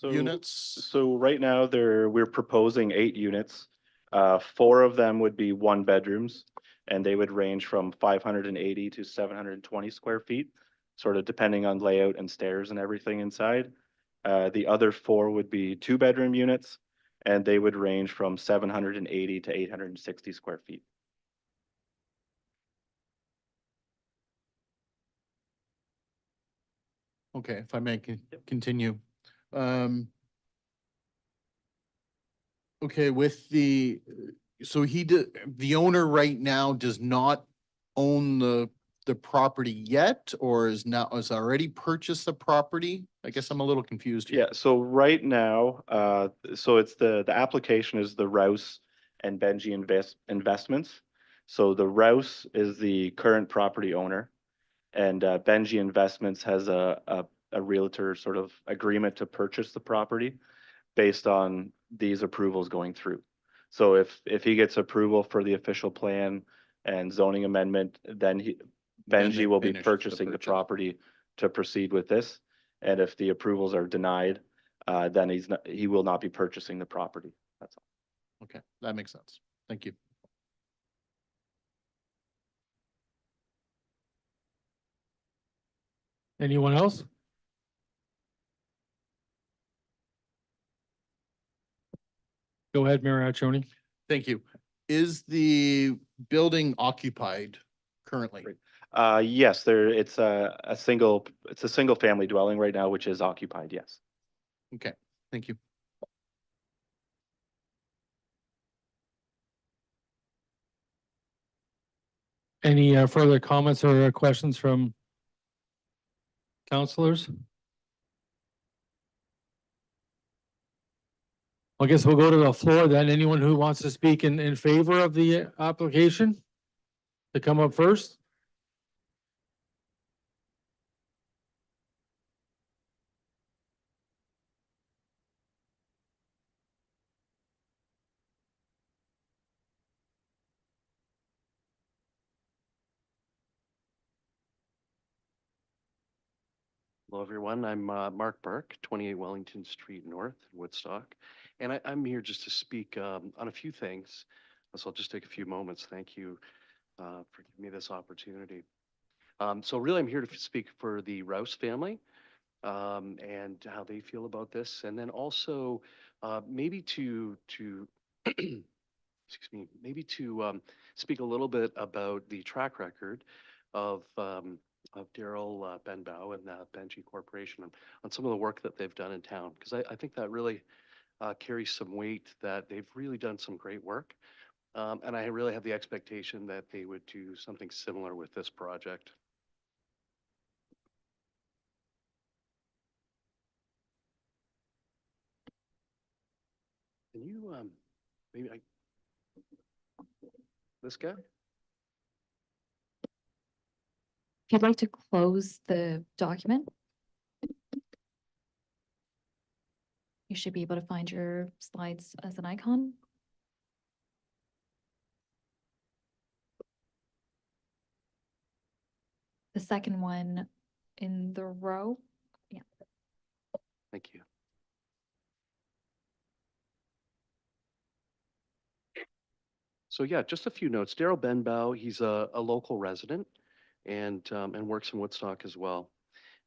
units? So right now we're proposing 8 units. 4 of them would be 1-bedrooms, and they would range from 580 to 720 square feet, sort of depending on layout and stairs and everything inside. The other 4 would be 2-bedroom units, and they would range from 780 to 860 square feet. Okay, if I may continue. Okay, with so the owner right now does not own the property yet, or has already purchased the property? I guess I'm a little confused here. Yeah, so right now, so it's the application is the Rouse and Benji Investments. So the Rouse is the current property owner, and Benji Investments has a realtor sort of agreement to purchase the property based on these approvals going through. So if he gets approval for the official plan and zoning amendment, then Then Benji they will be finish the purchasing the purchase. property to proceed with this. And if the approvals are denied, then he will not be purchasing the property. That's all. Okay, that makes sense. Thank you. Anyone else? Go ahead, Mayor Accioni. Thank you. Is the building occupied currently? Yes, it's a single family dwelling right now, which is occupied, yes. Okay, thank you. Any further comments or questions from councilors? I guess we'll go to the floor then. Anyone who wants to speak in favor of the application to come up first? Hello, everyone. I'm Mark Burke, 28 Wellington Street North, Woodstock. And I'm here just to speak on a few things. So I'll just take a few moments. Thank you for giving me this opportunity. So really, I'm here to speak for the Rouse family and how they feel about this. And then also maybe to excuse me, maybe to speak a little bit about the track record of Daryl Benbow and Benji Corporation on some of the work that they've done in town, because I think that really carries some weight, that they've really done some great work. And I really have the expectation that they would do something similar with this project. Can you, maybe this guy? If you'd like to close the document, you should be able to find your slides as an icon. The second one in the row. Yeah. Thank you. So yeah, just a few notes. Daryl Benbow, he's a local resident and works in Woodstock as well.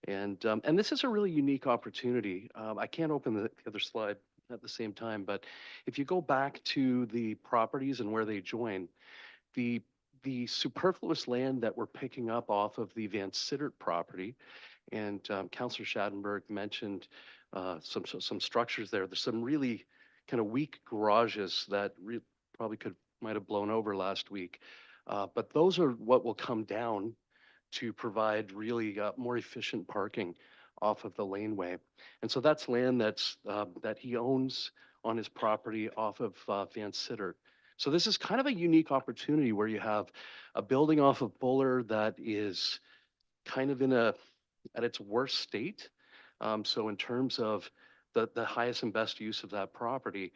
And this is a really unique opportunity. I can't open the other slide at the same time, but if you go back to the properties and where they join, the superfluous land that we're picking up off of the Van Sittert property, and Councillor Schadenberg mentioned some structures there. There's some really kind of weak garages that probably might have blown over last week, but those are what will come down to provide really more efficient parking off of the laneway. And so that's land that he owns on his property off of Van Sittert. So this is kind of a unique opportunity where you have a building off of Buller that is kind of at its worst state. So in terms of the highest and best use of that property,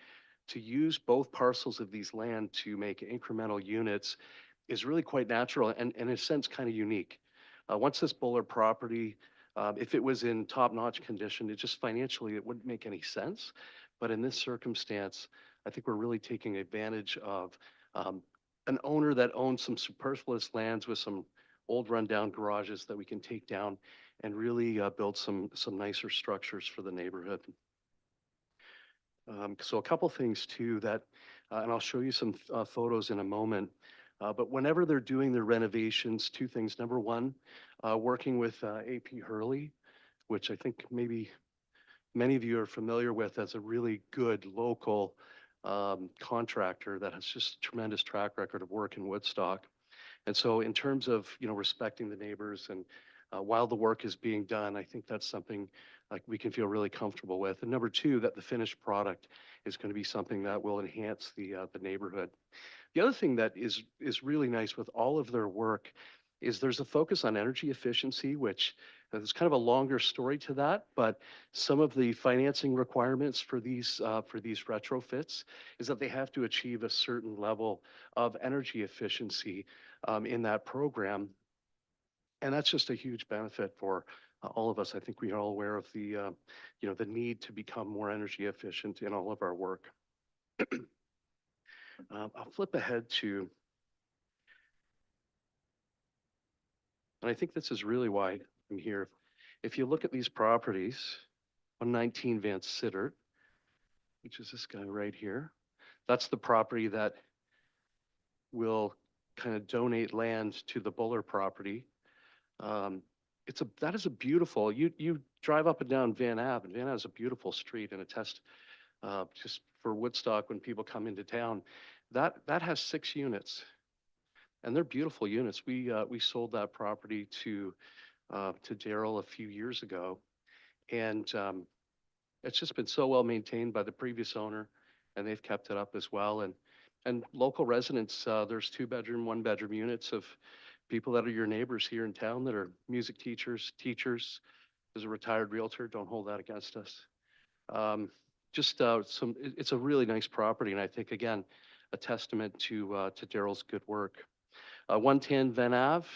to use both parcels of these land to make incremental units is really quite natural and in a sense kind of unique. Once this Buller property, if it was in top-notch condition, it just financially, it wouldn't make any sense. But in this circumstance, I think we're really taking advantage of an owner that owns some superfluous lands with some old rundown garages that we can take down and really build some nicer structures for the neighborhood. So a couple things too that, and I'll show you some photos in a moment, but whenever they're doing their renovations, two things. Number one, working with AP Hurley, which I think maybe many of you are familiar with as a really good local contractor that has just a tremendous track record of work in Woodstock. And so in terms of, respecting the neighbors and while the work is being done, I think that's something like we can feel really comfortable with. And number two, that the finished product is going to be something that will enhance the neighborhood. The other thing that is really nice with all of their work is there's a focus on energy efficiency, which there's kind of a longer story to that, but some of the financing requirements for these retrofits is that they have to achieve a certain level of energy efficiency in that program. And that's just a huge benefit for all of us. I think we are all aware of the need to become more energy efficient in all of our work. I'll flip ahead to, and I think this is really why I'm here. If you look at these properties, 119 Van Sittert, which is this guy right here, that's the property that will kind of donate land to the Buller property. That is a beautiful, you drive up and down Van Ave, and Van Ave is a beautiful street and a test just for Woodstock when people come into town. That has 6 units, and they're beautiful units. We sold that property to Daryl a few years ago, and it's just been so well maintained by the previous owner, and they've kept it up as well. And local residents, there's 2-bedroom, 1-bedroom units of people that are your neighbors here in town that are music teachers. There's a retired realtor. Don't hold that against us. It's a really nice property, and I think again, a testament to Daryl's good work. 110 Van Ave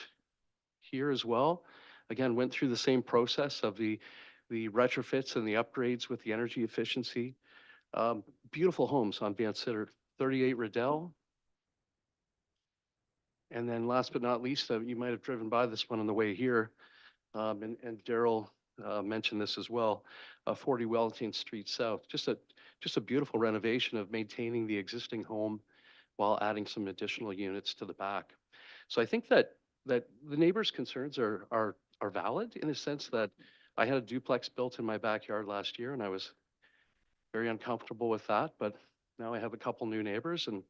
here as well. again, went through the same process of the retrofits and the upgrades with the energy efficiency. Beautiful homes on Van Sitter, 38 Riddell. And then last but not least, you might have driven by this one on the way here. And Daryl mentioned this as well, 40 Wellington Street South. Just a beautiful renovation of maintaining the existing home while adding some additional units to the back. So I think that the neighbors' concerns are valid in the sense that I had a duplex built in my backyard last year and I was very uncomfortable with that, but now I have a couple new neighbors and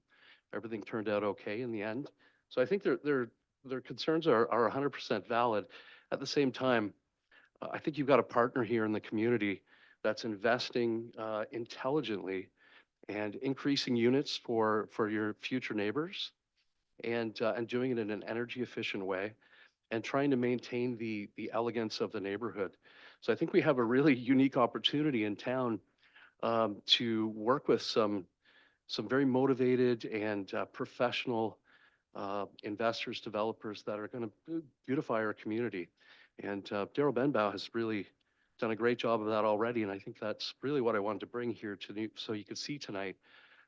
everything turned out okay in the end. So I think their concerns are 100% valid. At the same time, I think you've got a partner here in the community that's investing intelligently and increasing units for your future neighbors and doing it in an energy efficient way and trying to maintain the elegance of the neighborhood. So I think we have a really unique opportunity in town to work with some very motivated and professional investors, developers that are going to beautify our community. And Daryl Benbow has really done a great job of that already. And I think that's really what I wanted to bring here so you could see tonight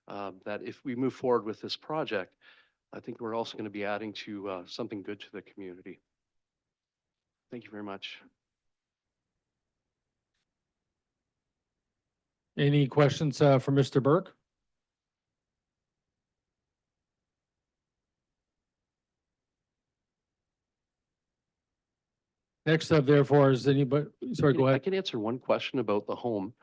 that if we move forward with this project, I think we're also going to be adding to something good to the community. Thank you very much. Any questions for Mr. Burke? Next up, therefore, is anybody, sorry, go I can answer one question about the home.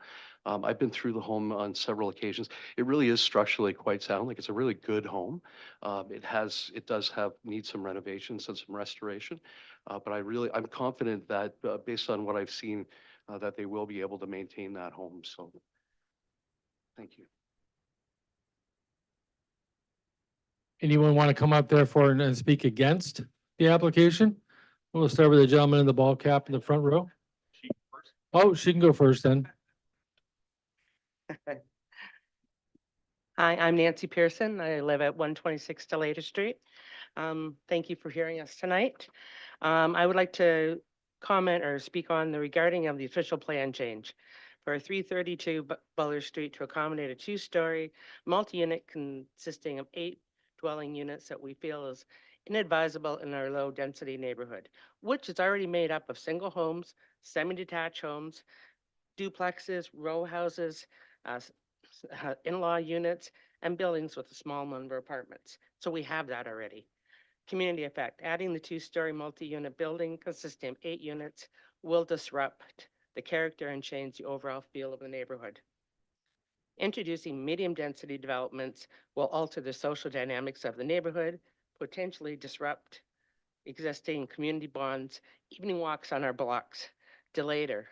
I've been through the home on several occasions. It really is structurally quite sound. Like it's a really good home. It does need some renovations and some restoration. But I'm confident that based on what I've seen, that they will be able to maintain that home. So thank you. Anyone want to come up therefore and speak against the application? We'll start with the gentleman in the ball cap in the front row. Oh, she can go first then. Hi, I'm Nancy Pearson. I live at 126 Delata Street. Thank you for hearing us tonight. I would like to comment or speak on the regarding of the official plan change for 332 Butler Street to accommodate a two-story multi-unit consisting of 8 dwelling units that we feel is inadvisable in our low-density neighborhood, which is already made up of single homes, semi-detached homes, duplexes, row houses, in-law units, and buildings with a small number of apartments. So we have that already. Community effect, adding the two-story multi-unit building consisting of 8 units will disrupt the character and change the overall feel of the neighborhood. Introducing medium-density developments will alter the social dynamics of the neighborhood, potentially disrupt existing community bonds, evening walks on our blocks, Delater,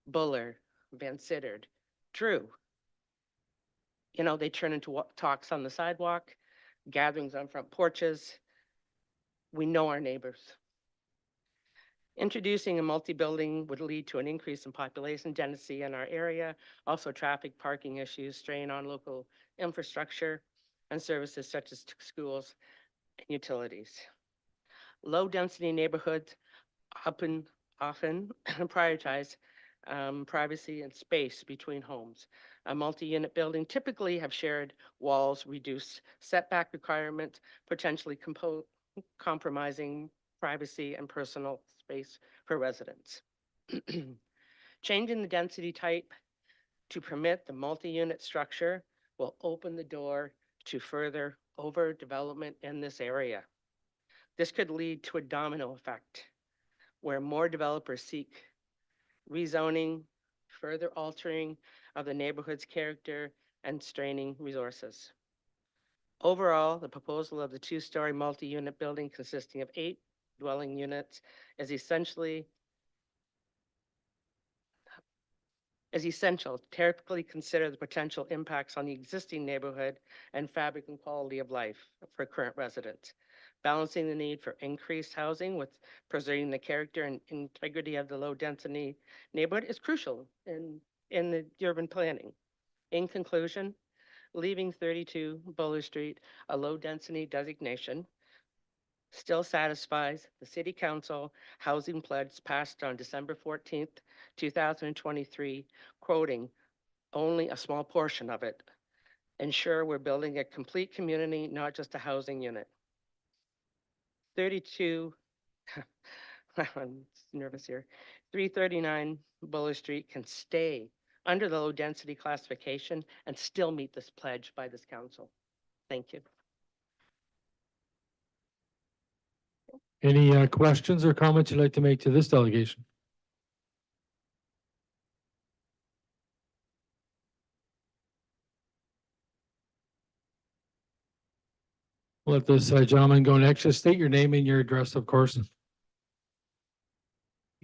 Buller, Van Sittard, Drew. You know, they turn into talks on the sidewalk, gatherings on front porches. We know our neighbors. Introducing a multi-building would lead to an increase in population density in our area, also traffic, parking issues, strain on local infrastructure and services such as schools and utilities. Low-density neighborhoods often prioritize privacy and space between homes. A multi-unit building typically have shared walls, reduced setback requirements, potentially compromising privacy and personal space for residents. Changing the density type to permit the multi-unit structure will open the door to further overdevelopment in this area. This could lead to a domino effect where more developers seek rezoning, further altering of the neighborhood's character, and straining resources. Overall, the proposal of the two-story multi-unit building consisting of 8 dwelling units is essential to carefully consider the potential impacts on the existing neighborhood and fabric and quality of life for current residents. Balancing the need for increased housing with preserving the character and integrity of the low-density neighborhood is crucial in the urban planning. In conclusion, leaving 32 Buller Street a low-density designation still satisfies the City Council housing pledge passed on December 14th, 2023, quoting only a small portion of it. Ensure we're building a complete community, not just a housing unit. 32, I'm nervous here, 339 Buller Street can stay under the low density classification and still meet this pledge by this council. Thank you. Any questions or comments you'd like to make to this delegation? Let this gentleman go next. Just state your name and your address, of course.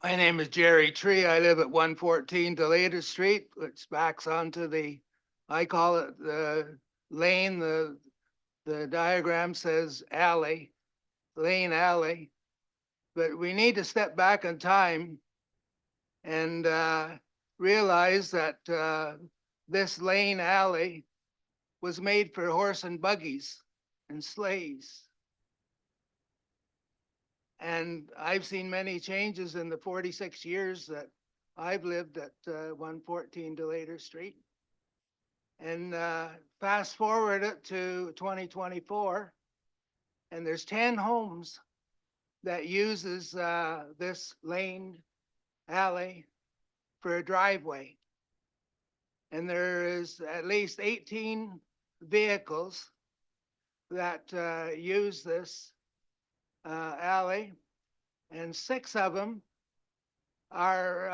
My name is Jerry Tree. I live at 114 Delayed Street, which backs onto I call it the lane. The diagram says alley, lane alley. But we need to step back in time and realize that this lane alley was made for horse and buggies and sleighs. And I've seen many changes in the 46 years that I've lived at 114 Delayed Street. And fast forward it to 2024, and there's 10 homes that uses this lane alley for a driveway. And there is at least 18 vehicles that use this alley, and 6 of them are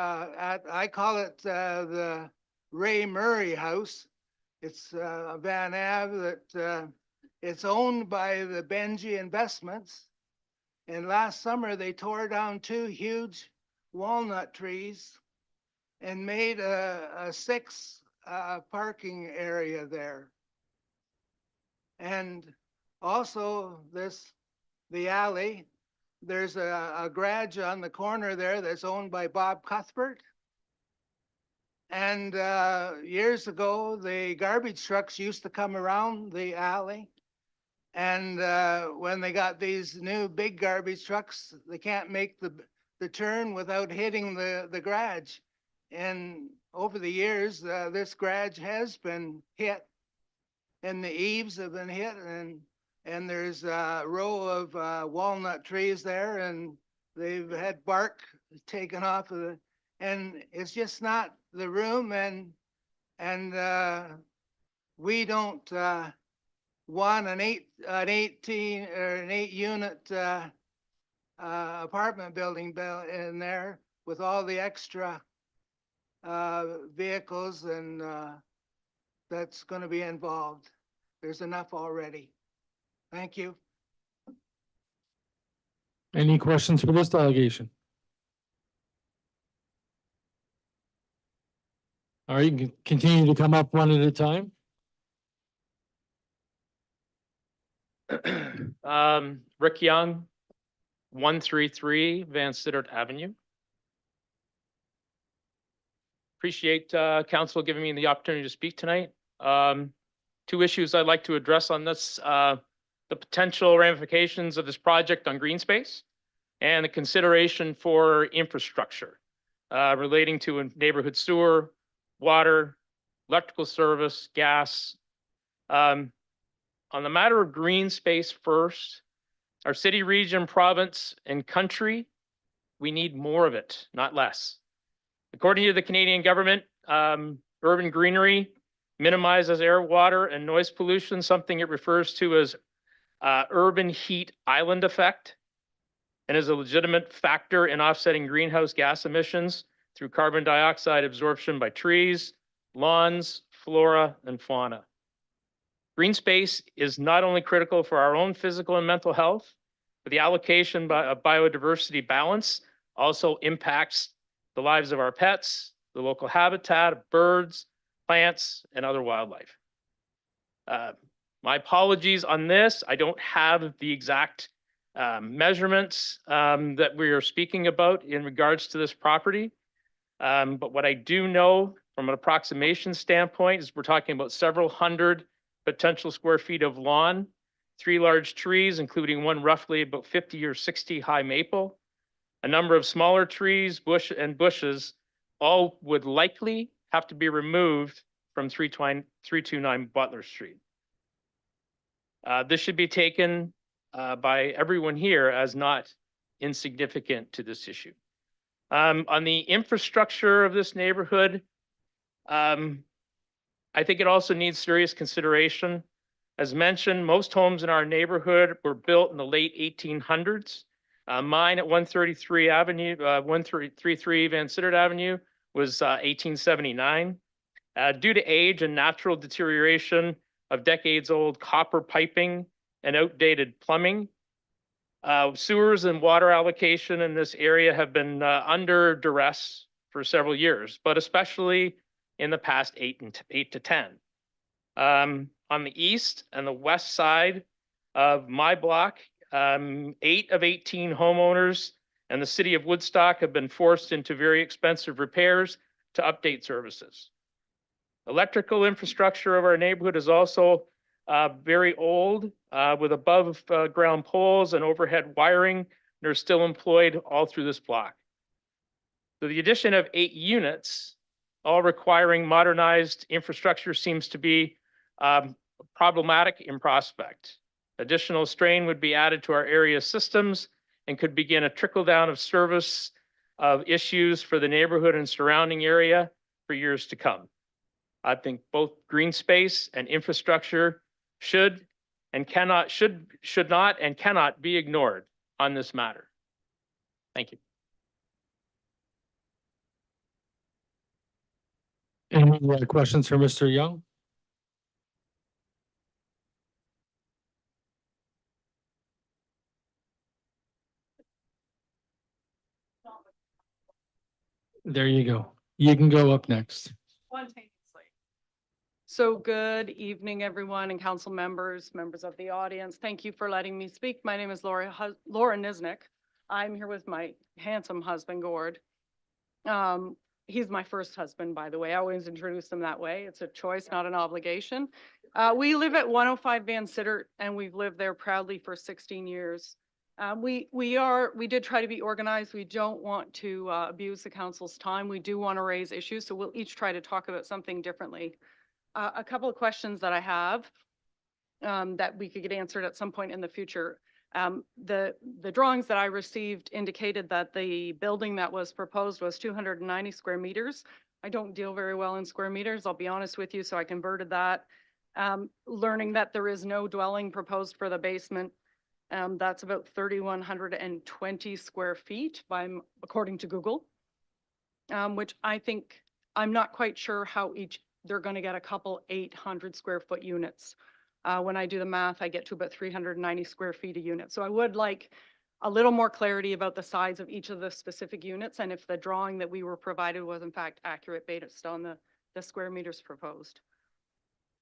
I call it the Ray Murray House. It's Van Ave that it's owned by the Benji Investments. And last summer they tore down 2 huge walnut trees and made a 6 parking area there. And also the alley, there's a garage on the corner there that's owned by Bob Cuthbert. And years ago, the garbage trucks used to come around the alley. And when they got these new big garbage trucks, they can't make the turn without hitting the garage. And over the years, this garage has been hit, and the eaves have been hit, and there's a row of walnut trees there, and they've had bark taken off of it, and it's just not the room, and we don't want an 18 or an 8-unit apartment building in there with all the extra vehicles and that's going to be involved. There's enough already. Thank you. Any questions for this delegation? All right, you can continue to come up one at a time. Rick Young, 133 Van Sittert Avenue. Appreciate council giving me the opportunity to speak tonight. 2 issues I'd like to address on this, the potential ramifications of this project on green space and the consideration for infrastructure relating to a neighborhood sewer, water, electrical service, gas. On the matter of green space first, our city, region, province, and country, we need more of it, not less. According to the Canadian government, urban greenery minimizes air, water, and noise pollution, something it refers to as urban heat island effect, and is a legitimate factor in offsetting greenhouse gas emissions through carbon dioxide absorption by trees, lawns, flora, and fauna. Green space is not only critical for our own physical and mental health, but the allocation of biodiversity balance also impacts the lives of our pets, the local habitat of birds, plants, and other wildlife. My apologies on this. I don't have the exact measurements that we are speaking about in regards to this property. But what I do know from an approximation standpoint is we're talking about several hundred potential square feet of lawn 3 large trees, including one roughly about 50 or 60 high maple, a number of smaller trees, bushes, all would likely have to be removed from 329 Butler Street. This should be taken by everyone here as not insignificant to this issue. On the infrastructure of this neighborhood, I think it also needs serious consideration. As mentioned, most homes in our neighborhood were built in the late 1800s. Mine at 133 Avenue, 133 Van Sittert Avenue was 1879. Due to age and natural deterioration of decades-old copper piping and outdated plumbing, sewers and water allocation in this area have been under duress for several years, but especially in the past 8 to 10. On the east and the west side of my block, 8 of 18 homeowners and the city of Woodstock have been forced into very expensive repairs to update services. Electrical infrastructure of our neighborhood is also very old, with above ground poles and overhead wiring that are still employed all through this block. So the addition of 8 units, all requiring modernized infrastructure, seems to be problematic in prospect. Additional strain would be added to our area systems and could begin a trickle down of service of issues for the neighborhood and surrounding area for years to come. I think both green space and infrastructure should not and cannot be ignored on this matter. Thank you. Any questions for Mr. Young? There you go. You can go up next. Spontaneously. So good evening, everyone, and council members, members of the audience. Thank you for letting me speak. My name is Laura Niznik. I'm here with my handsome husband, Gord. He's my first husband, by the way. I always introduce him that way. It's a choice, not an obligation. We live at 105 Van Sittert, and we've lived there proudly for 16 years. We did try to be organized. We don't want to abuse the council's time. We do want to raise issues, so we'll each try to talk about something differently. A couple of questions that I have that we could get answered at some point in the future. The drawings that I received indicated that the building that was proposed was 290 square meters. I don't deal very well in square meters, I'll be honest with you, so I converted that. Learning that there is no dwelling proposed for the basement. That's about 3,120 square feet according to Google, which I think, I'm not quite sure how they're going to get a couple 800 square foot units. When I do the math, I get to about 390 square feet a unit. So I would like a little more clarity about the size of each of the specific units and if the drawing that we were provided was in fact accurate based on the square meters proposed.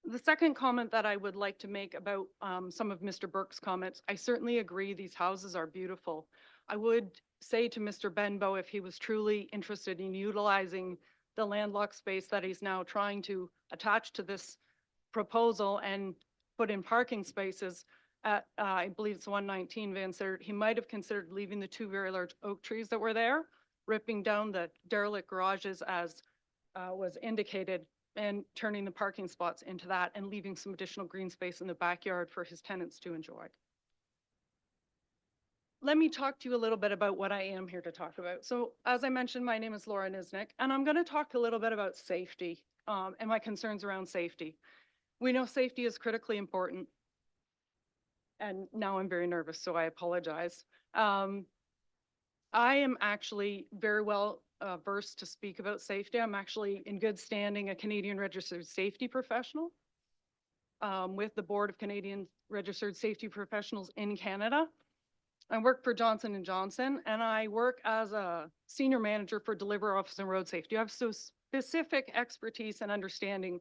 The second comment that I would like to make about some of Mr. Burke's comments, I certainly agree these houses are beautiful. I would say to Mr. Benbow, if he was truly interested in utilizing the landlocked space that he's now trying to attach to this proposal and put in parking spaces at, I believe it's 119 Van Sittert, he might have considered leaving the 2 very large oak trees that were there, ripping down the derelict garages as was indicated, and turning the parking spots into that and leaving some additional green space in the backyard for his tenants to enjoy. Let me talk to you a little bit about what I am here to talk about. So as I mentioned, my name is Laura Niznik, and I'm going to talk a little bit about safety and my concerns around safety. We know safety is critically important. And now I'm very nervous, so I apologize. I am actually very well versed to speak about safety. I'm actually in good standing a Canadian Registered Safety Professional with the Board of Canadian Registered Safety Professionals in Canada. I work for Johnson & Johnson, and I work as a Senior Manager for Delivery Office and Road Safety. I have so specific expertise and understanding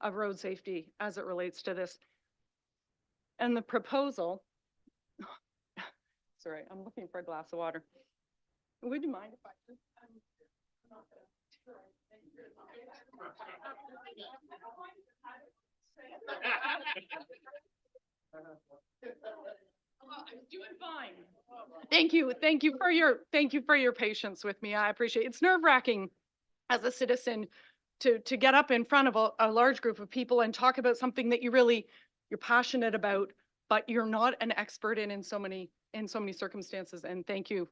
of road safety as it relates to this. And the proposal, sorry, I'm looking for a glass of water. Would you mind if I just, I'm not gonna. I'm doing fine. Thank you for your patience with me. I appreciate it. It's nerve-wracking as a citizen to get up in front of a large group of people and talk about something that you're passionate about, but you're not an expert in so many circumstances. And thank you,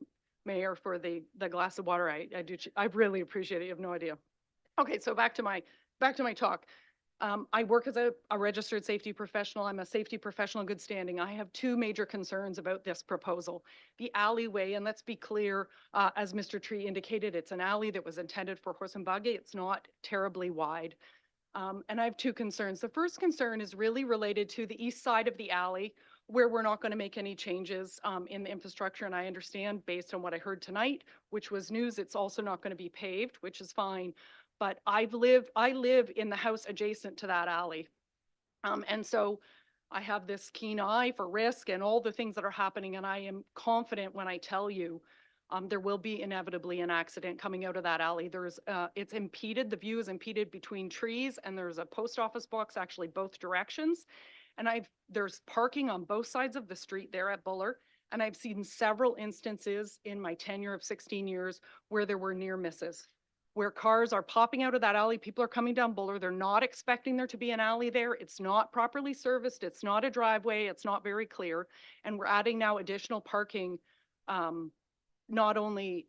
Mayor, for the glass of water. I really appreciate it. You have no idea. Okay, so back to my talk. I work as a registered safety professional. I'm a safety professional in good standing. I have two major concerns about this proposal. The alleyway, and let's be clear, as Mr. Tree indicated, it's an alley that was intended for horse and buggy. It's not terribly wide. And I have two concerns. The first concern is really related to the east side of the alley, where we're not going to make any changes in the infrastructure. And I understand, based on what I heard tonight, which was news, it's also not going to be paved, which is fine. But I live in the house adjacent to that alley. And so I have this keen eye for risk and all the things that are happening. And I am confident when I tell you there will be inevitably an accident coming out of that alley. It's impeded, the view is impeded between trees, and there's a post office box actually both directions. And there's parking on both sides of the street there at Buller. And I've seen several instances in my tenure of 16 years where there were near misses, where cars are popping out of that alley. People are coming down Buller. They're not expecting there to be an alley there. It's not properly serviced. It's not a driveway. It's not very clear. And we're adding now additional parking, not only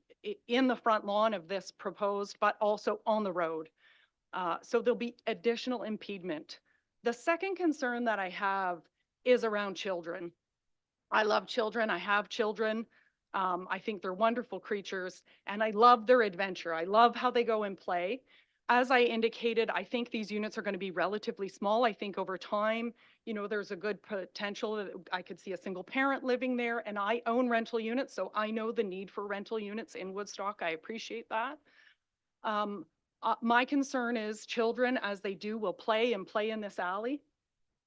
in the front lawn of this proposed, but also on the road. So there'll be additional impediment. The second concern that I have is around children. I love children. I have children. I think they're wonderful creatures, and I love their adventure. I love how they go and play. As I indicated, I think these units are going to be relatively small. I think over time, there's a good potential that I could see a single parent living there, and I own rental units, so I know the need for rental units in Woodstock. I appreciate that. My concern is children, as they do, will play in this alley,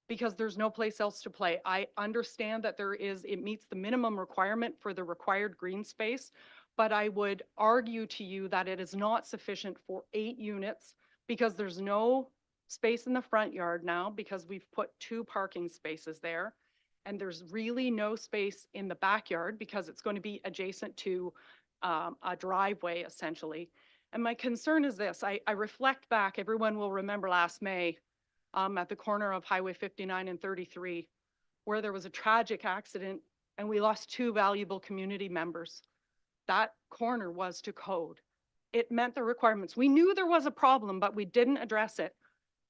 because there's no place else to play. I understand that it meets the minimum requirement for the required green space, but I would argue to you that it is not sufficient for 8 units, because there's no space in the front yard now, because we've put 2 parking spaces there. And there's really no space in the backyard, because it's going to be adjacent to a driveway, essentially. And my concern is this: I reflect back, everyone will remember last May, at the corner of Highway 59 and 33, where there was a tragic accident and we lost 2 valuable community members. That corner was to code. It met the requirements. We knew there was a problem, but we didn't address it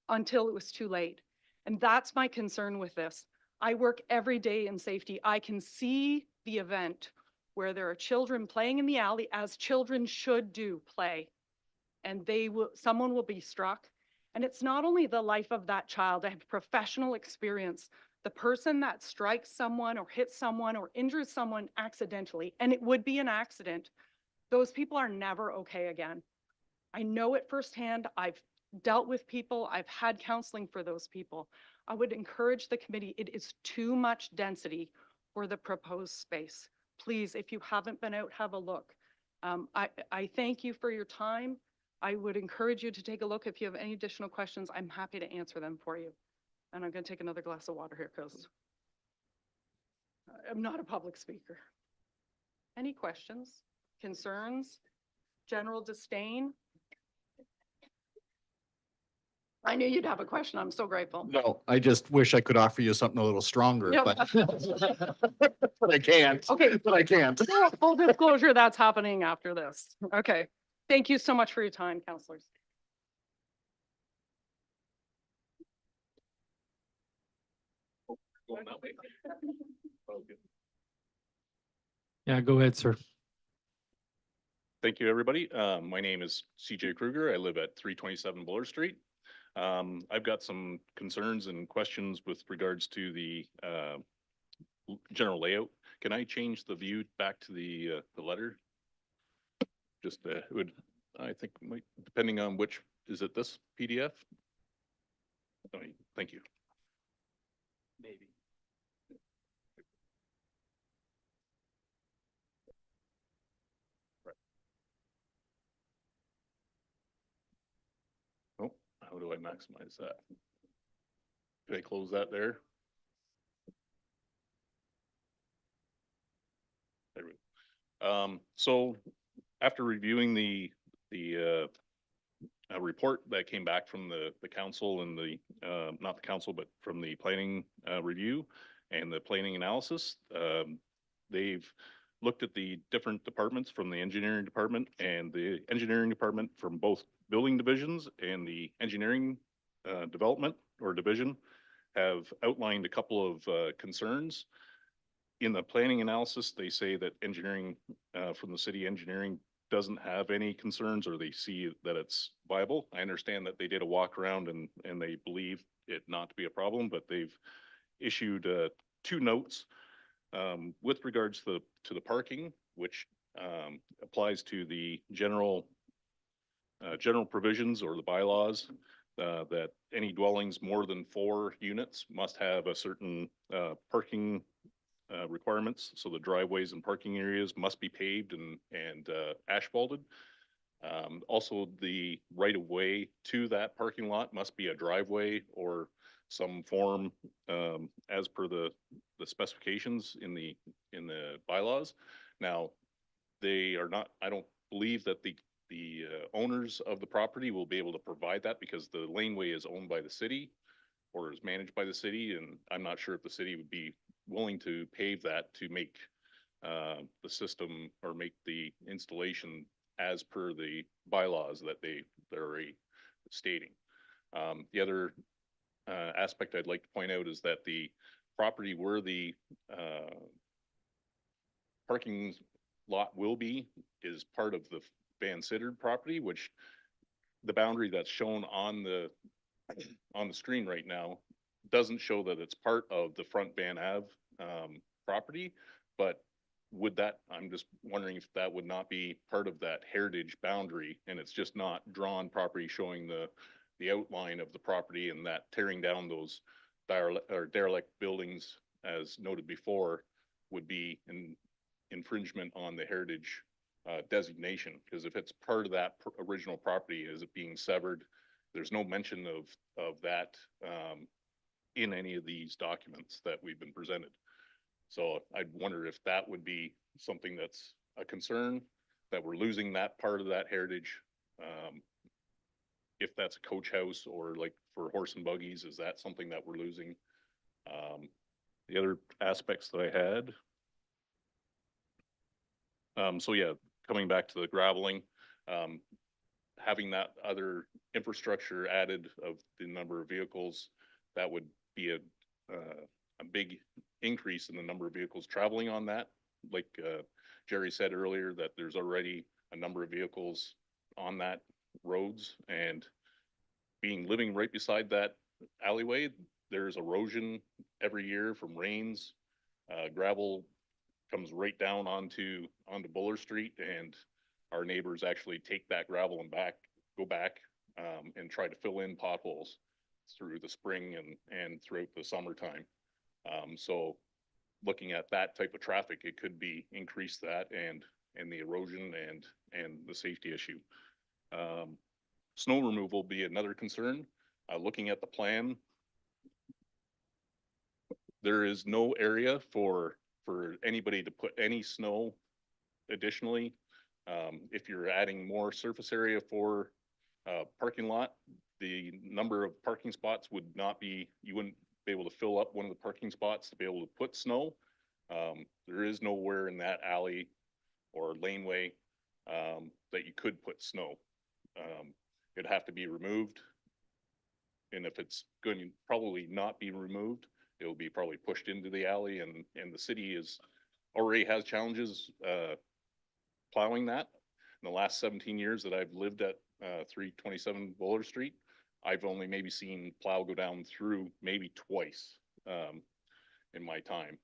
until it was too late. And that's my concern with this. I work every day in safety. I can see the event where there are children playing in the alley, as children should do, play. And someone will be struck. And it's not only the life of that child. I have professional experience. The person that strikes someone or hits someone or injures someone accidentally, and it would be an accident, those people are never okay again. I know it firsthand. I've dealt with people. I've had counseling for those people. I would encourage the committee. It is too much density for the proposed space. Please, if you haven't been out, have a look. I thank you for your time. I would encourage you to take a look. If you have any additional questions, I'm happy to answer them for you. And I'm going to take another glass of water here, because I'm not a public speaker. Any questions, concerns, general disdain? I knew you'd have a question. I'm so grateful. No, I just wish I could offer you something a little stronger, Yep. but but I can't. Okay. But I can't. Full disclosure, that's happening after this. Okay. Thank you so much for your time, counselors. Yeah, go ahead, sir. Thank you, everybody. My name is CJ Kruger. I live at 327 Buller Street. I've got some concerns and questions with regards to the general layout. Can I change the view back to the letter? Just I think depending on which, is it this PDF? Thank you. Maybe. Oh, how do I maximize that? Can I close that there? So after reviewing the report that came back from the council and not the council, but from the planning review and the planning analysis, they've looked at the different departments from the engineering department and the engineering department from both building divisions and the engineering development or division have outlined a couple of concerns. In the planning analysis, they say that engineering from the city engineering doesn't have any concerns, or they see that it's viable. I understand that they did a walk around and they believe it not to be a problem, but they've issued 2 notes with regards to the parking, which applies to the general provisions or the bylaws that any dwellings more than 4 units must have a certain parking requirements. So the driveways and parking areas must be paved and asphalted. Also, the right of way to that parking lot must be a driveway or some form as per the specifications in the bylaws. Now, they are not. I don't believe that the owners of the property will be able to provide that because the laneway is owned by the city or is managed by the city, and I'm not sure if the city would be willing to pave that to make the system or make the installation as per the bylaws that they're already stating. The other aspect I'd like to point out is that the property where the parking lot will be is part of the Van Sittard property, which the boundary that's shown on the screen right now doesn't show that it's part of the front Van Ave property, but I'm just wondering if that would not be part of that heritage boundary, and it's just not drawn property showing the outline of the property, and that tearing down those derelict buildings, as noted before, would be an infringement on the heritage designation, because if it's part of that original property, is it being severed? There's no mention of that in any of these documents that we've been presented. So I'd wonder if that would be something that's a concern, that we're losing that part of that heritage. If that's a coach house or like for horse and buggies, is that something that we're losing? The other aspects that I had. So yeah, coming back to the graveling, having that other infrastructure added of the number of vehicles, that would be a big increase in the number of vehicles traveling on that. Like Jerry said earlier, that there's already a number of vehicles on that roads, and living right beside that alleyway, there's erosion every year from rains. Gravel comes right down onto Buller Street, and our neighbors actually take that gravel and go back and try to fill in potholes through the spring and throughout the summertime. So looking at that type of traffic, it could be increase that and the erosion and the safety issue. Snow removal be another concern. Looking at the plan, there is no area for anybody to put any snow additionally. If you're adding more surface area for parking lot, the number of parking spots would not be, you wouldn't be able to fill up one of the parking spots to be able to put snow. There is nowhere in that alley or laneway that you could put snow. It'd have to be removed. And if it's going to probably not be removed, it'll be probably pushed into the alley, and the city already has challenges plowing that. In the last 17 years that I've lived at 327 Buller Street, I've only maybe seen plow go down through maybe twice in my time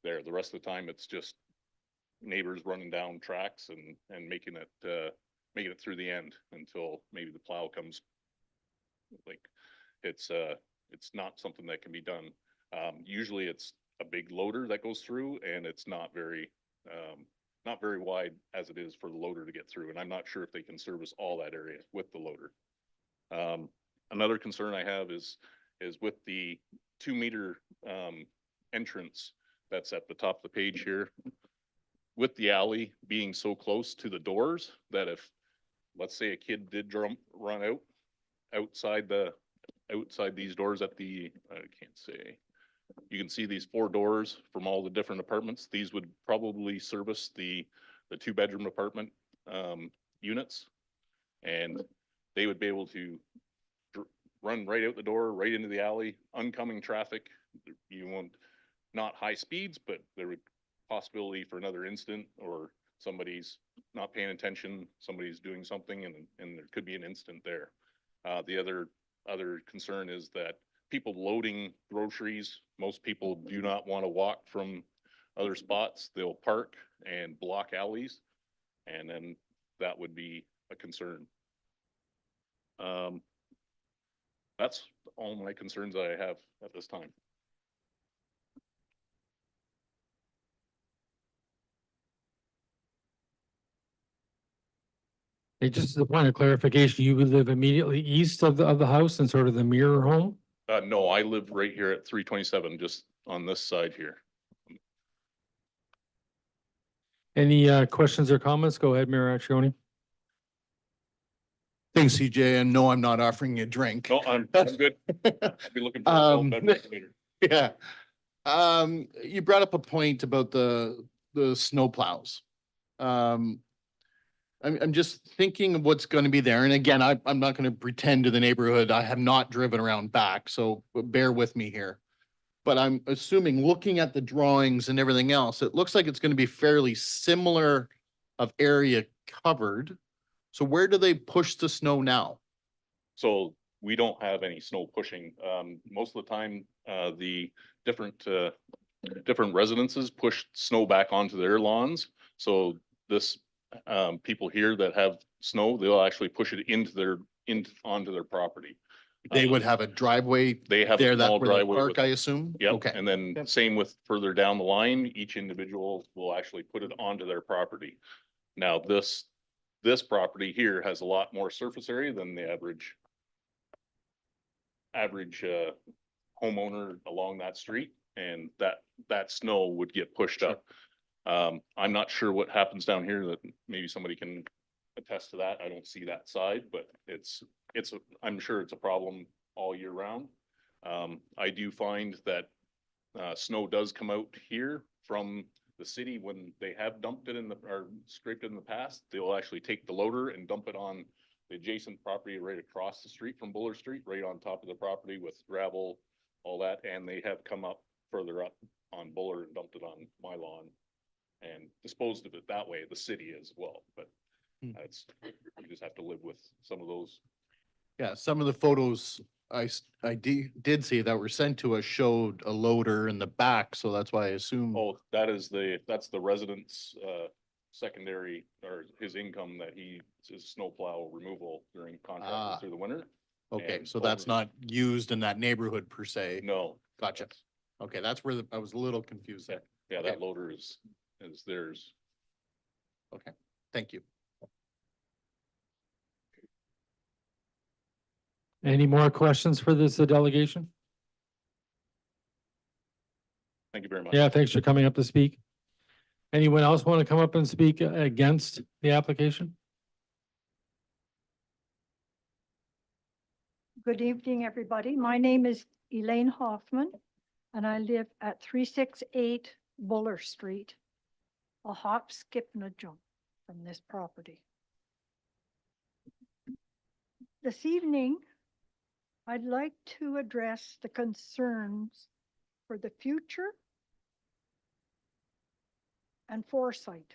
there. The rest of the time, it's just neighbors running down tracks and making it through the end until maybe the plow comes. Like it's not something that can be done. Usually it's a big loader that goes through, and it's not very wide as it is for the loader to get through. And I'm not sure if they can service all that area with the loader. Another concern I have is with the 2 meter entrance that's at the top of the page here. with the alley being so close to the doors that if, let's say a kid did run outside these doors at the, I can't say, you can see these 4 doors from all the different apartments. These would probably service the 2-bedroom apartment units. And they would be able to run right out the door, right into the alley, oncoming traffic. You won't, not high speeds, but there would possibility for another incident, or somebody's not paying attention, somebody's doing something, and there could be an incident there. The other concern is that people loading groceries, most people do not want to walk from other spots. They'll park and block alleys, and then that would be a concern. That's all my concerns I have at this time. Hey, just as a point of clarification, you would live immediately east of the house and sort of the mirror home? No, I live right here at 327, just on this side here. Any questions or comments? Go ahead, Mayor Accioni. Thanks, CJ, and no, I'm not offering you a drink. No, I'm good. I'll be looking for a beverage later. Yeah. You brought up a point about the snow plows. I'm just thinking of what's going to be there. And again, I'm not going to pretend to the neighborhood. I have not driven around back, so bear with me here. But I'm assuming, looking at the drawings and everything else, it looks like it's going to be fairly similar of area covered. So where do they push the snow now? So we don't have any snow pushing. Most of the time, the different residences push snow back onto their lawns. So this, people here that have snow, they'll actually push it onto their property. They would have a driveway They have there, a that's small where they driveway park, with, I assume? yep, Okay. and then same with further down the line, each individual will actually put it onto their property. Now, this property here has a lot more surface area than the average homeowner along that street, and that snow would get pushed up. I'm not sure what happens down here, that maybe somebody can attest to that. I don't see that side, but I'm sure it's a problem all year round. I do find that snow does come out here from the city when they have dumped it or scraped it in the past. They'll actually take the loader and dump it on the adjacent property right across the street from Buller Street, right on top of the property with gravel, all that. And they have come up further up on Buller and dumped it on my lawn and disposed of it that way. The city as well, but we just have to live with some of those. Yeah, some of the photos I did see that were sent to us showed a loader in the back, so that's why I assume. Oh, that's the resident's secondary, or his income that his snowplow removal during contracting through the winter. Okay, and so that's over- not used in that neighborhood per se. No. Gotcha. Okay, that's where I was a little confused there. Yeah, Okay. that loader is theirs. Okay, thank you. Any more questions for this delegation? Thank you very much. Yeah, thanks for coming up to speak. Anyone else want to come up and speak against the application? Good evening, everybody. My name is Elaine Hoffman, and I live at 368 Buller Street, a hop, skip, and a jump from this property. This evening, I'd like to address the concerns for the future and foresight.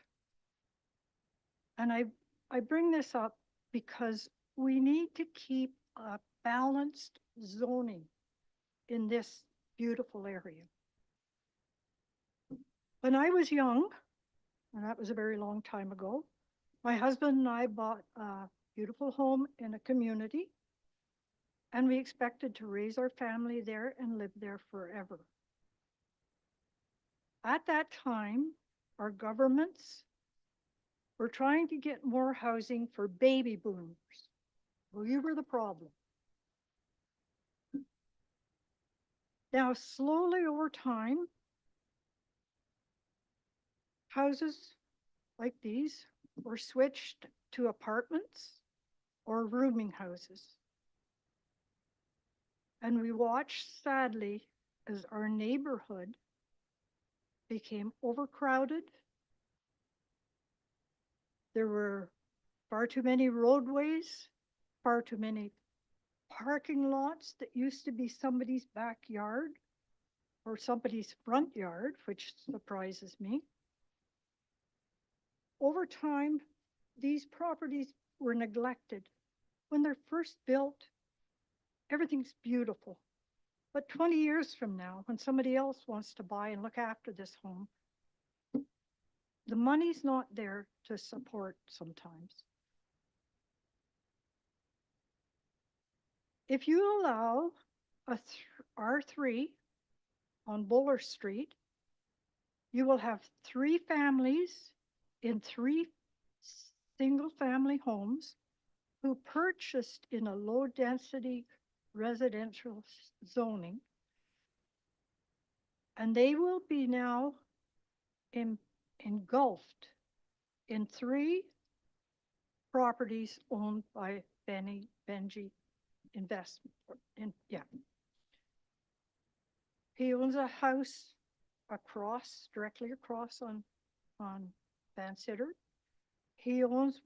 And I bring this up because we need to keep a balanced zoning in this beautiful area. When I was young, and that was a very long time ago, my husband and I bought a beautiful home in a community, and we expected to raise our family there and live there forever. At that time, our governments were trying to get more housing for baby boomers. We were the problem. Now, slowly over time, houses like these were switched to apartments or rooming houses. And we watched sadly as our neighborhood became overcrowded. There were far too many roadways, far too many parking lots that used to be somebody's backyard or somebody's front yard, which surprises me. Over time, these properties were neglected. When they're first built, everything's beautiful. But 20 years from now, when somebody else wants to buy and look after this home, the money's not there to support sometimes. If you allow a R3 on Buller Street, you will have 3 families in 3 single-family homes who purchased in a low-density residential zoning, and they will be now engulfed in 3 properties owned by Benji Investment. He owns a house directly across on Van Sitter. He owns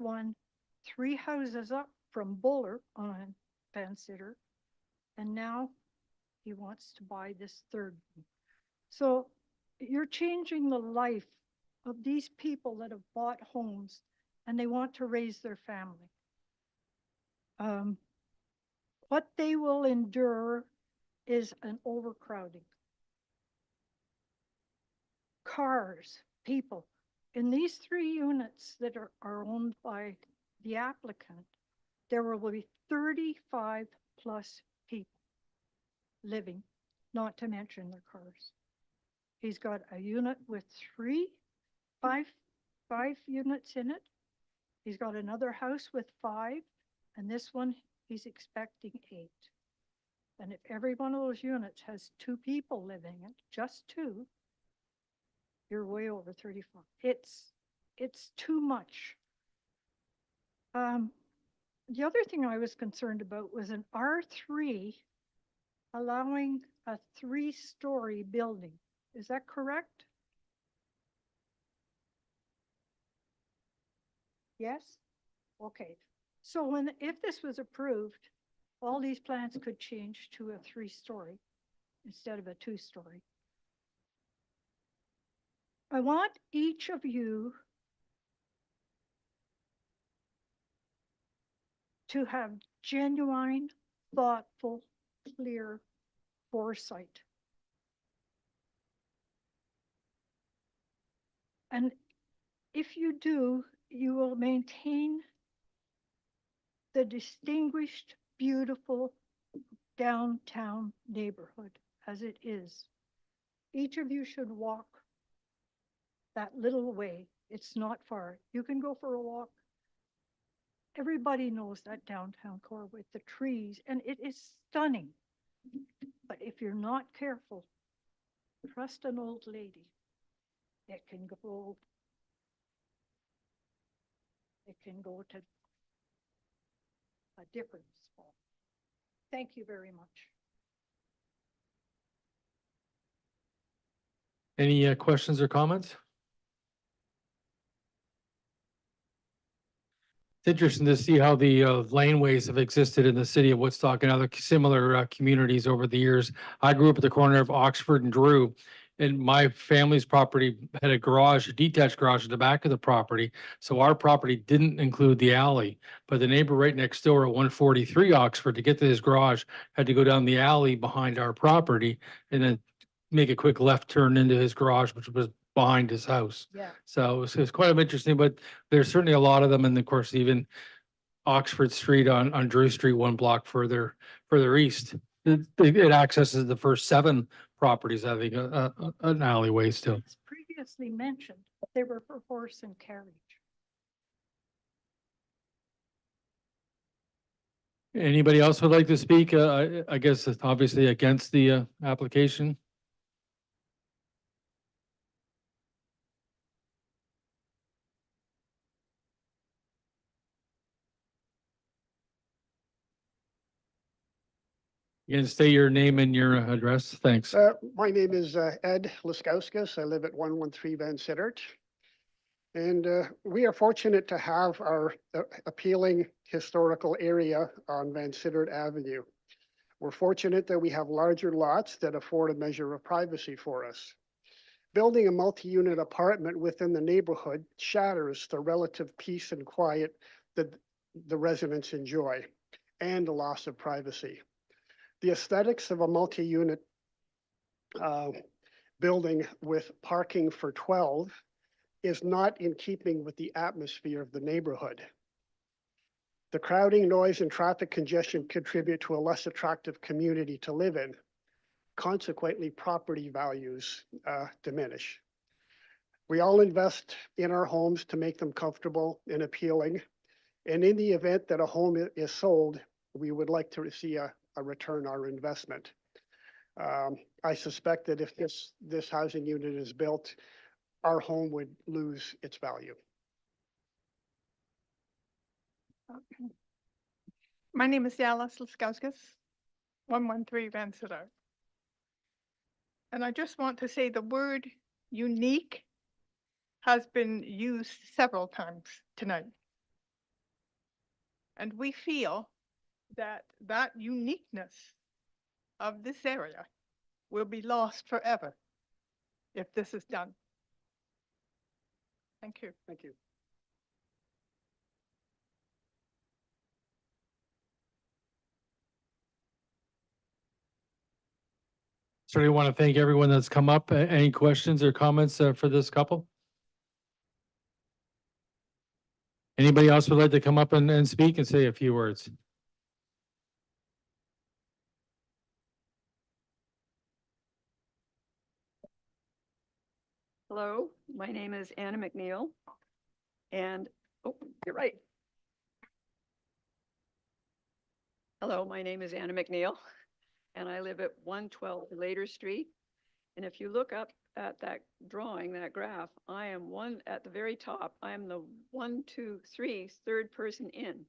3 houses up from Buller on Van Sitter, and now he wants to buy this 3rd one. So you're changing the life of these people that have bought homes and they want to raise their family. What they will endure is an overcrowding. Cars, people. In these 3 units that are owned by the applicant, there will be 35 plus people living, not to mention their cars. He's got a unit with 5 units in it. He's got another house with 5, and this one he's expecting 8. And if every one of those units has 2 people living in it, just 2, you're way over 35. It's too much. The other thing I was concerned about was an R3 allowing a 3-story building. Is that correct? Yes? Okay. So if this was approved, all these plans could change to a 3-story instead of a 2-story. I want each of you to have genuine, thoughtful, clear foresight. And if you do, you will maintain the distinguished, beautiful downtown neighborhood as it is. Each of you should walk that little way. It's not far. You can go for a walk. Everybody knows that downtown core with the trees, and it is stunning. But if you're not careful, trust an old lady. It can go to a different spot. Thank you very much. Any questions or comments? It's interesting to see how the laneways have existed in the city of Woodstock and other similar communities over the years. I grew up at the corner of Oxford and Drew, and my family's property had a garage, a detached garage at the back of the property. So our property didn't include the alley, but the neighbor right next door at 143 Oxford, to get to his garage, had to go down the alley behind our property and then make a quick left turn into his garage, which was behind his house. Yeah. So it's quite interesting, but there's certainly a lot of them. And of course, even Oxford Street on Drew Street, 1 block further east, it accesses the first 7 properties, I think, an alleyway still. As previously mentioned, they were for horse and carriage. Anybody else would like to speak? I guess it's obviously against the application. You can state your name and your address. Thanks. My name is Ed Laskauskas. I live at 113 Van Sittert. And we are fortunate to have our appealing historical area on Van Sittert Avenue. We're fortunate that we have larger lots that afford a measure of privacy for us. Building a multi-unit apartment within the neighborhood shatters the relative peace and quiet that the residents enjoy and the loss of privacy. The aesthetics of a multi-unit building with parking for 12 is not in keeping with the atmosphere of the neighborhood. The crowding, noise, and traffic congestion contribute to a less attractive community to live in. Consequently, property values diminish. We all invest in our homes to make them comfortable and appealing. And in the event that a home is sold, we would like to see a return on our investment. I suspect that if this housing unit is built, our home would lose its value. My name is Yala Slaskauskas, 113 Van Sittert. And I just want to say the word unique has been used several times tonight. And we feel that that uniqueness of this area will be lost forever if this is done. Thank you. Thank you. Certainly want to thank everyone that's come up. Any questions or comments for this couple? Anybody else would like to come up and speak and say a few words? Hello, my name is Anna McNeil, and, oh, you're right. Hello, my name is Anna McNeil, and I live at 112 Later Street. And if you look up at that drawing, that graph, I am at the very top. I am the 1, 2, 3, third person in.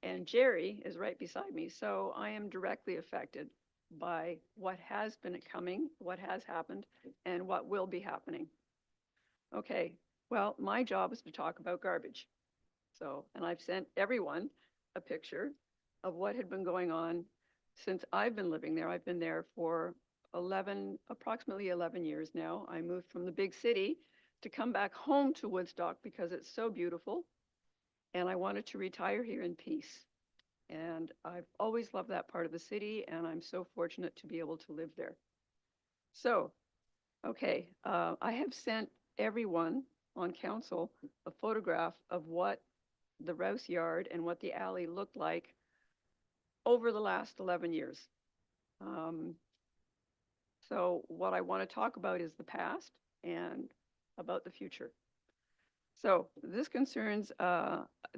And Jerry is right beside me, so I am directly affected by what has been coming, what has happened, and what will be happening. Okay, well, my job is to talk about garbage. So, and I've sent everyone a picture of what had been going on since I've been living there. I've been there for approximately 11 years now. I moved from the big city to come back home to Woodstock because it's so beautiful. And I wanted to retire here in peace. And I've always loved that part of the city, and I'm so fortunate to be able to live there. So, okay, I have sent everyone on council a photograph of what the Rouse Yard and what the alley looked like over the last 11 years. So what I want to talk about is the past and about the future. So this concerns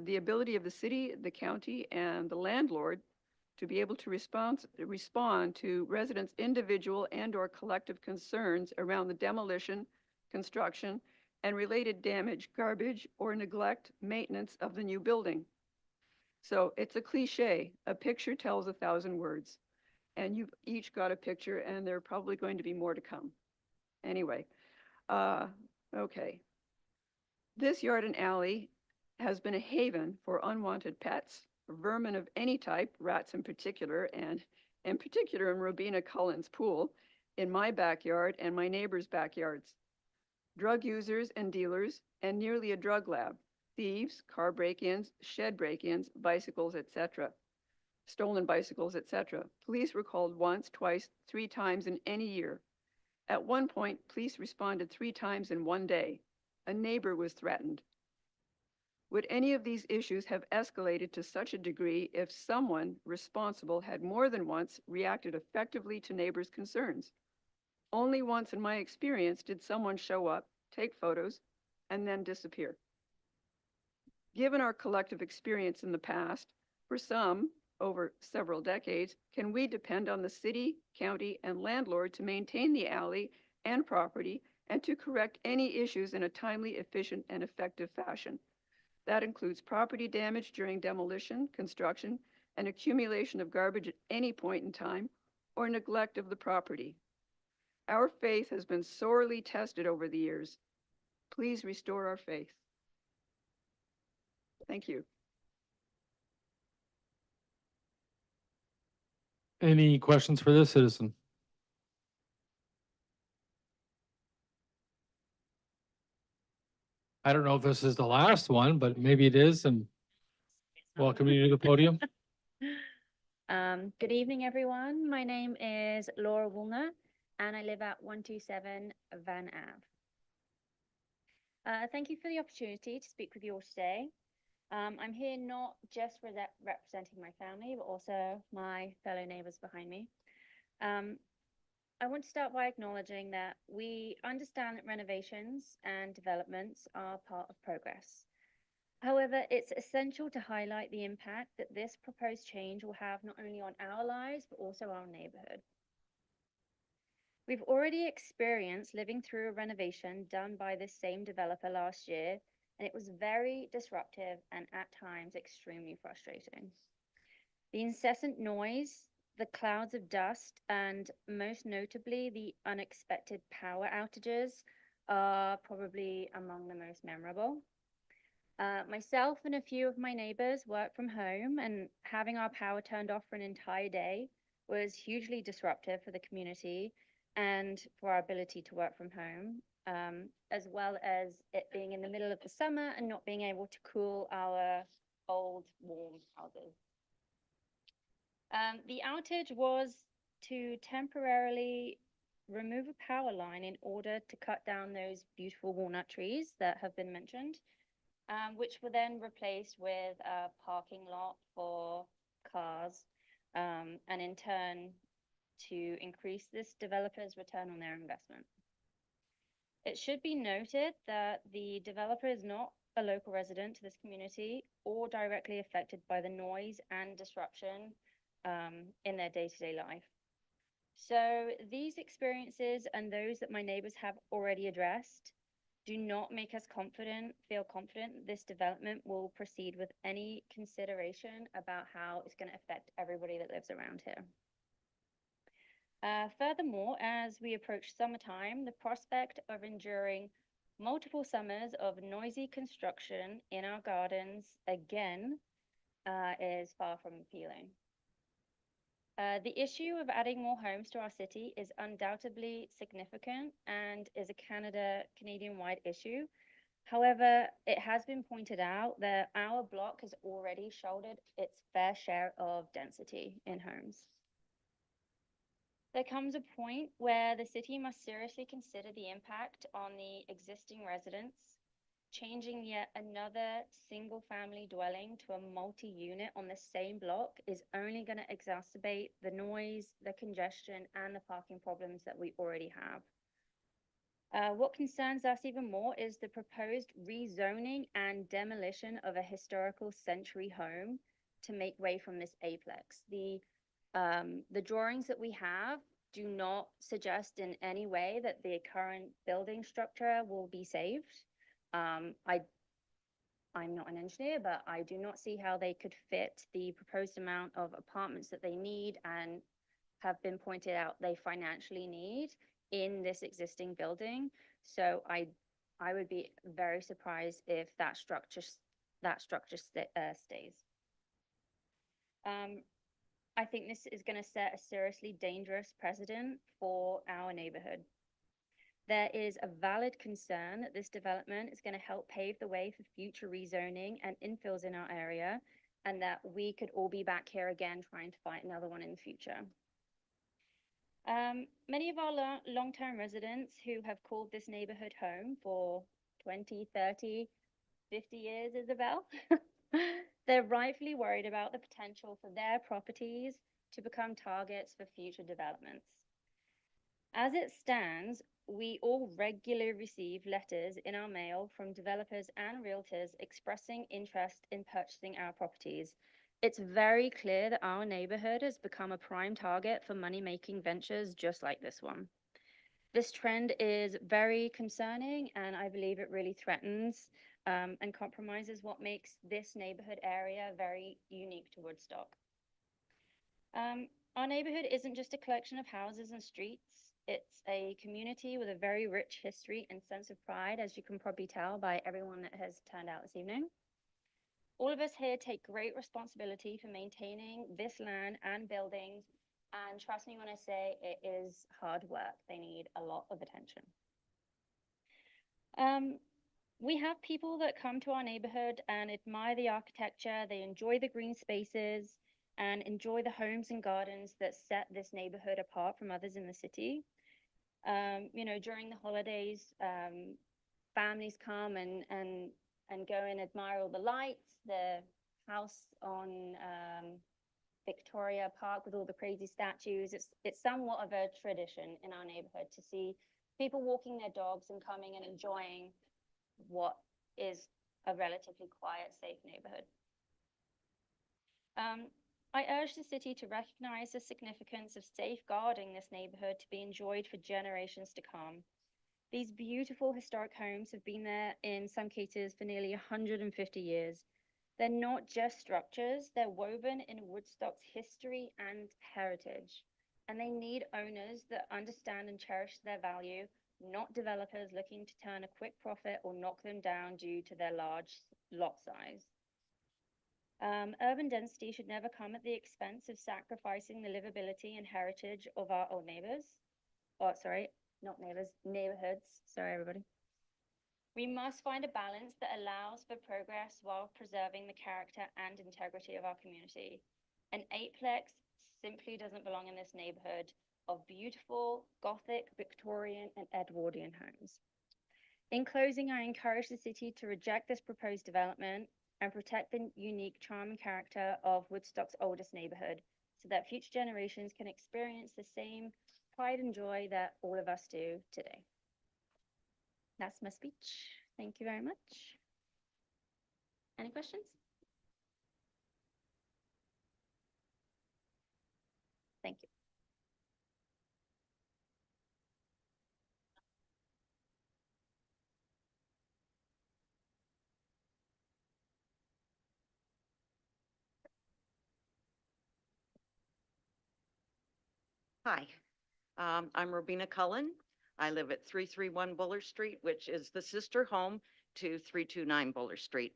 the ability of the city, the county, and the landlord to be able to respond to residents' individual and/or collective concerns around the demolition, construction, and related damage, garbage, or neglect, maintenance of the new building. So it's a cliche. A picture tells 1,000 words. And you've each got a picture, and there are probably going to be more to come. Anyway, okay. This yard and alley has been a haven for unwanted pets, vermin of any type, rats in particular, and in particular in Robina Cullen's pool, in my backyard and my neighbors' backyards. Drug users and dealers, and nearly a drug lab, thieves, car break-ins, shed break-ins, bicycles, etc. Stolen bicycles, etc. Police were called once, twice, 3 times in any year. At one point, police responded 3 times in one day. A neighbor was threatened. Would any of these issues have escalated to such a degree if someone responsible had more than once reacted effectively to neighbors' concerns? Only once in my experience did someone show up, take photos, and then disappear. Given our collective experience in the past, for some, over several decades, can we depend on the city, county, and landlord to maintain the alley and property and to correct any issues in a timely, efficient, and effective fashion? That includes property damage during demolition, construction, an accumulation of garbage at any point in time, or neglect of the property. Our faith has been sorely tested over the years. Please restore our faith. Thank you. Any questions for this citizen? I don't know if this is the last one, but maybe it is, and welcome you to the podium. Good evening, everyone. My name is Laura Woolner, and I live at 127 Van Ave. Thank you for the opportunity to speak with you all today. I'm here not just representing my family, but also my fellow neighbors behind me. I want to start by acknowledging that we understand that renovations and developments are part of progress. However, it's essential to highlight the impact that this proposed change will have not only on our lives, but also our neighborhood. We've already experienced living through a renovation done by this same developer last year, and it was very disruptive and at times extremely frustrating. The incessant noise, the clouds of dust, and most notably, the unexpected power outages are probably among the most memorable. Myself and a few of my neighbors work from home, and having our power turned off for an entire day was hugely disruptive for the community and for our ability to work from home, as well as it being in the middle of the summer and not being able to cool our old warm houses. The outage was to temporarily remove a power line in order to cut down those beautiful walnut trees that have been mentioned, which were then replaced with a parking lot for cars, and in turn to increase this developer's return on their investment. It should be noted that the developer is not a local resident to this community or directly affected by the noise and disruption in their day-to-day life. So these experiences and those that my neighbors have already addressed do not make us feel confident that this development will proceed with any consideration about how it's going to affect everybody that lives around here. Furthermore, as we approach summertime, the prospect of enduring multiple summers of noisy construction in our gardens again is far from appealing. The issue of adding more homes to our city is undoubtedly significant and is a Canadian-wide issue. However, it has been pointed out that our block has already shouldered its fair share of density in homes. There comes a point where the city must seriously consider the impact on the existing residents. Changing yet another single-family dwelling to a multi-unit on the same block is only going to exacerbate the noise, the congestion, and the parking problems that we already have. What concerns us even more is the proposed rezoning and demolition of a historical century home to make way from this aplex. The drawings that we have do not suggest in any way that the current building structure will be saved. I'm not an engineer, but I do not see how they could fit the proposed amount of apartments that they need and have been pointed out they financially need in this existing building. So I would be very surprised if that structure stays. I think this is going to set a seriously dangerous precedent for our neighborhood. There is a valid concern that this development is going to help pave the way for future rezoning and infills in our area, and that we could all be back here again trying to fight another one in the future. Many of our long-term residents who have called this neighborhood home for 20, 30, 50 years, Isabel, they're rightfully worried about the potential for their properties to become targets for future developments. As it stands, we all regularly receive letters in our mail from developers and realtors expressing interest in purchasing our properties. It's very clear that our neighborhood has become a prime target for money-making ventures just like this one. This trend is very concerning, and I believe it really threatens and compromises what makes this neighborhood area very unique to Woodstock. Our neighborhood isn't just a collection of houses and streets. It's a community with a very rich history and sense of pride, as you can probably tell by everyone that has turned out this evening. All of us here take great responsibility for maintaining this land and buildings, and trust me when I say it is hard work. They need a lot of attention. We have people that come to our neighborhood and admire the architecture, they enjoy the green spaces, and enjoy the homes and gardens that set this neighborhood apart from others in the city. During the holidays, families come and go and admire all the lights, the house on Victoria Park with all the crazy statues. It's somewhat of a tradition in our neighborhood to see people walking their dogs and coming and enjoying what is a relatively quiet, safe neighborhood. I urge the city to recognize the significance of safeguarding this neighborhood to be enjoyed for generations to come. These beautiful historic homes have been there in some cases for nearly 150 years. They're not just structures, they're woven in Woodstock's history and heritage. And they need owners that understand and cherish their value, not developers looking to turn a quick profit or knock them down due to their large lot size. Urban density should never come at the expense of sacrificing the livability and heritage of our old neighbors. Oh, sorry, not neighbors, neighborhoods. Sorry, everybody. We must find a balance that allows for progress while preserving the character and integrity of our community. An eightplex simply doesn't belong in this neighborhood of beautiful Gothic, Victorian, and Edwardian homes. In closing, I encourage the city to reject this proposed development and protect the unique charm and character of Woodstock's oldest neighborhood so that future generations can experience the same pride and joy that all of us do today. That's my speech. Thank you very much. Any questions? Thank you. Hi, I'm Robina Cullen. I live at 331 Buller Street, which is the sister home to 329 Buller Street.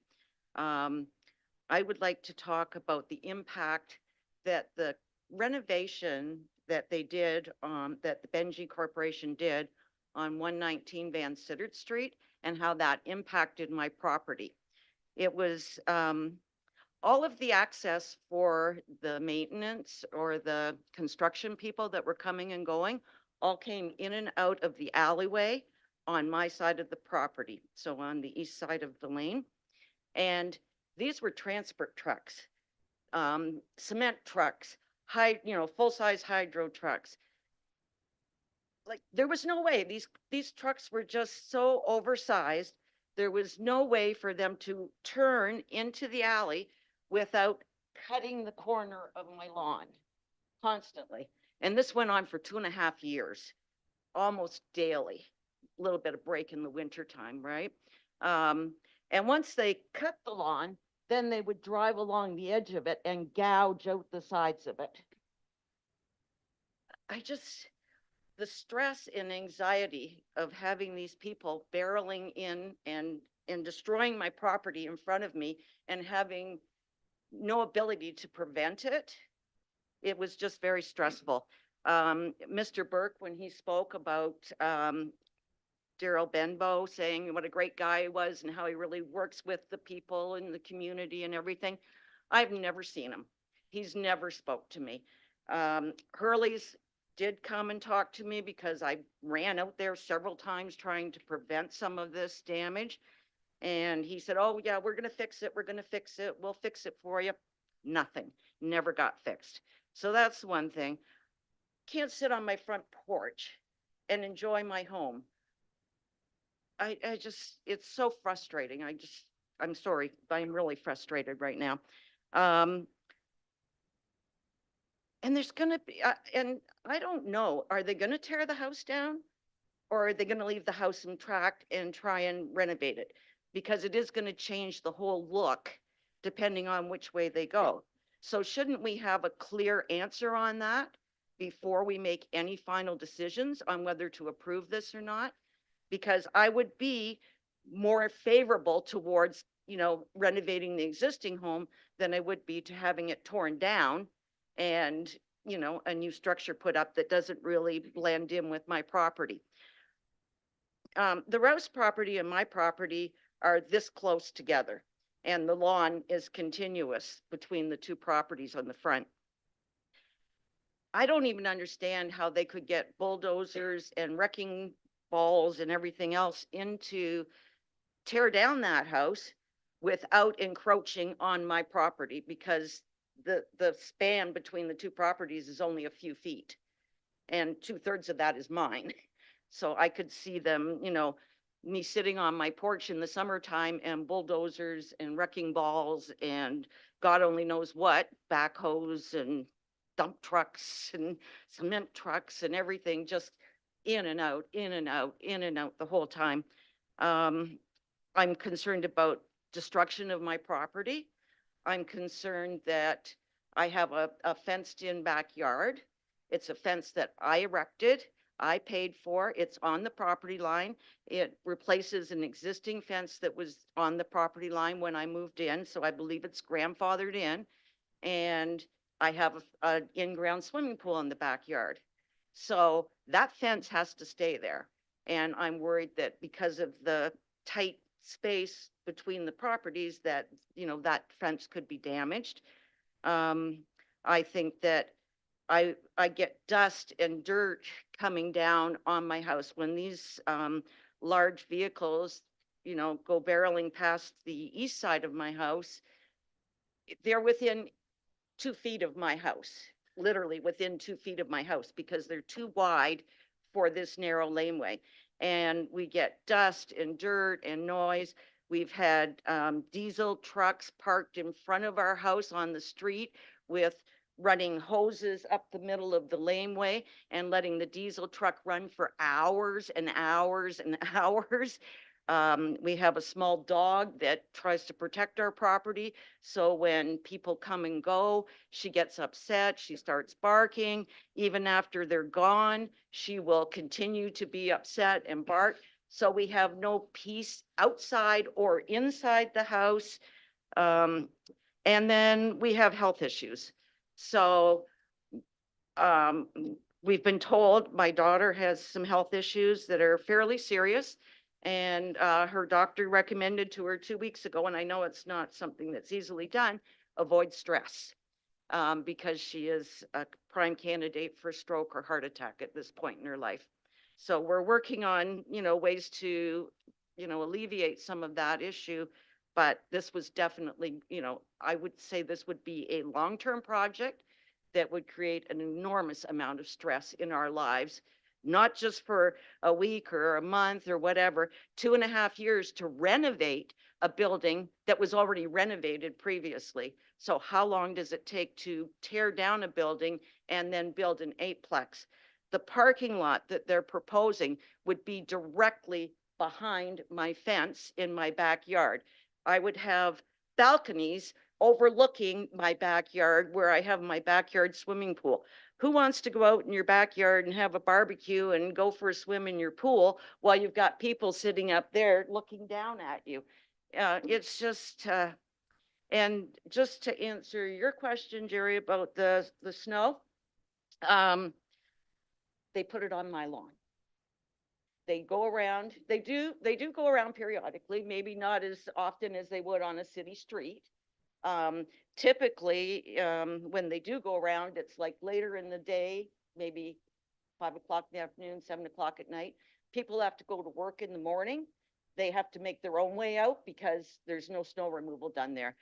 I would like to talk about the impact that the renovation that they did, that the Benji Corporation did on 119 Van Sittert Street and how that impacted my property. It was all of the access for the maintenance or the construction people that were coming and going all came in and out of the alleyway on my side of the property, so on the east side of the lane. And these were transport trucks, cement trucks, full-size hydro trucks. Like, there was no way. These trucks were just so oversized. There was no way for them to turn into the alley without cutting the corner of my lawn constantly. And this went on for 2.5 years, almost daily. A little bit of break in the winter time, right? And once they cut the lawn, then they would drive along the edge of it and gouge out the sides of it. The stress and anxiety of having these people barreling in and destroying my property in front of me and having no ability to prevent it, it was just very stressful. Mr. Burke, when he spoke about Daryl Benbow saying what a great guy he was and how he really works with the people in the community and everything, I've never seen him. He's never spoke to me. Hurley's did come and talk to me because I ran out there several times trying to prevent some of this damage. And he said, oh yeah, we're gonna fix it, we'll fix it for you. Nothing, never got fixed. So that's one thing. Can't sit on my front porch and enjoy my home. It's so frustrating. I'm sorry, I'm really frustrated right now. And there's gonna be, and I don't know, are they gonna tear the house down? Or are they gonna leave the house intact and try and renovate it? Because it is gonna change the whole look depending on which way they go. So shouldn't we have a clear answer on that before we make any final decisions on whether to approve this or not? Because I would be more favorable towards, renovating the existing home than I would be to having it torn down and, a new structure put up that doesn't really blend in with my property. The Rouse property and my property are this close together, and the lawn is continuous between the two properties on the front. I don't even understand how they could get bulldozers and wrecking balls and everything else into tear down that house without encroaching on my property, because the span between the two properties is only a few feet, and 2/3 of that is mine. So I could see them, me sitting on my porch in the summertime and bulldozers and wrecking balls and God only knows what, backhoes and dump trucks and cement trucks and everything, just in and out, in and out, in and out the whole time. I'm concerned about destruction of my property. I'm concerned that I have a fenced-in backyard. It's a fence that I erected, I paid for, it's on the property line. It replaces an existing fence that was on the property line when I moved in, so I believe it's grandfathered in. And I have an in-ground swimming pool in the backyard. So that fence has to stay there. And I'm worried that because of the tight space between the properties that, that fence could be damaged. I think that I get dust and dirt coming down on my house when these large vehicles, go barreling past the east side of my house. They're within 2 feet of my house, literally within 2 feet of my house, because they're too wide for this narrow laneway. And we get dust and dirt and noise. We've had diesel trucks parked in front of our house on the street with running hoses up the middle of the laneway and letting the diesel truck run for hours and hours and hours. We have a small dog that tries to protect our property. So when people come and go, she gets upset. She starts barking. Even after they're gone, she will continue to be upset and bark. So we have no peace outside or inside the house. And then we have health issues. So we've been told my daughter has some health issues that are fairly serious. And her doctor recommended to her 2 weeks ago, and I know it's not something that's easily done, avoid stress, because she is a prime candidate for stroke or heart attack at this point in her life. So we're working on, ways to, alleviate some of that issue. But this was definitely, I would say this would be a long-term project that would create an enormous amount of stress in our lives, not just for a week or a month or whatever, 2.5 years to renovate a building that was already renovated previously. So how long does it take to tear down a building and then build an 8-plex? The parking lot that they're proposing would be directly behind my fence in my backyard. I would have balconies overlooking my backyard where I have my backyard swimming pool. Who wants to go out in your backyard and have a barbecue and go for a swim in your pool while you've got people sitting up there looking down at you? It's just, and just to answer your question, Jerry, about the snow, they put it on my lawn. They go around, they do go around periodically, maybe not as often as they would on a city street. Typically, when they do go around, it's like later in the day, maybe 5 o'clock in the afternoon, 7 o'clock at night. People have to go to work in the morning. They have to make their own way out because there's no snow removal done there.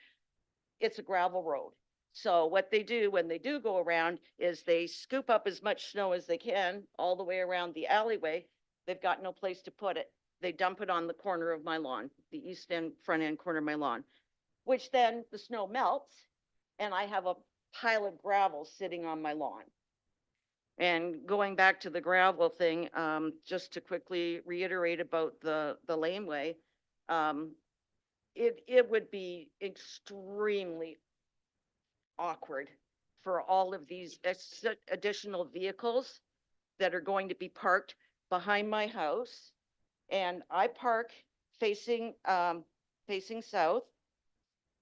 It's a gravel road. So what they do when they do go around is they scoop up as much snow as they can all the way around the alleyway. They've got no place to put it. They dump it on the corner of my lawn, the east end, front end corner of my lawn, which then the snow melts and I have a pile of gravel sitting on my lawn. And going back to the gravel thing, just to quickly reiterate about the laneway, it would be extremely awkward for all of these additional vehicles that are going to be parked behind my house. And I park facing, facing south.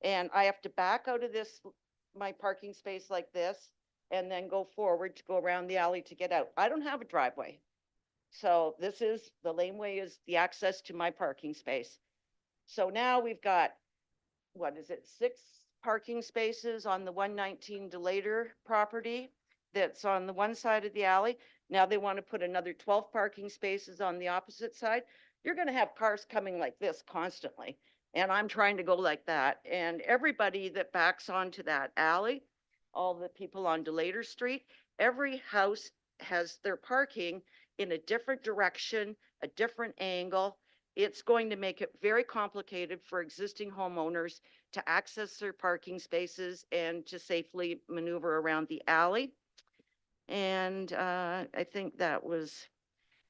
And I have to back out of this, my parking space like this, and then go forward to go around the alley to get out. I don't have a driveway. So this is, the laneway is the access to my parking space. So now we've got, what is it, 6 parking spaces on the 119 Delator property that's on the one side of the alley. Now they want to put another 12 parking spaces on the opposite side. You're going to have cars coming like this constantly. And I'm trying to go like that. And everybody that backs onto that alley, all the people on Delator Street, every house has their parking in a different direction, a different angle. It's going to make it very complicated for existing homeowners to access their parking spaces and to safely maneuver around the alley. And I think that was,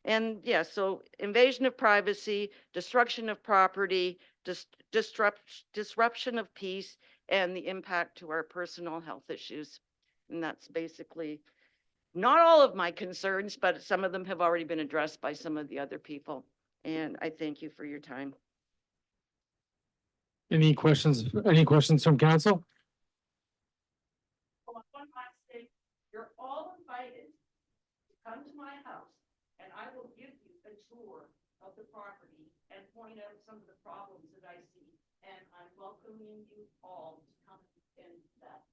and yeah, so invasion of privacy, destruction of property, disruption of peace, and the impact to our personal health issues. And that's basically not all of my concerns, but some of them have already been addressed by some of the other people. And I thank you for your time. Any questions from council? One last thing, you're all invited to come to my house and I will give you a tour of the property and point out some of the problems that I see. And I'm welcoming you all to come and that.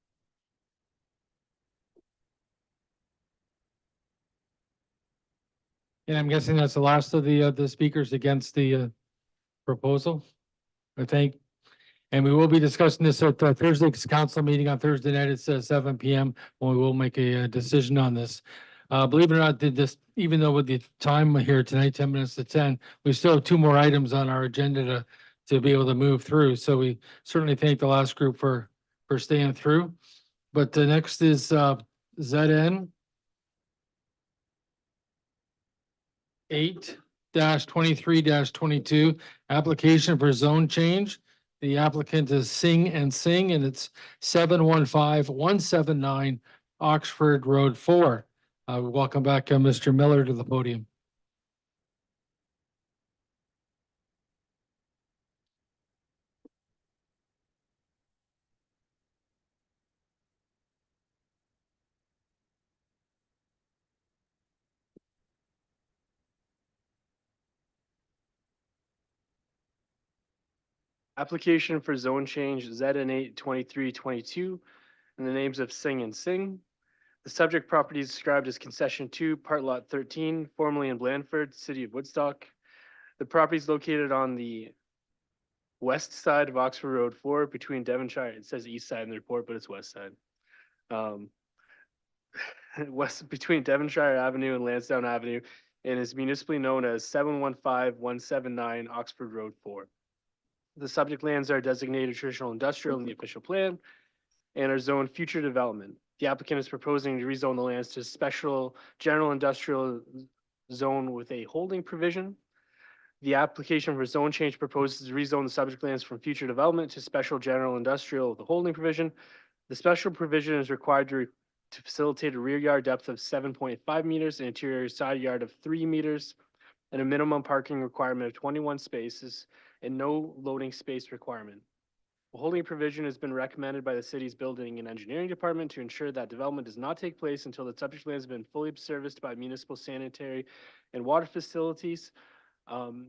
And I'm guessing that's the last of the speakers against the proposal. I think. And we will be discussing this at Thursday's council meeting on Thursday night at 7 PM, when we will make a decision on this. Believe it or not, even though with the time here tonight, 10 minutes to 10, we still have 2 more items on our agenda to be able to move through. So we certainly thank the last group for staying through. But the next is ZN 8-23-22, application for zone change. The applicant is Sing and Sing, and it's 715-179 Oxford Road 4. Welcome back, Mr. Miller, to the podium. Application for zone change ZN 8-23-22 in the names of Sing and Sing. The subject property is described as concession 2, part lot 13, formerly in Blandford, city of Woodstock. The property is located on the west side of Oxford Road 4 between Devonshire. It says east side in the report, but it's west side. West between Devonshire Avenue and Lansdowne Avenue, and is municipally known as 715-179 Oxford Road 4. The subject lands are designated traditional industrial in the official plan and are zoned future development. The applicant is proposing to rezone the lands to special general industrial zone with a holding provision. The application for zone change proposes to rezone the subject lands from future development to special general industrial with a holding provision. The special provision is required to facilitate a rear yard depth of 7.5 meters, an interior side yard of 3 meters, and a minimum parking requirement of 21 spaces and no loading space requirement. A holding provision has been recommended by the city's building and engineering department to ensure that development does not take place until the subject lands have been fully serviced by municipal sanitary and water facilities.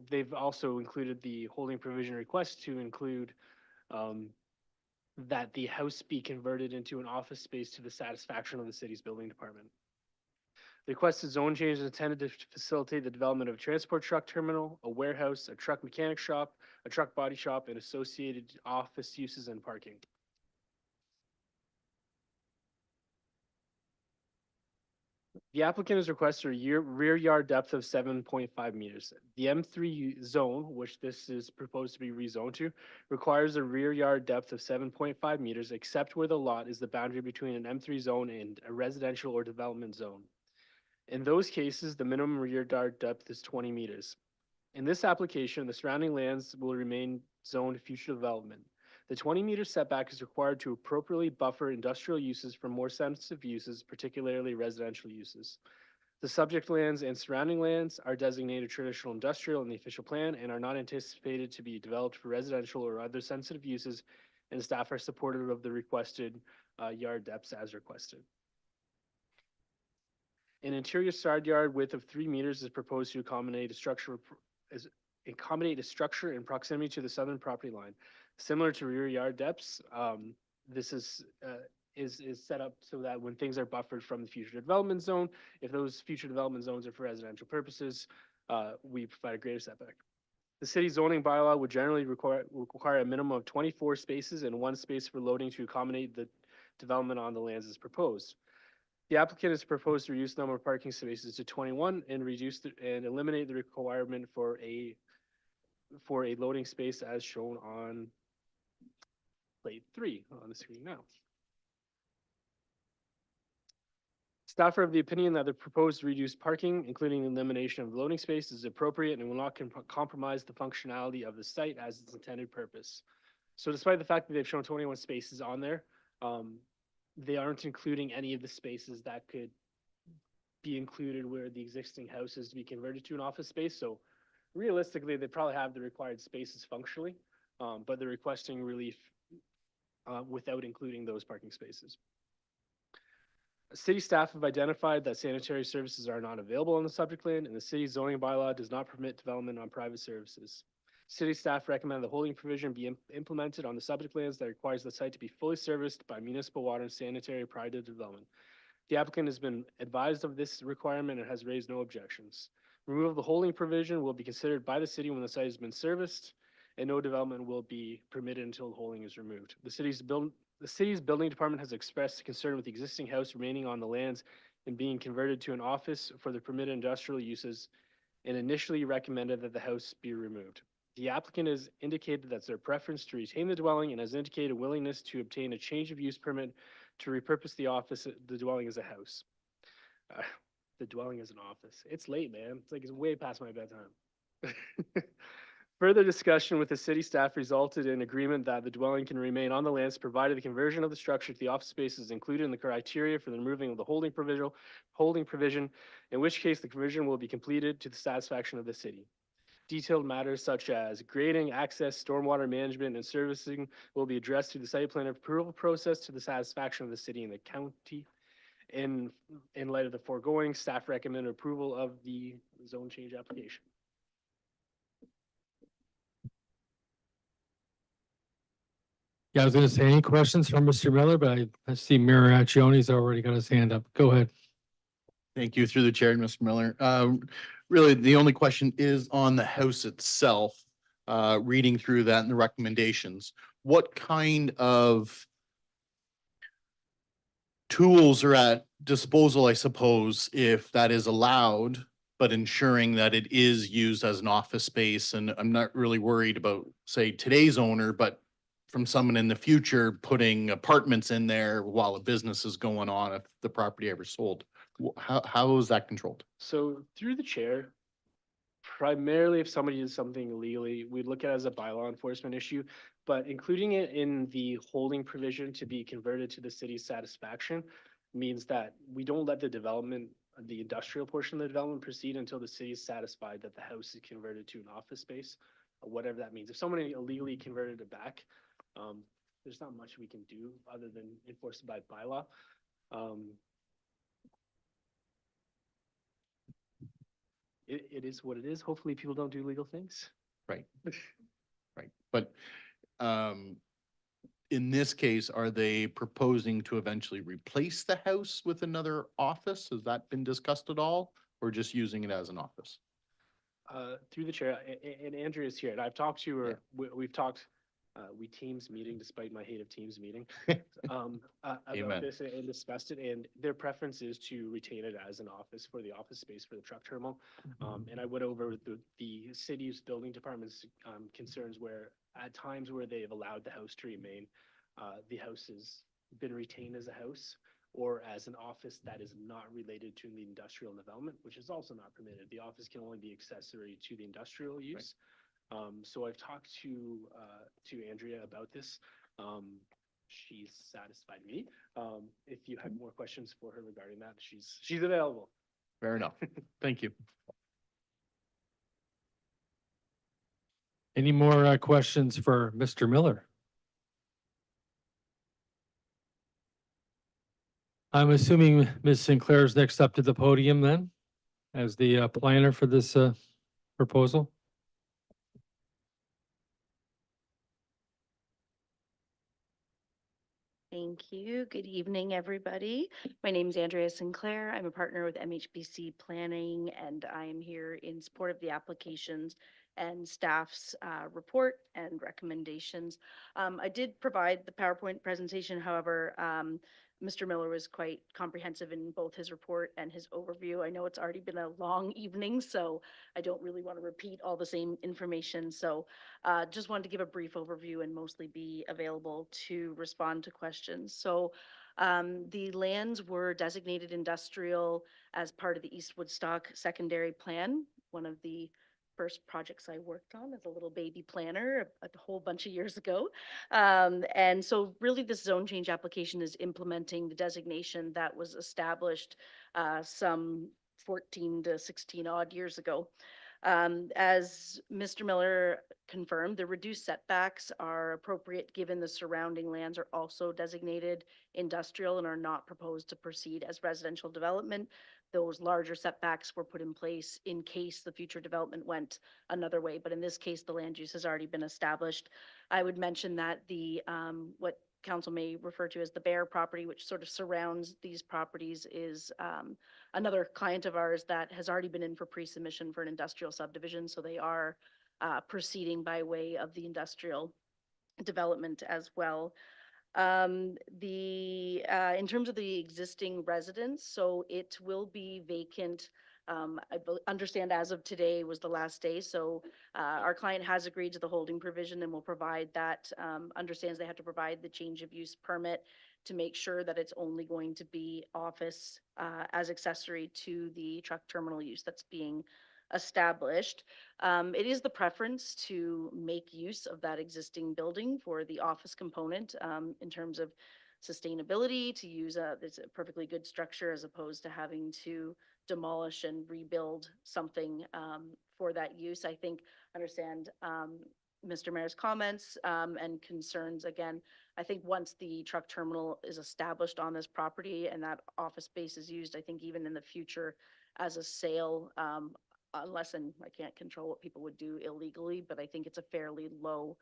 They've also included the holding provision request to include that the house be converted into an office space to the satisfaction of the city's building department. The requested zone change is intended to facilitate the development of a transport truck terminal, a warehouse, a truck mechanic shop, a truck body shop, and associated office uses and parking. The applicant has requested a rear yard depth of 7.5 meters. The M3 zone, which this is proposed to be rezoned to, requires a rear yard depth of 7.5 meters, except where the lot is the boundary between an M3 zone and a residential or development zone. In those cases, the minimum rear yard depth is 20 meters. In this application, the surrounding lands will remain zoned future development. The 20-meter setback is required to appropriately buffer industrial uses from more sensitive uses, particularly residential uses. The subject lands and surrounding lands are designated traditional industrial in the official plan and are not anticipated to be developed for residential or other sensitive uses, and staff are supportive of the requested yard depths as requested. An interior side yard width of 3 meters is proposed to accommodate a structure in proximity to the southern property line. Similar to rear yard depths, this is set up so that when things are buffered from the future development zone, if those future development zones are for residential purposes, we provide a greater setback. The city zoning bylaw would generally require a minimum of 24 spaces and 1 space for loading to accommodate the development on the lands as proposed. The applicant has proposed to reduce the number of parking spaces to 21 and and eliminate the requirement for a loading space as shown on plate 3 on the screen now. Staff are of the opinion that the proposed reduced parking, including the elimination of loading space, is appropriate and will not compromise the functionality of the site as its intended purpose. So despite the fact that they've shown 21 spaces on there, they aren't including any of the spaces that could be included where the existing house is to be converted to an office space. So realistically, they probably have the required spaces functionally, but they're requesting relief without including those parking spaces. City staff have identified that sanitary services are not available on the subject land, and the city's zoning bylaw does not permit development on private services. City staff recommend the holding provision be implemented on the subject lands that requires the site to be fully serviced by municipal water and sanitary prior to development. The applicant has been advised of this requirement and has raised no objections. Removal of the holding provision will be considered by the city when the site has been serviced, and no development will be permitted until the holding is removed. The city's building department has expressed concern with the existing house remaining on the lands and being converted to an office for the permitted industrial uses, and initially recommended that the house be removed. The applicant has indicated that's their preference to retain the dwelling and has indicated a willingness to obtain a change of use permit to repurpose the dwelling as a house. The dwelling as an office. It's late, man. It's way past my bedtime. Further discussion with the city staff resulted in agreement that the dwelling can remain on the lands provided the conversion of the structure to the office space is included in the criteria for the removing of the holding provision, in which case the conversion will be completed to the satisfaction of the city. Detailed matters such as grading, access, stormwater management, and servicing will be addressed through the site plan approval process to the satisfaction of the city and the county. In light of the foregoing, staff recommend approval of the zone change application. Yeah, I was gonna say, any questions from Mr. Miller, but I see Miraccione's already got his hand up. Go ahead. Thank you through the chair, Mr. Miller. Really, the only question is on the house itself. Reading through that and the recommendations, what kind of tools are at disposal, I suppose, if that is allowed, but ensuring that it is used as an office space? And I'm not really worried about, say, today's owner, but from someone in the future putting apartments in there while a business is going on if the property ever sold. How is that controlled? So through the chair, primarily if somebody does something illegally, we look at it as a bylaw enforcement issue, but including it in the holding provision to be converted to the city's satisfaction means that we don't let the development, the industrial portion of the development proceed until the city is satisfied that the house is converted to an office space, whatever that means. If someone illegally converted it back, there's not much we can do other than enforce it by bylaw. It is what it is. Hopefully people don't do legal things. Right. Right. But in this case, are they proposing to eventually replace the house with another office? Has that been discussed at all? Or just using it as an office? Through the chair, and Andrea's here, and I've talked to her, we've talked, we Teams meeting, despite my hate of Teams meeting, about Amen. this and discussed it, and their preference is to retain it as an office for the office space for the truck terminal. And I went over the city's building department's concerns where at times where they've allowed the house to remain, the house has been retained as a house or as an office that is not related to the industrial development, which is also not permitted. The office can only be accessory to the industrial use. So I've talked to Andrea about this. She's satisfied me. If you have more questions for her regarding that, she's available. Fair enough. Thank you. Any more questions for Mr. Miller? I'm assuming Ms. Sinclair is next up to the podium then, as the planner for this proposal. Thank you. Good evening, everybody. My name is Andrea Sinclair. I'm a partner with MHBC Planning, and I am here in support of the applications and staff's report and recommendations. I did provide the PowerPoint presentation, however, Mr. Miller was quite comprehensive in both his report and his overview. I know it's already been a long evening, so I don't really want to repeat all the same information. So just wanted to give a brief overview and mostly be available to respond to questions. So the lands were designated industrial as part of the East Woodstock secondary plan, one of the first projects I worked on as a little baby planner a whole bunch of years ago. And so really this zone change application is implementing the designation that was established some 14 to 16 odd years ago. As Mr. Miller confirmed, the reduced setbacks are appropriate given the surrounding lands are also designated industrial and are not proposed to proceed as residential development. Those larger setbacks were put in place in case the future development went another way, but in this case, the land use has already been established. I would mention that the what council may refer to as the Bear property, which sort of surrounds these properties, is another client of ours that has already been in for pre-submission for an industrial subdivision. So they are proceeding by way of the industrial development as well. In terms of the existing residence, so it will be vacant. Understand as of today was the last day, so our client has agreed to the holding provision and will provide that, understands they have to provide the change of use permit to make sure that it's only going to be office as accessory to the truck terminal use that's being established. It is the preference to make use of that existing building for the office component in terms of sustainability, to use it's a perfectly good structure as opposed to having to demolish and rebuild something for that use. I think, understand Mr. Mayor's comments and concerns. Again, I think once the truck terminal is established on this property and that office space is used, I think even in the future as a sale, unless, and I can't control what people would do illegally, but I think it's a fairly low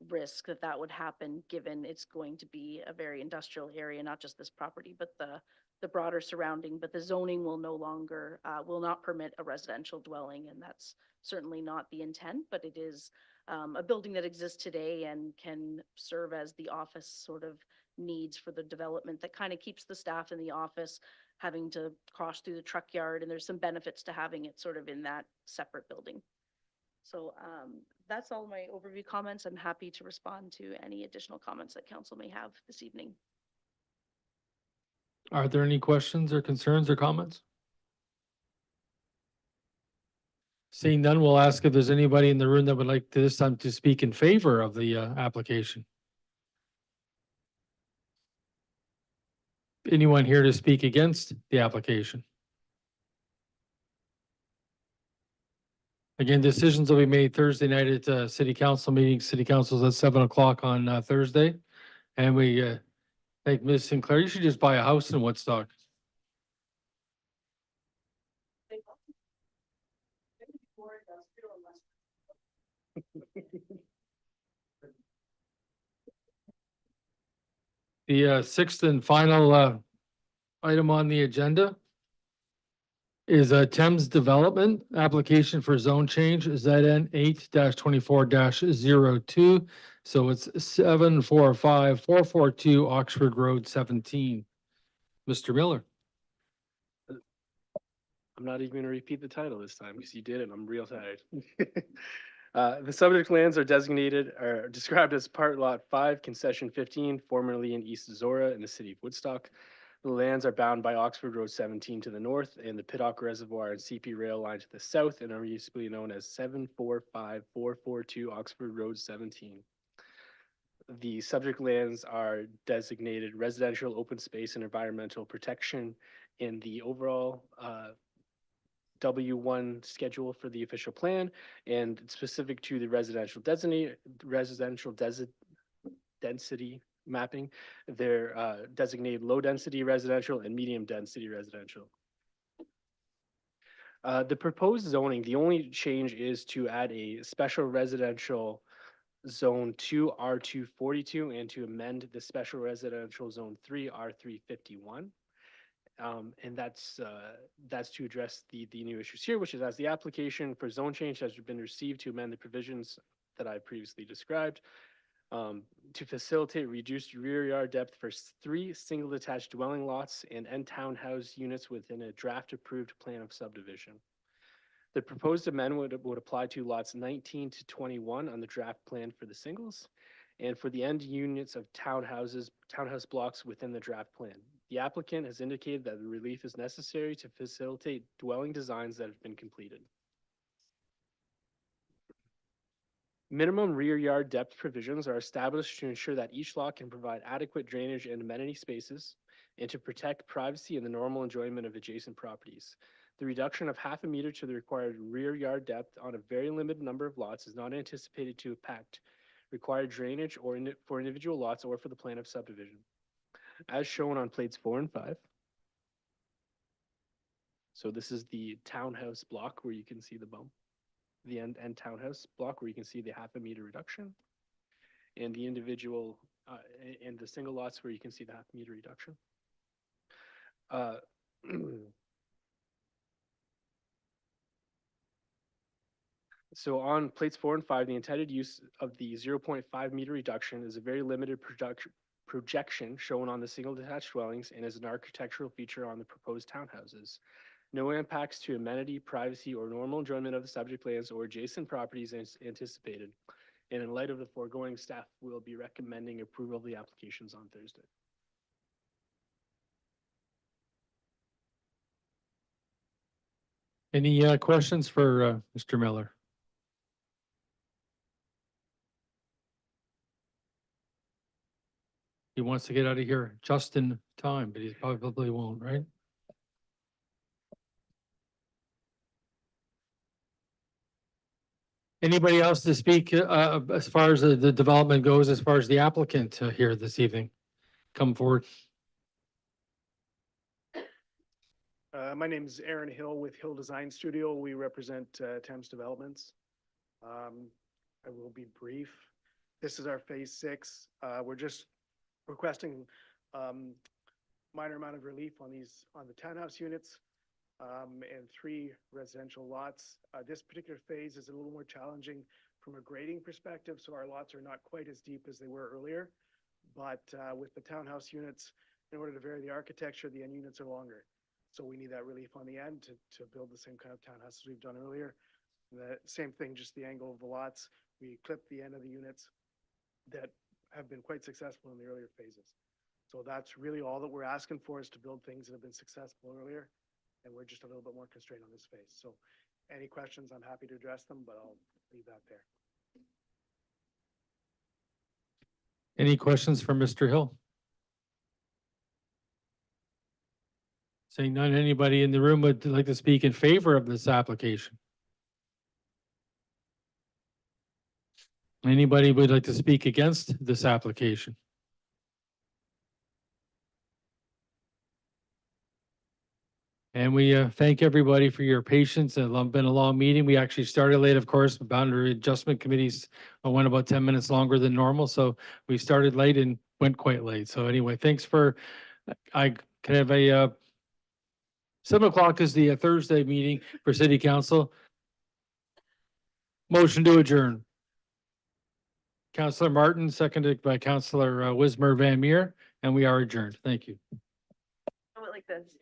risk that that would happen, given it's going to be a very industrial area, not just this property, but the broader surrounding. But the zoning will no longer, will not permit a residential dwelling, and that's certainly not the intent, but it is a building that exists today and can serve as the office sort of needs for the development that kind of keeps the staff in the office having to cross through the truck yard, and there's some benefits to having it sort of in that separate building. So that's all my overview comments. I'm happy to respond to any additional comments that council may have this evening. Are there any questions or concerns or comments? Seeing none, we'll ask if there's anybody in the room that would like to this time to speak in favor of the application. Anyone here to speak against the application? Again, decisions will be made Thursday night at city council meeting. City council's at 7 o'clock on Thursday. And we thank Ms. Sinclair. You should just buy a house in Woodstock. The sixth and final item on the agenda is a Thames Development application for zone change, ZN 8-24-02. So it's 745442 Oxford Road 17. Mr. Miller. I'm not even going to repeat the title this time because you did it. I'm real tired. The subject lands are designated or described as Part Lot 5, Concession 15, formerly in East Azora in the city of Woodstock. The lands are bound by Oxford Road 17 to the north and the Piddock Reservoir and CP rail line to the south and are municipally known as 745442 Oxford Road 17. The subject lands are designated residential, open space, and environmental protection in the overall W1 schedule for the official plan and specific to the residential density mapping. They're designated low density residential and medium density residential. The proposed zoning, the only change is to add a special residential zone 2 R242 and to amend the special residential zone 3 R351. And that's to address the new issues here, which is as the application for zone change has been received to amend the provisions that I previously described. To facilitate reduced rear yard depth for 3 single detached dwelling lots and end townhouse units within a draft approved plan of subdivision. The proposed amendment would apply to lots 19 to 21 on the draft plan for the singles and for the end units of townhouse blocks within the draft plan. The applicant has indicated that the relief is necessary to facilitate dwelling designs that have been completed. Minimum rear yard depth provisions are established to ensure that each lot can provide adequate drainage and amenity spaces and to protect privacy and the normal enjoyment of adjacent properties. The reduction of half a meter to the required rear yard depth on a very limited number of lots is not anticipated to impact required drainage or for individual lots or for the plan of subdivision. As shown on plates 4 and 5. So this is the townhouse block where you can see the bump. The end townhouse block where you can see the half a meter reduction. And the individual and the single lots where you can see the half meter reduction. So on plates 4 and 5, the intended use of the 0.5 meter reduction is a very limited projection shown on the single detached dwellings and is an architectural feature on the proposed townhouses. No impacts to amenity, privacy, or normal enjoyment of the subject lands or adjacent properties is anticipated. And in light of the foregoing, staff will be recommending approval of the applications on Thursday. Any questions for Mr. Miller? He wants to get out of here just in time, but he probably won't, right? Anybody else to speak as far as the development goes, as far as the applicant here this evening? Come forward. My name is Aaron Hill with Hill Design Studio. We represent Thames Developments. I will be brief. This is our phase 6. We're just requesting minor amount of relief on the townhouse units and 3 residential lots. This particular phase is a little more challenging from a grading perspective, so our lots are not quite as deep as they were earlier. But with the townhouse units, in order to vary the architecture, the end units are longer. So we need that relief on the end to build the same kind of townhouses we've done earlier. The same thing, just the angle of the lots. We clip the end of the units that have been quite successful in the earlier phases. So that's really all that we're asking for, is to build things that have been successful earlier. And we're just a little bit more constrained on this phase. So any questions, I'm happy to address them, but I'll leave that there. Any questions for Mr. Hill? Saying none, anybody in the room would like to speak in favor of this application? Anybody would like to speak against this application? And we thank everybody for your patience. It's been a long meeting. We actually started late, of course. Boundary Adjustment Committees went about 10 minutes longer than normal. So we started late and went quite late. So anyway, thanks for, I can have a 7 o'clock is the Thursday meeting for City Council. Motion to adjourn. Councillor Martin, seconded by Councillor Wismer Van Meer, and we are adjourned. Thank you. I went like this.